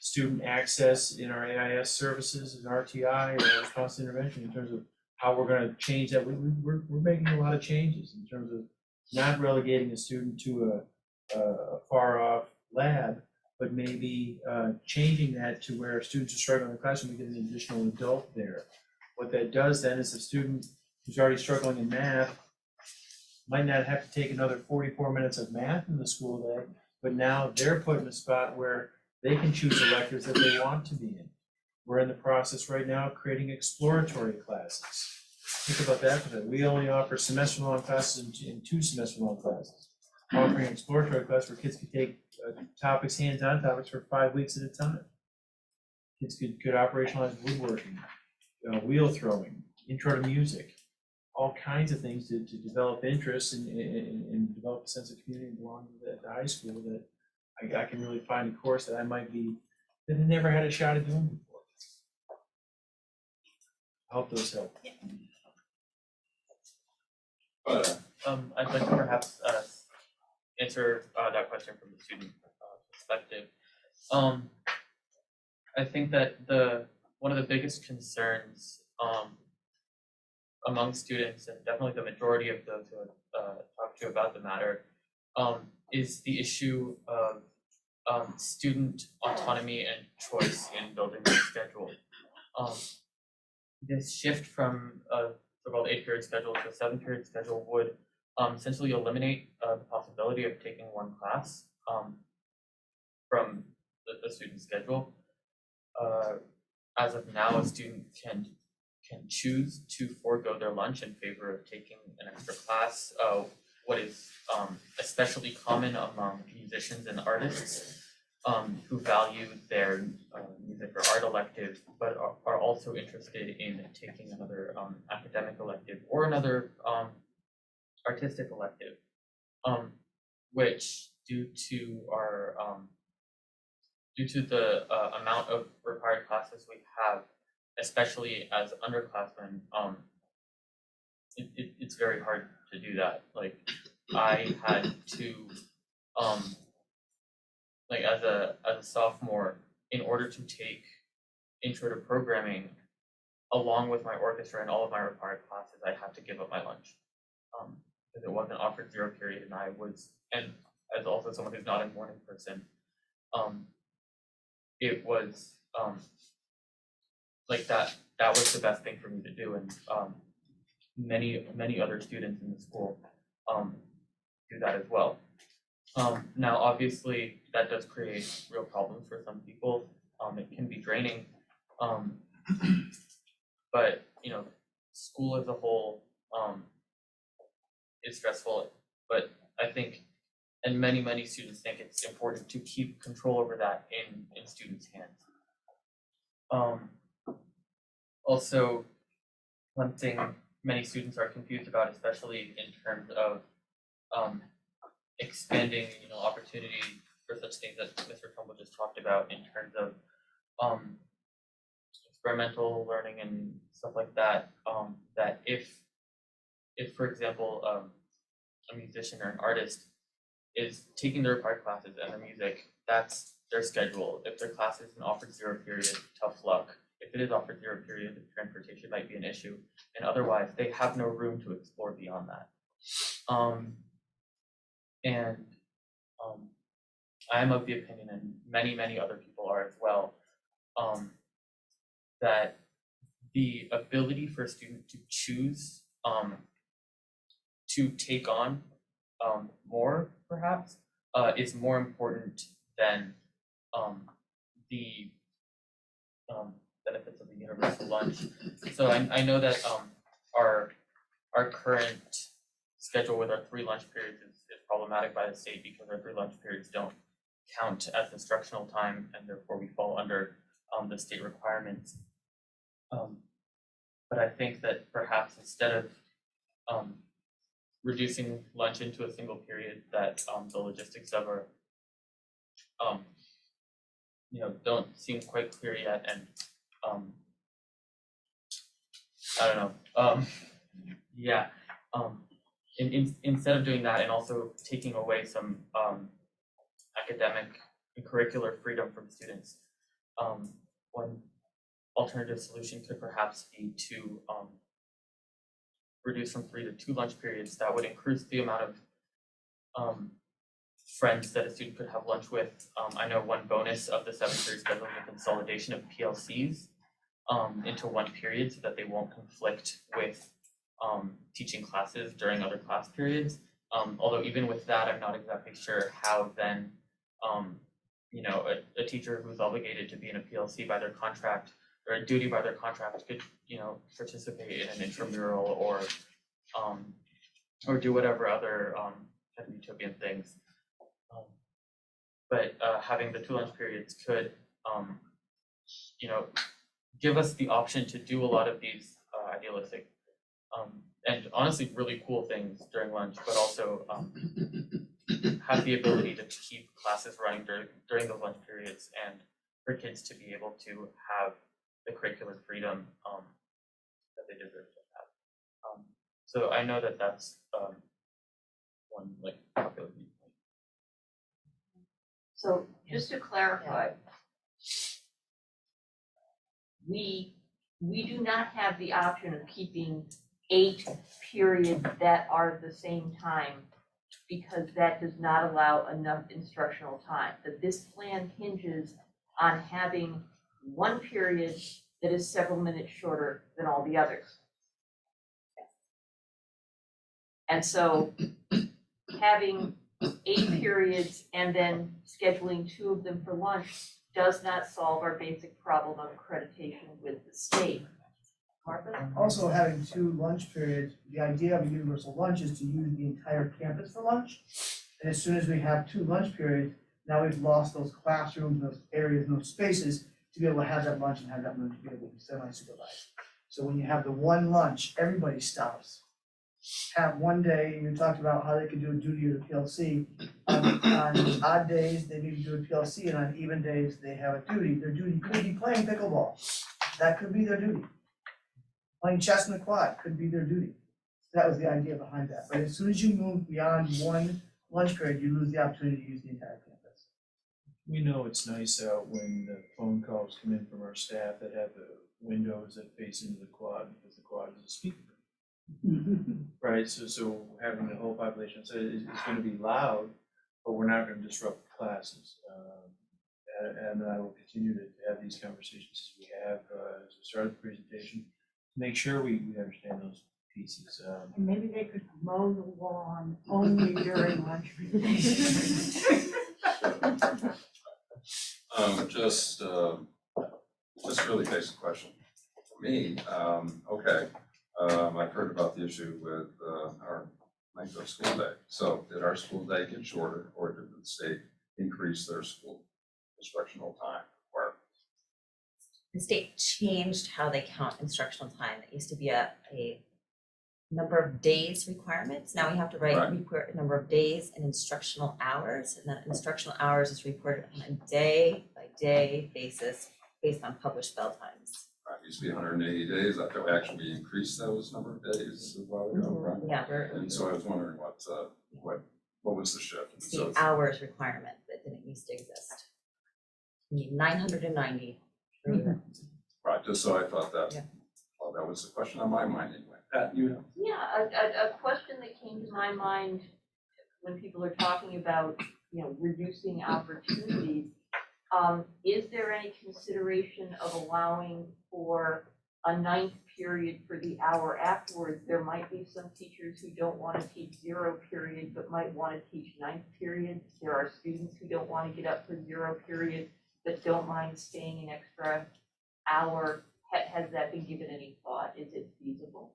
S7: Student access in our AIS services and RTI, or response to intervention, in terms of how we're going to change that. We're making a lot of changes in terms of not relegating a student to a far off lab, but maybe changing that to where students are struggling in the classroom, we get an additional adult there. What that does then is a student who's already struggling in math might not have to take another 44 minutes of math in the school day, but now they're put in a spot where they can choose electives that they want to be in. We're in the process right now of creating exploratory classes. Think about that for that. We only offer semester-long classes and 2 semester-long classes. Offering an exploratory class where kids could take topics, hands-on topics for 5 weeks at a time. Kids could operationalize woodworking, wheel throwing, intro to music, all kinds of things to develop interest and develop a sense of community and belonging at the high school that I can really find a course that I never had a shot at doing before. I hope those help.
S20: I'd like to perhaps answer that question from the student perspective. I think that one of the biggest concerns among students, and definitely the majority of those who I've talked to about the matter, is the issue of student autonomy and choice in building their schedule. This shift from a so-called 8-period schedule to a 7-period schedule would essentially eliminate the possibility of taking one class from the student schedule. As of now, a student can choose to forego their lunch in favor of taking an extra class. What is especially common among musicians and artists who value their music or art elective, but are also interested in taking another academic elective or another artistic elective. which due to the amount of required classes we have, especially as underclassmen, it's very hard to do that. Like I had to like as a sophomore, in order to take intro to programming along with my orchestra and all of my required classes, I had to give up my lunch. Because it wasn't offered zero period, and and as also someone who's not a morning person, it was like that was the best thing for me to do, and many other students in the school do that as well. Now obviously that does create real problems for some people. It can be draining, but school as a whole is stressful, but I think, and many students think it's important to keep control over that in students' hands. Also, one thing many students are confused about, especially in terms of expanding, opportunity for such things that Mr. Trumbull just talked about in terms of experimental learning and stuff like that. That if for example, a musician or an artist is taking their required classes and their music, that's their schedule. If their class isn't offered zero period, tough luck. If it is offered zero period, transportation might be an issue, and otherwise they have no room to explore beyond that. I'm of the opinion, and many other people are as well, that the ability for a student to choose to take on more, perhaps, is more important than the benefits of the universal lunch. So I know that our current schedule with our 3 lunch periods is problematic by the state because our 3 lunch periods don't count as instructional time, and therefore we fall under the state requirements. But I think that perhaps instead of reducing lunch into a single period, that the logistics of our don't seem quite clear yet, and I don't know. Instead of doing that, and also taking away some academic and curricular freedom from students, one alternative solution could perhaps be to reduce from 3 to 2 lunch periods. That would increase the amount of friends that a student could have lunch with. I know one bonus of the 7-period schedule is the consolidation of PLCs into 1 period so that they won't conflict with teaching classes during other class periods. Although even with that, I'm not exactly sure how then a teacher who's obligated to be in a PLC by their contract, or a duty by their contract, could participate in an intramural or do whatever other kind of utopian things. But having the 2 lunch periods could give us the option to do a lot of these idealistic and honestly really cool things during lunch, but also have the ability to keep classes running during those lunch periods, and for kids to be able to have the curricular freedom that they deserve to have. So I know that that's one popular viewpoint.
S15: So just to clarify, we do not have the option of keeping 8 periods that are the same time, because that does not allow enough instructional time. That this plan hinges on having 1 period that is several minutes shorter than all the others. And so having 8 periods and then scheduling 2 of them for lunch does not solve our basic problem of accreditation with the state. Martha?
S10: Also, having 2 lunch periods, the idea of a universal lunch is to use the entire campus for lunch. And as soon as we have 2 lunch periods, now we've lost those classrooms, those areas, those spaces to be able to have that lunch and have that lunch be able to be semi-supervised. So when you have the 1 lunch, everybody stops. Have 1 day, and you talked about how they could do a duty or the PLC. on odd days, they maybe do a PLC, and on even days, they have a duty. Their duty could be playing pickleball. That could be their duty. Playing chess in the quad could be their duty. That was the idea behind that. But as soon as you move beyond one lunch period, you lose the opportunity to use the entire campus.
S7: We know it's nice out when the phone calls come in from our staff that have the windows that face into the quad, because the quad is a speaker. Right, so having the whole population, so it's gonna be loud, but we're not gonna disrupt classes. And I will continue to have these conversations as we have, as we start the presentation, to make sure we understand those pieces.
S2: And maybe they could mow the lawn only during lunch break.
S13: Just really basic question. For me, okay, I've heard about the issue with our length of school day. So did our school day get shorter, or did the state increase their school instructional time requirement?
S6: The state changed how they count instructional time. It used to be a number of days requirements. Now we have to report a number of days and instructional hours, and that instructional hours is reported on a day-by-day basis based on published bell times.
S13: Right, it used to be 180 days. I thought we actually increased those number of days a while ago, right?
S6: Yeah,
S13: And so I was wondering what was the shift?
S6: it's the hours requirement that didn't used to exist. You need 990.
S13: Right, just so I thought that, well, that was the question on my mind anyway. Pat, you know?
S15: Yeah, a question that came to my mind when people are talking about, reducing opportunities. Is there any consideration of allowing for a ninth period for the hour afterwards? There might be some teachers who don't want to teach 0 period, but might want to teach ninth period. There are students who don't want to get up for 0 period, but don't mind staying an extra hour. Has that been given any thought? Is it feasible?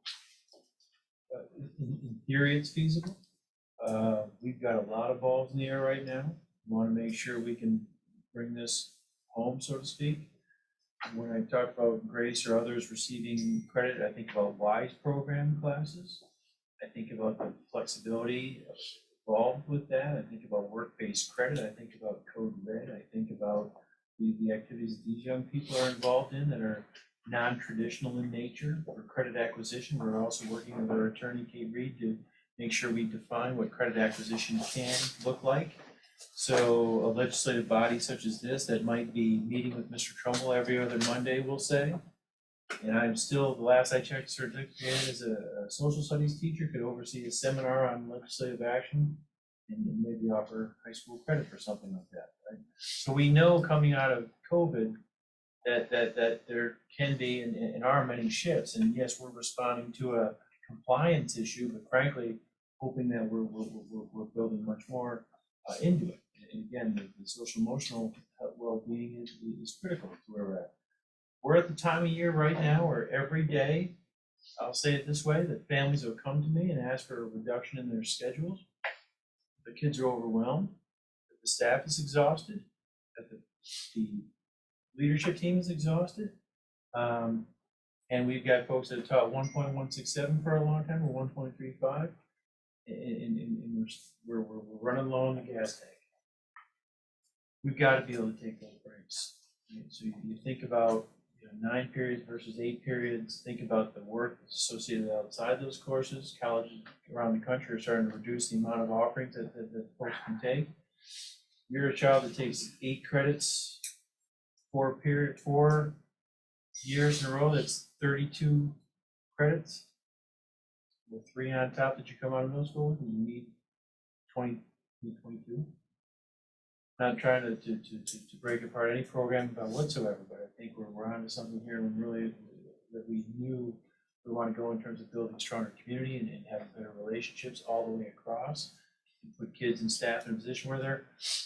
S7: In theory, it's feasible. We've got a lot of balls in the air right now. We want to make sure we can bring this home, so to speak. When I talk about Grace or others receiving credit, I think about WISE program classes. I think about the flexibility involved with that. I think about work-based credit. I think about Code Red. I think about the activities that these young people are involved in that are non-traditional in nature. For credit acquisition, we're also working with our attorney, Kate Reed, to make sure we define what credit acquisition can look like. So a legislative body such as this that might be meeting with Mr. Trumbull every other Monday, we'll say. And I'm still, the last I checked, certificated as a social studies teacher, could oversee a seminar on legislative action and maybe offer high school credit for something like that, right? So we know coming out of COVID that there can be and are many shifts. And yes, we're responding to a compliance issue, but frankly, hoping that we're building much more into it. And again, the social emotional well-being is critical to where we're at. We're at the time of year right now where every day, I'll say it this way, that families will come to me and ask for a reduction in their schedules. The kids are overwhelmed, that the staff is exhausted, that the leadership team is exhausted. And we've got folks that have taught 1.167 for a long time, or 1.35. And we're running low on the gas tank. We've got to be able to take those breaks. So you think about 9 periods versus 8 periods. Think about the work that's associated outside those courses. Colleges around the country are starting to reduce the amount of offerings that folks can take. You're a child that takes 8 credits, 4 years in a row. That's 32 credits. With 3 on top that you come out of middle school, you need 22. Not trying to break apart any program about whatsoever, but I think we're onto something here when really that we knew we want to go in terms of building stronger community and having better relationships all the way across. And put kids and staff in a position where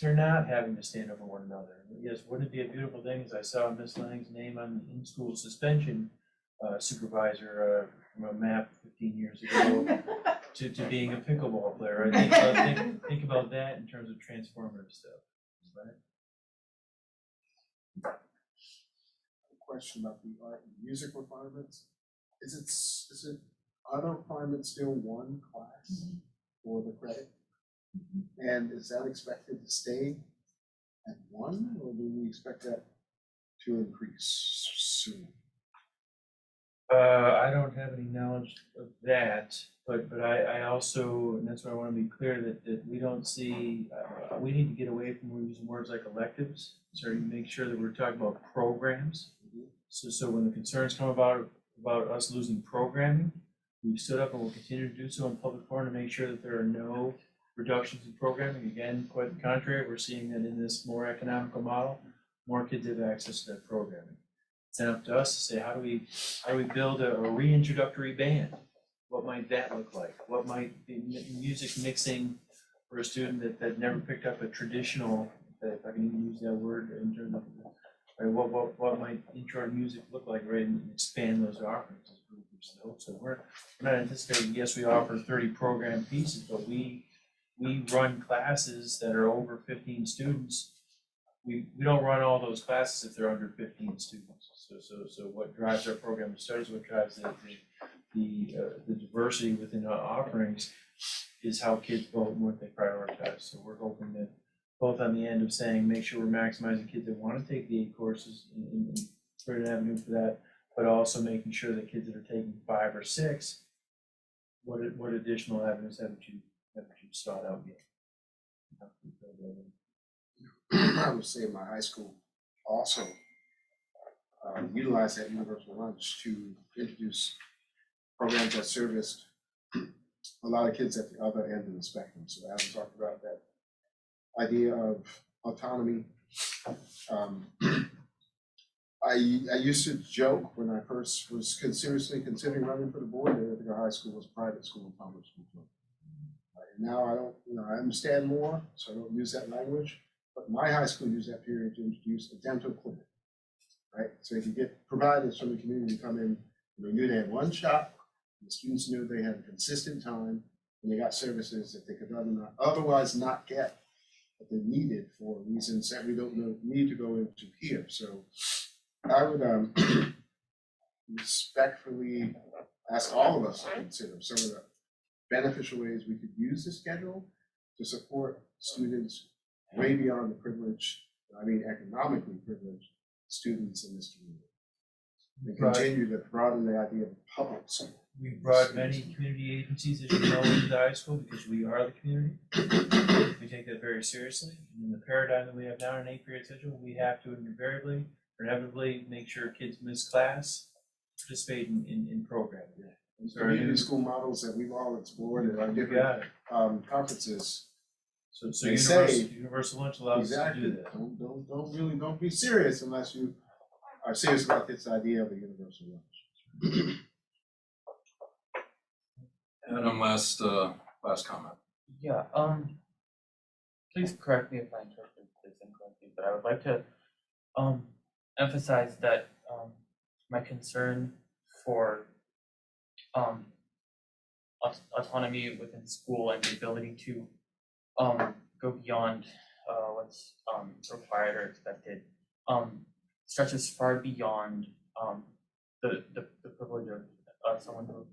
S7: they're not having to stand over one another. Yes, wouldn't it be a beautiful thing as I saw Miss Lang's name on the in-school suspension supervisor from a map 15 years ago to being a pickleball player. I think about that in terms of transformative stuff. Right?
S16: A question about the art and music requirements. Are the requirements still 1 class for the credit? And is that expected to stay at 1, or do we expect that to increase soon?
S7: I don't have any knowledge of that, but I also, and that's why I wanna be clear that we don't see, we need to get away from using words like electives. So you make sure that we're talking about programs. So when the concerns come about us losing programming, we've stood up and will continue to do so in public forum to make sure that there are no reductions in programming. Again, quite the contrary, we're seeing that in this more economical model, more kids have access to that programming. It's up to us to say, how do we build a reintroductory band? What might that look like? What might be music mixing for a student that never picked up a traditional, if I can even use that word in terms of, right, what might intro to music look like, right, and expand those offerings as we hope. So we're not anticipating, yes, we offer 30 program pieces, but we run classes that are over 15 students. We don't run all those classes if they're under 15 students. So what drives our program of studies, what drives the diversity within our offerings is how kids vote and what they prioritize. So we're hoping that both on the end of saying, make sure we're maximizing kids that want to take the 8 courses and create an avenue for that, but also making sure that kids that are taking 5 or 6, what additional avenues haven't you sought out yet?
S16: I would say my high school also utilized that universal lunch to introduce programs that serviced a lot of kids at the other end of the spectrum. So Adam talked about that idea of autonomy. I used to joke when I first was seriously considering running for the board that Ithaca High School was a private school and public school. And now I don't, I understand more, so I don't use that language. But my high school used that period to introduce a dental clinic, right? So if you get providers from the community come in, they knew they had one shop, the students knew they had a consistent time, and they got services that they could otherwise not get, that they needed for reasons that we don't need to go into here. So I would respectfully ask all of us to consider some of the beneficial ways we could use the schedule to support students way beyond the privileged, economically privileged students in this community. And continue to broaden the idea of public school.
S7: We brought many community agencies, as you know, into the high school because we are the community. We take that very seriously. And in the paradigm that we have now in an 8-period schedule, we have to inevitably make sure kids miss class, participate in programming.
S16: And community school models that we've all explored at our different conferences.
S7: So
S16: they
S7: universal lunch allows us to do that.
S16: Don't be serious unless you are serious about this idea of a universal lunch.
S13: Adam, last comment.
S20: Yeah, please correct me if I interpret this incorrectly, but I would like to emphasize that my concern for autonomy within school and the ability to go beyond what's required or expected stretches far beyond the privilege of someone who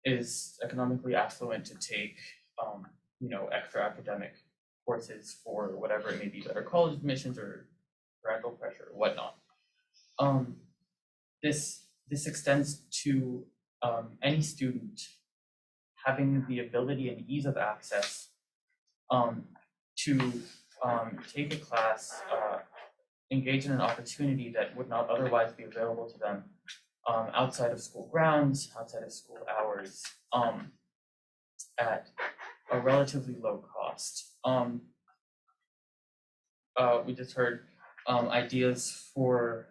S20: is economically affluent to take extra academic courses for whatever it may be, better college admissions or parental pressure or whatnot. This extends to any student having the ability and ease of access to take a class, engage in an opportunity that would not otherwise be available to them outside of school grounds, outside of school hours, at a relatively low cost. We just heard ideas for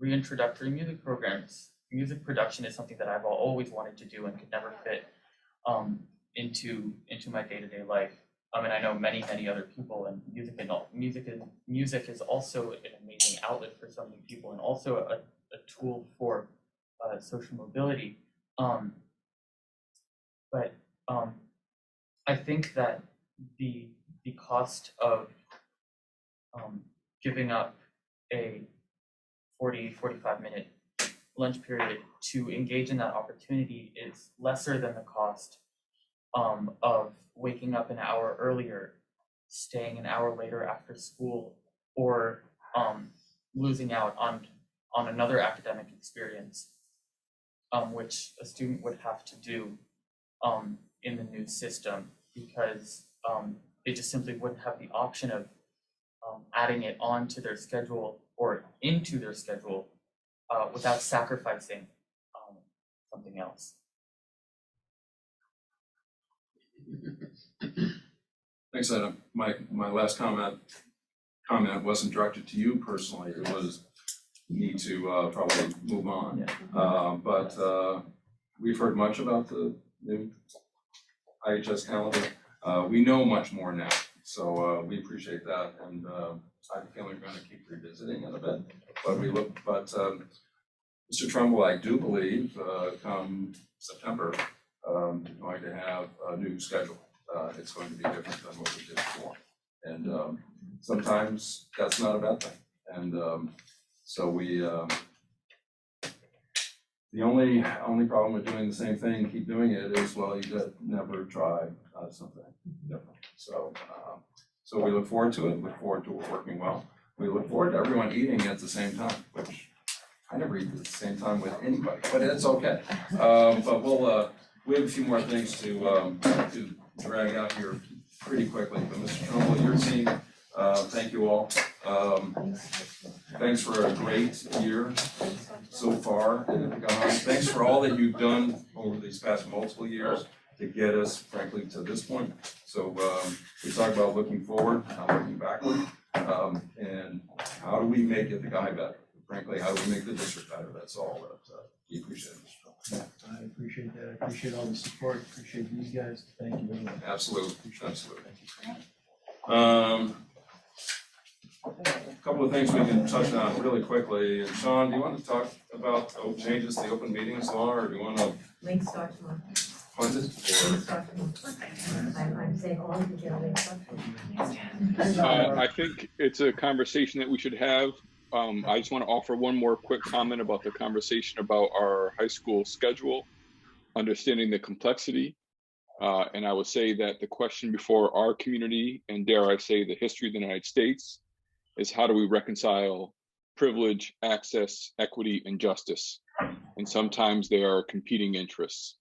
S20: reintroductory music programs. Music production is something that I've always wanted to do and could never fit into my day-to-day life. And I know many other people, and music is also an amazing outlet for so many people, and also a tool for social mobility. But I think that the cost of giving up a 45 minute lunch period to engage in that opportunity is lesser than the cost of waking up an hour earlier, staying an hour later after school, or losing out on another academic experience, which a student would have to do in the new system, because they just simply wouldn't have the option of adding it onto their schedule or into their schedule without sacrificing something else.
S13: Thanks, Adam. My last comment wasn't directed to you personally. It was need to probably move on. But we've heard much about the new IHS calendar. We know much more now, so we appreciate that, and I feel we're going to keep revisiting it a bit. But Mr. Trumbull, I do believe, come September, we're going to have a new schedule. It's going to be different than what we did before, and sometimes that's not a bad thing. And so we, the only problem with doing the same thing, keep doing it, is, well, you could never try something different. So so we look forward to it. Look forward to it working well. We look forward to everyone eating at the same time, which I never eat at the same time with anybody, but it's okay. But we have a few more things to drag out here pretty quickly. But Mr. Trumbull, your team, thank you all. Thanks for a great year so far in Ithaca. Thanks for all that you've done over these past multiple years to get us, frankly, to this point. So we talk about looking forward, not looking backward, and how do we make it the guy better? Frankly, how do we make the district better? That's all that we appreciate.
S7: I appreciate that. I appreciate all the support. Appreciate you guys. Thank you very much.
S13: Absolutely, absolutely. A couple of things we can touch on really quickly. And Sean, do you want to talk about changes to the open meetings law, or do you want to
S3: Link starts tomorrow.
S13: punt it?
S3: I'm saying all of you link starts.
S17: I think it's a conversation that we should have. I just want to offer one more quick comment about the conversation about our high school schedule, understanding the complexity. And I would say that the question before our community, and dare I say the history of the United States, is how do we reconcile privilege, access, equity, and justice? And sometimes they are competing interests.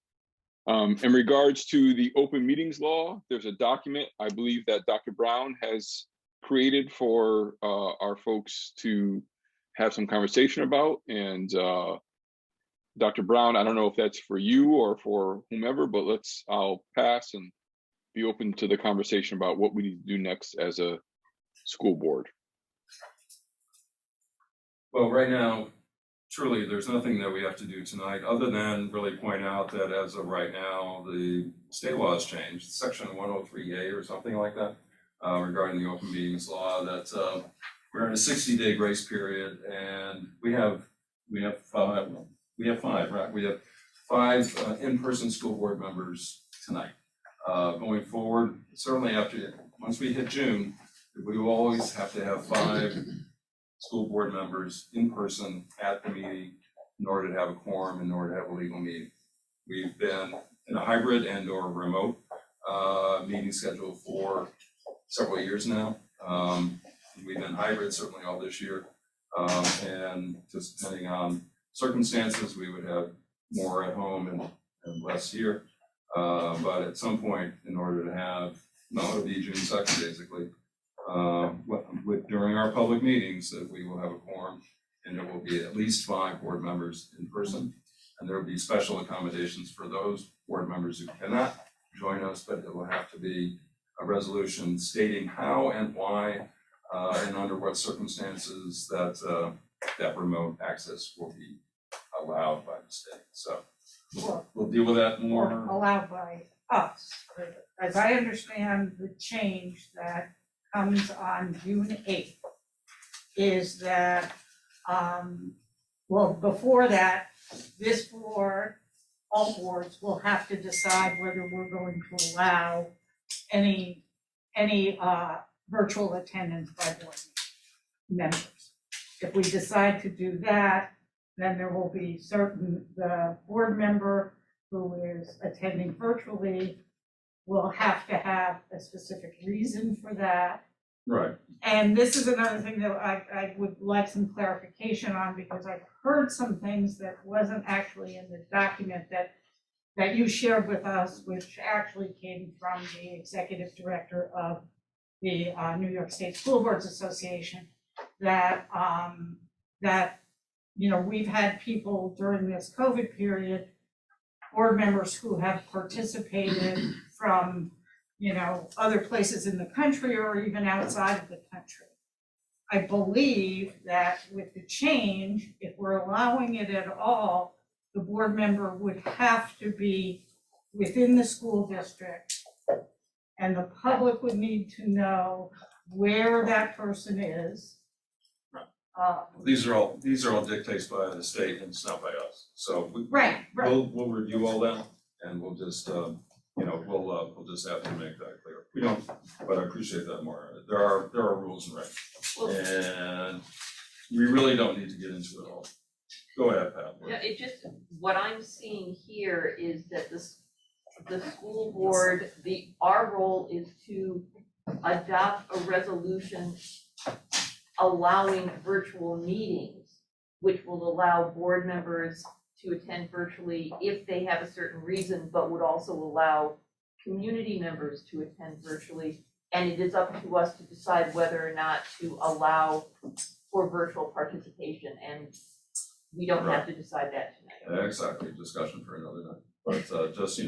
S17: In regards to the open meetings law, there's a document I believe that Dr. Brown has created for our folks to have some conversation about. And Dr. Brown, I don't know if that's for you or for whomever, but I'll pass and be open to the conversation about what we need to do next as a school board.
S13: Well, right now, truly, there's nothing that we have to do tonight other than really point out that as of right now, the state law has changed, section 103A or something like that, regarding the open meetings law, that we're in a 60-day grace period, and we have five, right? We have five in-person school board members tonight. Going forward, certainly once we hit June, we will always have to have 5 school board members in person at the meeting in order to have a quorum, in order to have a legal meeting. We've been in a hybrid and or remote meeting schedule for several years now. We've been hybrid certainly all this year, and just depending on circumstances, we would have more at home and less here. But at some point, in order to have, it'll be June 2nd basically, during our public meetings, that we will have a quorum, and there will be at least 5 board members in person, and there will be special accommodations for those board members who cannot join us, but it will have to be a resolution stating how and why and under what circumstances that remote access will be allowed by the state. So we'll deal with that more.
S2: Allowed by us. As I understand the change that comes on June 8th is that, before that, this board, all boards will have to decide whether we're going to allow any virtual attendance by board members. If we decide to do that, then there will be the board member who is attending virtually will have to have a specific reason for that.
S1: Right.
S2: And this is another thing that I would like some clarification on, because I've heard some things that wasn't actually in the document that you shared with us, which actually came from the executive director of the New York State School Boards Association, that we've had people during this COVID period, board members who have participated from other places in the country or even outside of the country. I believe that with the change, if we're allowing it at all, the board member would have to be within the school district, and the public would need to know where that person is.
S13: These are all dictates by the state and it's not by us. So
S2: Right.
S13: we'll review all that and we'll just, we'll just have to make that clear. We don't, but I appreciate that more. There are rules and regs. And we really don't need to get into it all. Go ahead, Pat.
S15: Yeah, what I'm seeing here is that the school board, our role is to adopt a resolution allowing virtual meetings, which will allow board members to attend virtually if they have a certain reason, but would also allow community members to attend virtually. And it is up to us to decide whether or not to allow for virtual participation, and we don't have to decide that tonight.
S13: Exactly, discussion for another night. But just,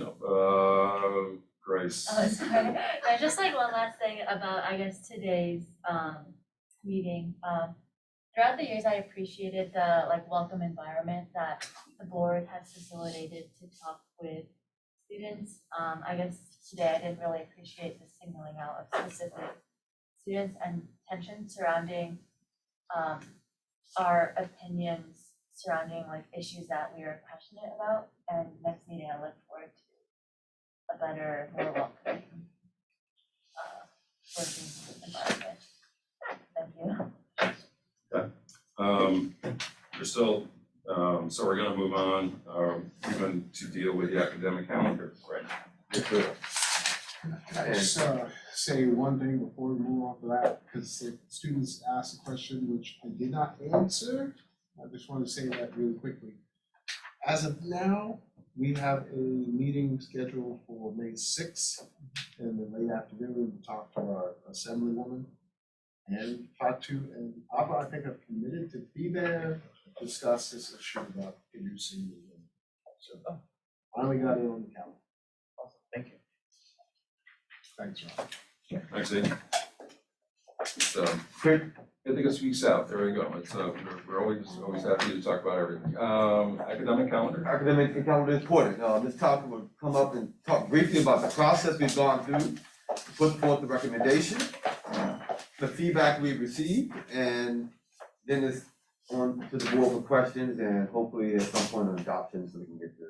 S13: Grace.
S19: Oh, sorry. Yeah, just like one last thing about, I guess, today's meeting. Throughout the years, I appreciated the welcome environment that the board has facilitated to talk with students. I guess today I didn't really appreciate the signaling out of specific students and tension surrounding our opinions surrounding issues that we are passionate about. And next meeting, I look forward to a better, more welcoming working environment. Thank you.
S13: We're still, so we're gonna move on, even to deal with the academic calendar right now.
S16: Can I just say one thing before we move on to that, because the students asked a question which I did not answer. I just want to say that really quickly. As of now, we have a meeting scheduled for May 6th in the late afternoon to talk to our assemblywoman and Fatu and Abba. I think have committed to be there to discuss this issue about producing. So finally got it on the calendar.
S20: Awesome, thank you.
S16: Thanks, Rob.
S13: Thanks, Dave. So, I think it's weeks out, there we go. It's, we're always happy to talk about everything. Academic calendar?
S4: Academic calendar is important. This topic will come up and talk briefly about the process we've gone through, put forth the recommendation, the feedback we've received, and then it's on to the board for questions and hopefully at some point an adoption so we can get to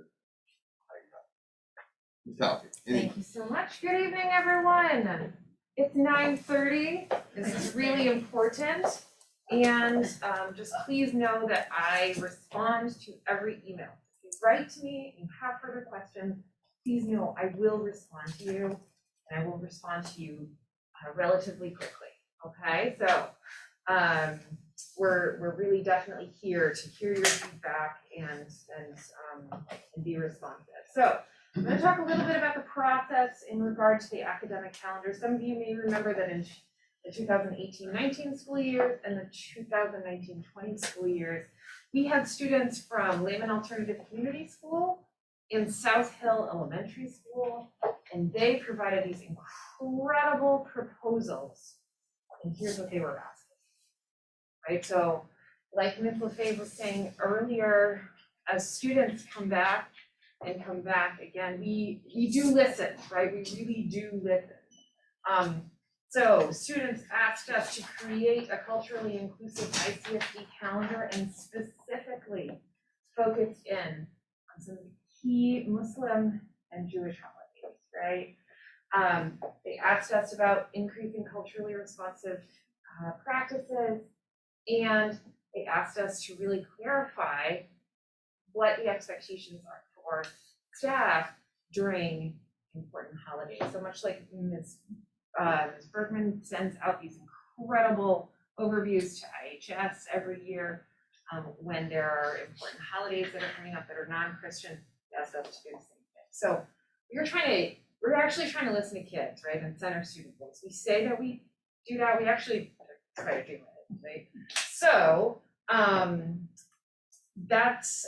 S4: the topic.
S14: Thank you so much. Good evening, everyone. It's 9:30. This is really important. And just please know that I respond to every email. If you write to me and you have further questions, please know I will respond to you, and I will respond to you relatively quickly. Okay, so we're really definitely here to hear your feedback and be responsive. So I'm going to talk a little bit about the process in regard to the academic calendar. Some of you may remember that in the 2018-19 school years and the 2019-20 school years, we had students from Lehman Alternative Community School in South Hill Elementary School, and they provided these incredible proposals. And here's what they were asking, right? So like Ms. LaFave was saying earlier, as students come back again, we do listen, right? We really do listen. So students asked us to create a culturally inclusive ICSD calendar and specifically focus in on some key Muslim and Jewish holidays, right? They asked us about increasing culturally responsive practices, and they asked us to really clarify what the expectations are for staff during important holidays. So much like Ms. Bergman sends out these incredible overviews to IHS every year, when there are important holidays that are coming up that are non-Christian, we ask us to do the same thing. So we're actually trying to listen to kids, right, and center student voice. We say that we do that, we actually try to do it, right? So that's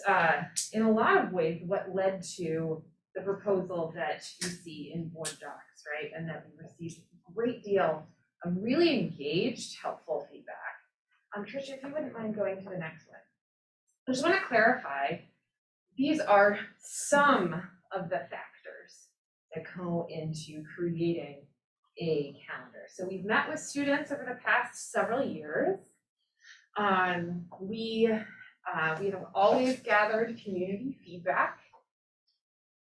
S14: in a lot of ways what led to the proposal that you see in board docs, right? And that we received a great deal of really engaged, helpful feedback. Tricia, if you wouldn't mind going to the next one. I just want to clarify, these are some of the factors that go into creating a calendar. So we've met with students over the past several years. We have always gathered community feedback.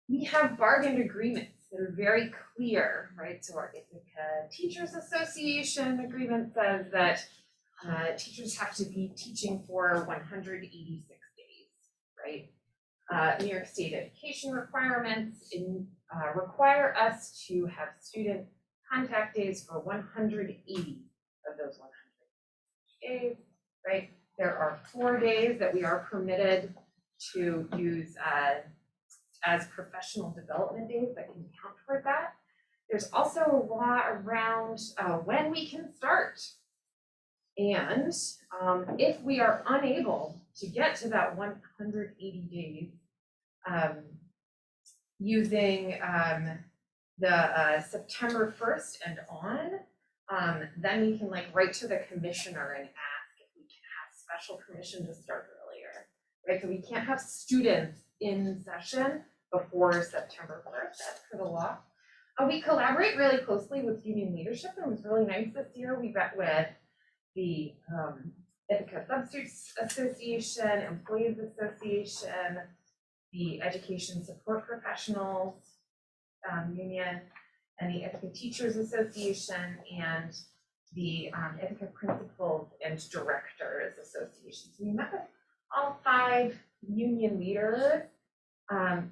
S14: We have bargained agreements that are very clear, right? So our Ithaca Teachers Association agreement says that teachers have to be teaching for 186 days, right? New York State education requirements require us to have student contact days for 180 of those 100 days, right? There are 4 days that we are permitted to use as professional development days that can count toward that. There's also a law around when we can start. And if we are unable to get to that 180 days using the September 1st and on, then we can write to the commissioner and ask if we can have special permission to start earlier, right? So we can't have students in session before September 1st, that's for the law. We collaborate really closely with union leadership, and it was really nice this year. We met with the Ithaca Substitutes Association, Employees Association, the Education Support Professionals Union, and the Ithaca Teachers Association, and the Ithaca Principals and Directors Association. So we met with all 5 union leaders and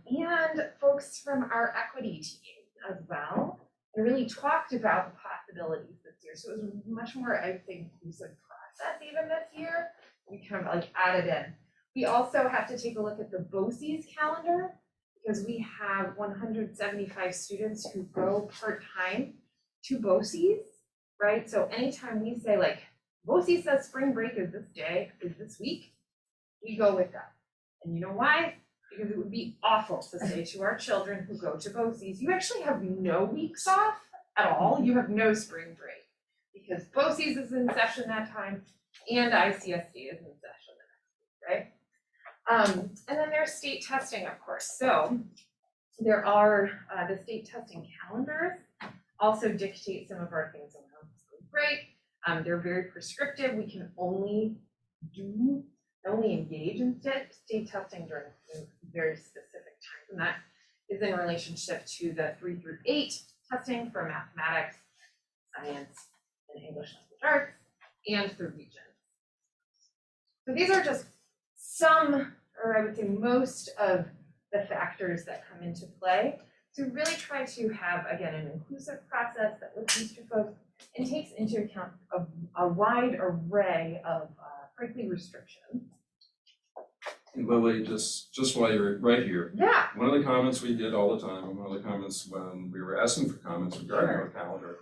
S14: folks from our equity team as well, and really talked about the possibilities this year. So it was a much more, I think, inclusive process even this year. We kind of added in. We also have to take a look at the BOCES calendar, because we have 175 students who go part-time to BOCES, right? So anytime we say BOCES says spring break is this day, is this week, we go with that. And you know why? Because it would be awful to say to our children who go to BOCES, you actually have no weeks off at all, you have no spring break. Because BOCES is in session that time, and ICSD is in session the next week, right? And then there's state testing, of course. So there are the state testing calendars also dictate some of our things around spring break. They're very prescriptive. We can only engage in state testing during very specific times, and that is in relationship to the 3 through 8 testing for mathematics, science, and English language arts, and the regions. So these are just some, or I would say most of the factors that come into play to really try to have, again, an inclusive process that listens to folks and takes into account a wide array of, frankly, restrictions.
S13: And Lily, just while you're right here.
S14: Yeah.
S13: One of the comments we get all the time, and one of the comments when we were asking for comments regarding our calendar,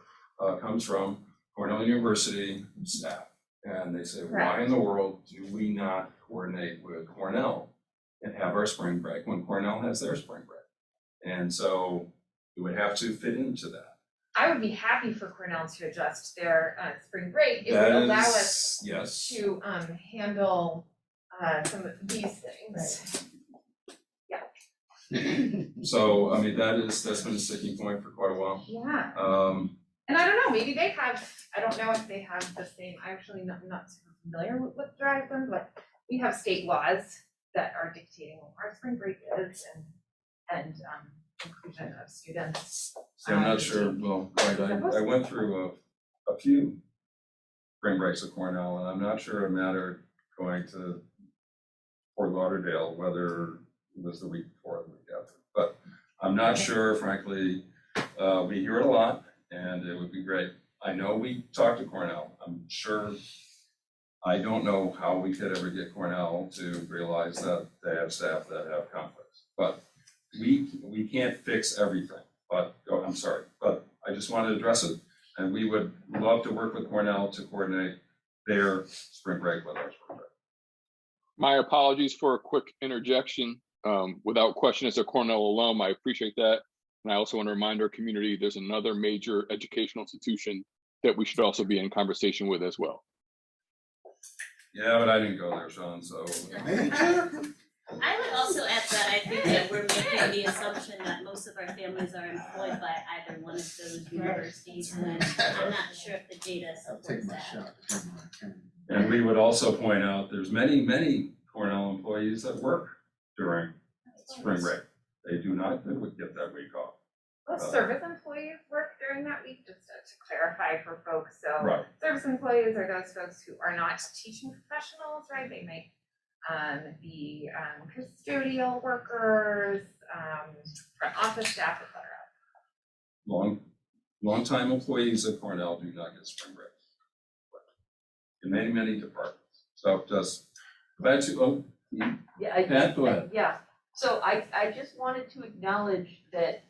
S13: comes from Cornell University staff. And they say, why in the world do we not coordinate with Cornell and have our spring break when Cornell has their spring break? And so it would have to fit into that.
S14: I would be happy for Cornell to adjust their spring break. It would allow us to handle some of these things. Yeah.
S13: So, I mean, that's been a sticking point for quite a while.
S14: Yeah. And I don't know, maybe they have, I don't know if they have the same, I'm not super familiar with what drives them, but we have state laws that are dictating what our spring break is and inclusion of students.
S13: So I'm not sure, well, I went through a few spring breaks at Cornell, and I'm not sure it mattered going to Fort Lauderdale, whether it was the week before or the week after. But I'm not sure, frankly, we hear it a lot, and it would be great. I know we talked to Cornell. I'm sure, I don't know how we could ever get Cornell to realize that they have staff that have conflicts. But we can't fix everything, but, oh, I'm sorry, but I just wanted to address it. And we would love to work with Cornell to coordinate their spring break with our spring break.
S17: My apologies for a quick interjection. Without question, as a Cornell alum, I appreciate that. And I also want to remind our community there's another major educational institution that we should also be in conversation with as well.
S13: Yeah, but I didn't go there, Sean, so.
S18: I would also add that I think that we're making the assumption that most of our families are employed by either one of those universities, and I'm not sure if the data supports that.
S13: And we would also point out, there's many Cornell employees that work during spring break. They do not get that week off.
S14: Most service employees work during that week, just to clarify for folks. So
S13: Right.
S14: service employees are those folks who are not teaching professionals, right? They may be custodial workers, front office staff, et cetera.
S13: Long-time employees at Cornell do not get spring break. In many departments. So just, back to,
S15: Yeah,
S13: Pat, go ahead.
S15: Yeah, so I just wanted to acknowledge that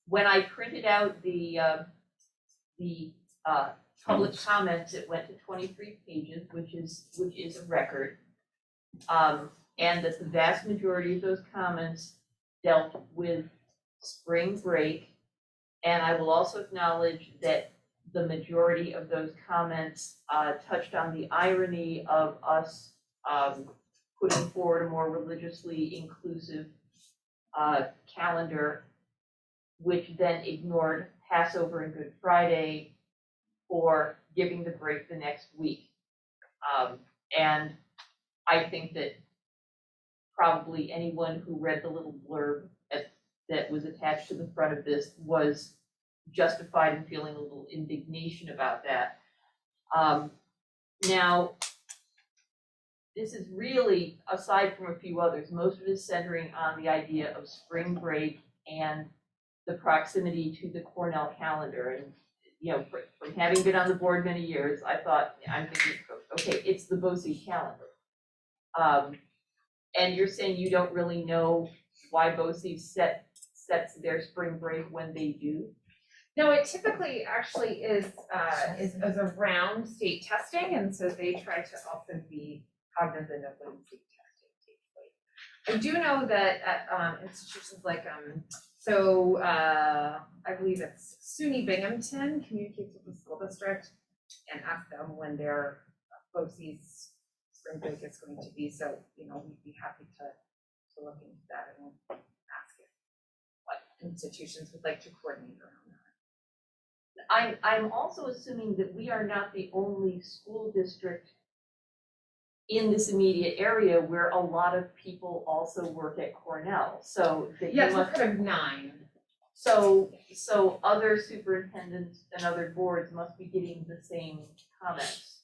S15: when I printed out the public comments, it went to 23 pages, which is a record. And that the vast majority of those comments dealt with spring break. And I will also acknowledge that the majority of those comments touched on the irony of us putting forward a more religiously inclusive calendar, which then ignored Passover and Good Friday for giving the break the next week. And I think that probably anyone who read the little blurb that was attached to the front of this was justified in feeling a little indignation about that. Now, this is really, aside from a few others, most of it is centering on the idea of spring break and the proximity to the Cornell calendar. And, you know, from having been on the board many years, I'm thinking, okay, it's the BOCES calendar. And you're saying you don't really know why BOCES sets their spring break when they do?
S14: No, it typically actually is around state testing, and so they try to also be cognizant of when state testing takes place. I do know that at institutions like I believe it's SUNY Binghamton communicates with the school district and asks them when their BOCES spring break is going to be. So, you know, we'd be happy to look into that and ask if what institutions would like to coordinate around that.
S15: I'm also assuming that we are not the only school district in this immediate area where a lot of people also work at Cornell, so that you
S14: Yes,
S15: must.
S14: we're kind of 9.
S15: So other superintendents and other boards must be getting the same comments.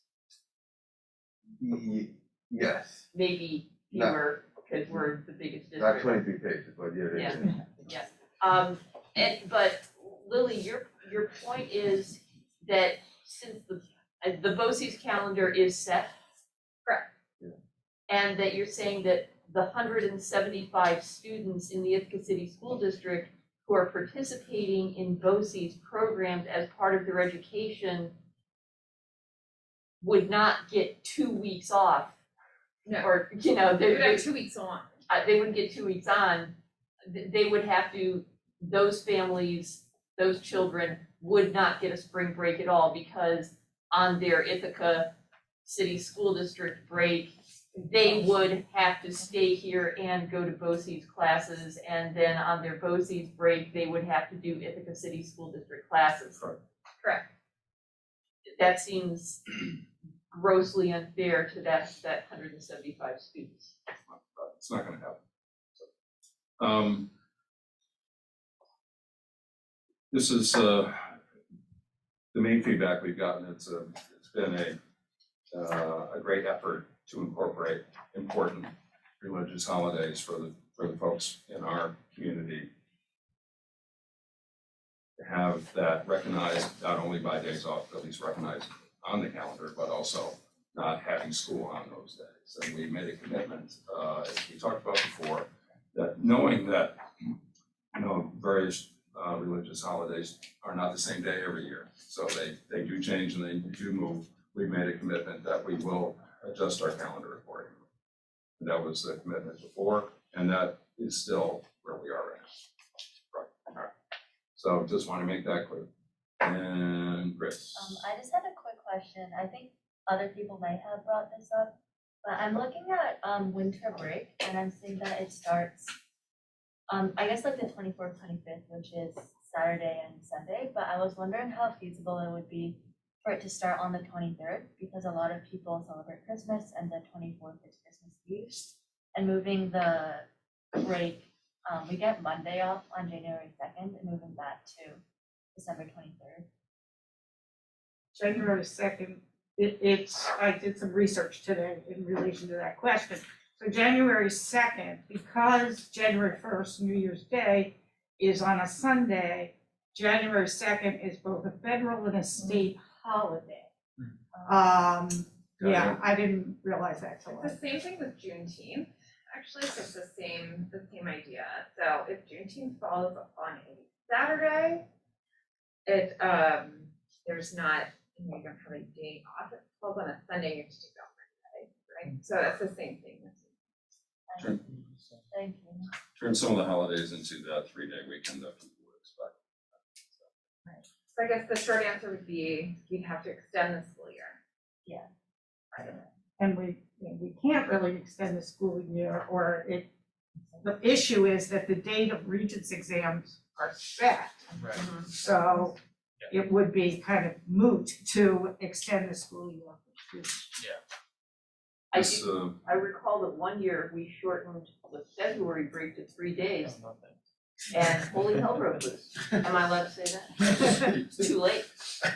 S4: Yes,
S15: Maybe
S4: No.
S15: fewer, because we're the biggest
S4: not
S15: district.
S4: 23 pages, but yeah.
S15: But Lily, your point is that since the BOCES calendar is set.
S14: Correct.
S15: And that you're saying that the 175 students in the Ithaca City School District who are participating in BOCES programs as part of their education would not get 2 weeks off.
S14: No.
S15: Or, you know,
S14: They would have 2 weeks on.
S15: They wouldn't get 2 weeks on. They would have to, those families, those children would not get a spring break at all, because on their Ithaca City School District break, they would have to stay here and go to BOCES classes, and then on their BOCES break, they would have to do Ithaca City School District classes.
S14: Correct.
S15: That seems grossly unfair to that 175 students.
S13: It's not gonna happen. This is the main feedback we've gotten. It's been a great effort to incorporate important religious holidays for the for the folks in our community to have that recognized not only by days off, but at least recognized on the calendar, but also not having school on those days. And we made a commitment, as we talked about before, that knowing that, various religious holidays are not the same day every year. So they do change and they do move. We made a commitment that we will adjust our calendar accordingly. And that was the commitment before, and that is still where we are right now. Right. All right. So just want to make that clear. And Chris.
S19: I just had a quick question. I think other people might have brought this up, but I'm looking at winter break and I'm seeing that it starts I guess like the 24th, 25th, which is Saturday and Sunday, but I was wondering how feasible it would be for it to start on the 23rd, because a lot of people celebrate Christmas and the 24th is Christmas Eve. And moving the break, we get Monday off on January 2nd and moving that to December 23rd.
S2: January 2nd, I did some research today in relation to that question. So January 2nd, because January 1st, New Year's Day, is on a Sunday, January 2nd is both a federal and a state holiday. Yeah, I didn't realize that till
S14: It's the same thing with Juneteenth, actually, so it's the same idea. So if Juneteenth falls on a Saturday, it, there's not, you don't have a day off, it falls on a Sunday, you have to take off Monday, right? So that's the same thing.
S13: Turn,
S19: Thank you.
S13: turn some of the holidays into that 3-day weekend that people would expect.
S14: So I guess the short answer would be, you'd have to extend the school year.
S19: Yeah.
S2: And we can't really extend the school year, or the issue is that the date of Regents exams are set.
S7: Right.
S2: So it would be kind of moot to extend the school year for students.
S15: I recall that one year we shortened the February break to 3 days. And holy hell broke loose. Am I allowed to say that? It's too late.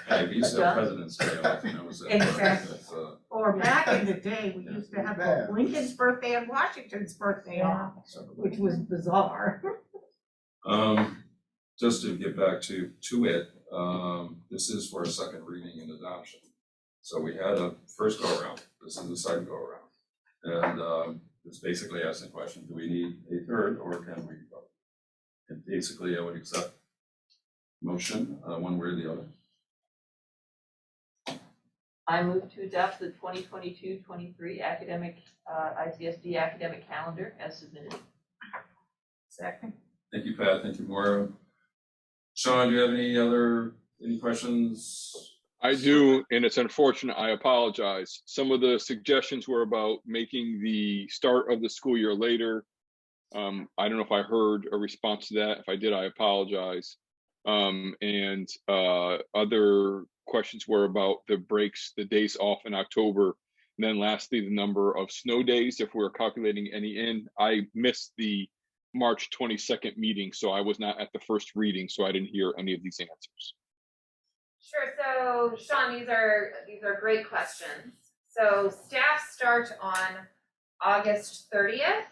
S13: Hey, we used to have
S15: Done.
S13: President's Day off, and that was it.
S2: Exactly.
S13: That's,
S2: Or back in the day, we used to have both Lincoln's birthday and Washington's birthday off, which was bizarre.
S13: Just to get back to it, this is for a second reading and adoption. So we had a first go around, this is the second go around. And it's basically asking the question, do we need a third or can we vote? And basically I would accept motion, one way or the other.
S15: I move to adopt the 2022-23 academic, ICSD academic calendar as submitted.
S2: Second.
S13: Thank you, Pat, thank you, Maura. Sean, do you have any questions?
S17: I do, and it's unfortunate, I apologize. Some of the suggestions were about making the start of the school year later. I don't know if I heard a response to that. If I did, I apologize. And other questions were about the breaks, the days off in October. And then lastly, the number of snow days, if we're calculating any in. I missed the March 22nd meeting, so I was not at the first reading, so I didn't hear any of these answers.
S14: Sure, so Sean, these are great questions. So staff start on August 30th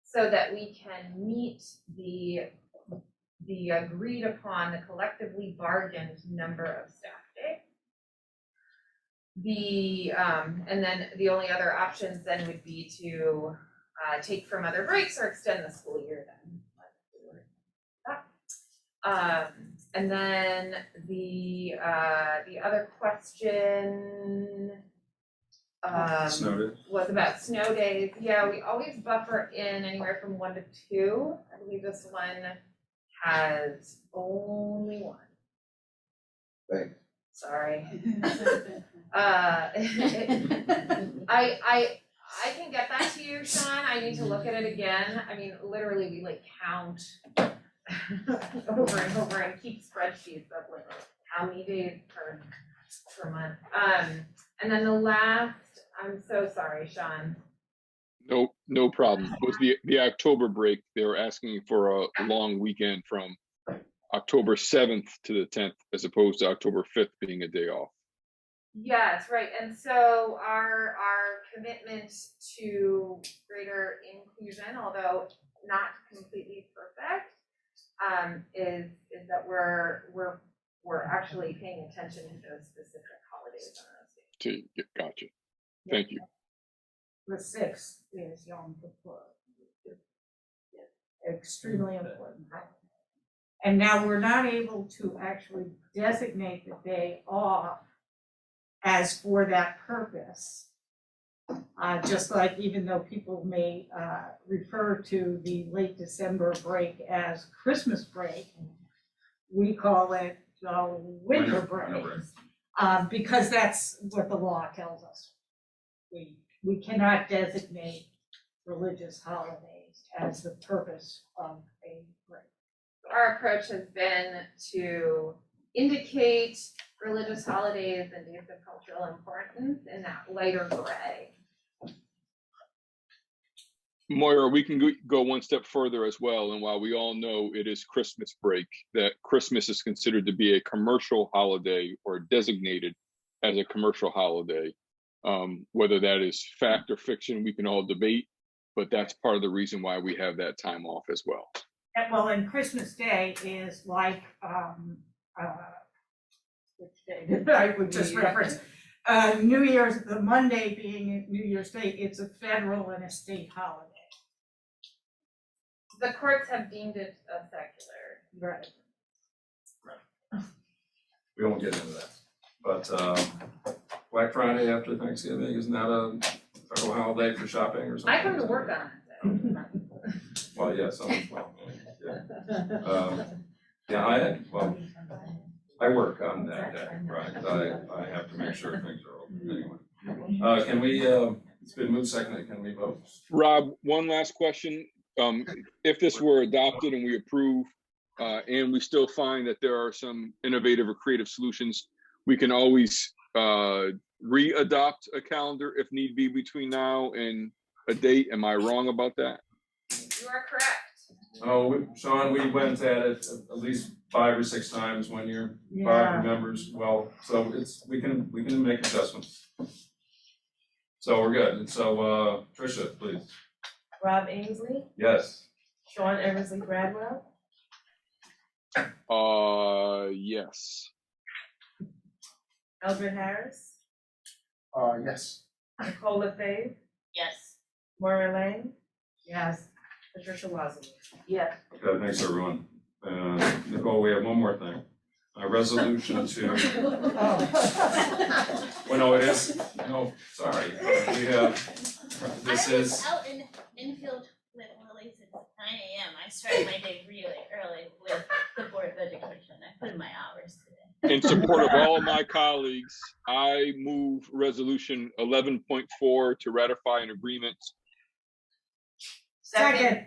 S14: so that we can meet the agreed upon, the collectively bargained number of staff days. And then the only other options then would be to take from other breaks or extend the school year then. And then the other question
S13: Snow days.
S14: was about snow days. Yeah, we always buffer in anywhere from 1 to 2. I believe this one has only 1.
S4: Thanks.
S14: Sorry. I can get that to you, Sean. I need to look at it again. I mean, literally, we like count over and over and keep spreadsheets of like how many days per month. And then the last, I'm so sorry, Sean.
S17: No problem. It was the October break. They were asking for a long weekend from October 7th to the 10th, as opposed to October 5th being a day off.
S14: Yes, right. And so our commitment to greater inclusion, although not completely perfect, is that we're actually paying attention to those specific holidays on those days.
S17: Gotcha. Thank you.
S2: The 6th is Yom Kippur. Extremely important. And now we're not able to actually designate the day off as for that purpose. Just like even though people may refer to the late December break as Christmas break, we call it winter break. Because that's what the law tells us. We cannot designate religious holidays as the purpose of a break.
S14: Our approach has been to indicate religious holidays and days of cultural importance in that lighter gray.
S17: Moira, we can go one step further as well. And while we all know it is Christmas break, that Christmas is considered to be a commercial holiday or designated as a commercial holiday. Whether that is fact or fiction, we can all debate, but that's part of the reason why we have that time off as well.
S2: Well, and Christmas Day is like, which day did I would just reference? New Year's, the Monday being New Year's Day, it's a federal and a state holiday.
S14: The courts have deemed it a secular.
S2: Right.
S1: We won't get into that. But Black Friday after Thanksgiving, isn't that a federal holiday for shopping or something?
S14: I come to work on it,
S1: Well, yeah, I work on that day, right? I have to make sure things are open anyway. Can we, it's been moved seconded, can we vote?
S17: Rob, one last question. If this were adopted and we approve, and we still find that there are some innovative or creative solutions, we can always re-adopt a calendar if need be between now and a date. Am I wrong about that?
S14: You are correct.
S1: Oh, Sean, we went at it at least 5 or 6 times one year.
S2: Yeah.
S1: Bob remembers well, so we can make adjustments. So we're good. And so Tricia, please.
S12: Rob Ainsley,
S1: Yes.
S12: Sean Eversley Bradwell,
S17: Yes.
S12: Eldred Harris,
S16: Yes.
S12: Nicole LaFave,
S18: Yes.
S12: Moira Lang,
S2: Yes.
S12: Patricia Wazoo.
S14: Yes.
S1: Okay, thanks, everyone. Nicole, we have one more thing. A resolution to, well, no, it is, no, sorry. We have, this
S18: I was
S1: is,
S18: out in infield with Lily since 9 a.m. I started my day really early with the Board of Education. I put in my hours today.
S17: In support of all of my colleagues, I move resolution 11.4 to ratify an agreement.
S2: Second.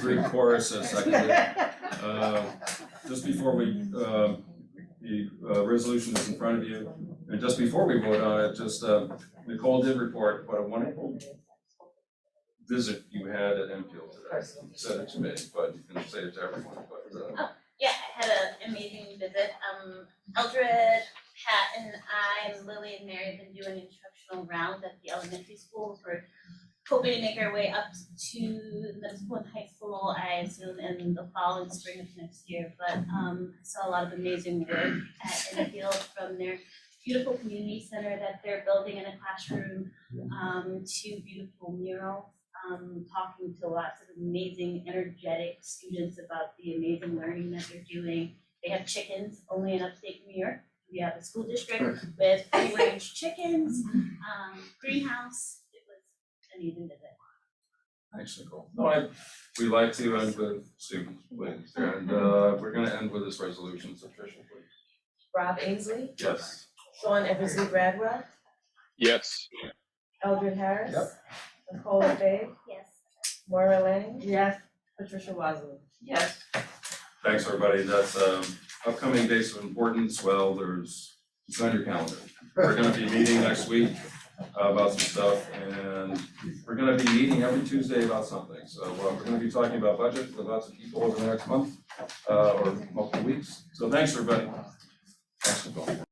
S1: Greek chorus has seconded. Just before we, the resolution is in front of you, and just before we vote on it, just Nicole did report what a wonderful visit you had at Enfield today. You said it to me, but you can say it to everyone, but
S18: Yeah, I had an amazing visit. Eldred, Pat, and I, and Lily and Mary have been doing instructional rounds at the elementary schools. We're hoping to make our way up to middle school and high school, I assume, in the fall and spring of next year. But I saw a lot of amazing work at Enfield, from their beautiful community center that they're building in a classroom to beautiful murals, talking to lots of amazing, energetic students about the amazing learning that they're doing. They have chickens only in upstate New York. We have a school district with free-range chickens, greenhouse. Amazing visit.
S1: thanks, Nicole. No, we like to end with students, please, and we're gonna end with this resolution, so Tricia, please.
S12: Rob Ainsley,
S1: Yes.
S12: Sean Eversley Bradwell,
S17: Yes.
S12: Eldred Harris.
S16: Yep.
S12: Nicole LaFave,
S18: Yes.
S12: Moira Lang,
S2: Yes.
S12: Patricia Wazoo.
S14: Yes.
S1: Thanks, everybody. That's upcoming dates of importance. Well, it's on your calendar. We're gonna be meeting next week about some stuff, and we're gonna be meeting every Tuesday about something. So we're gonna be talking about budget with lots of people over the next month or multiple weeks. So thanks, everybody. Thanks for going.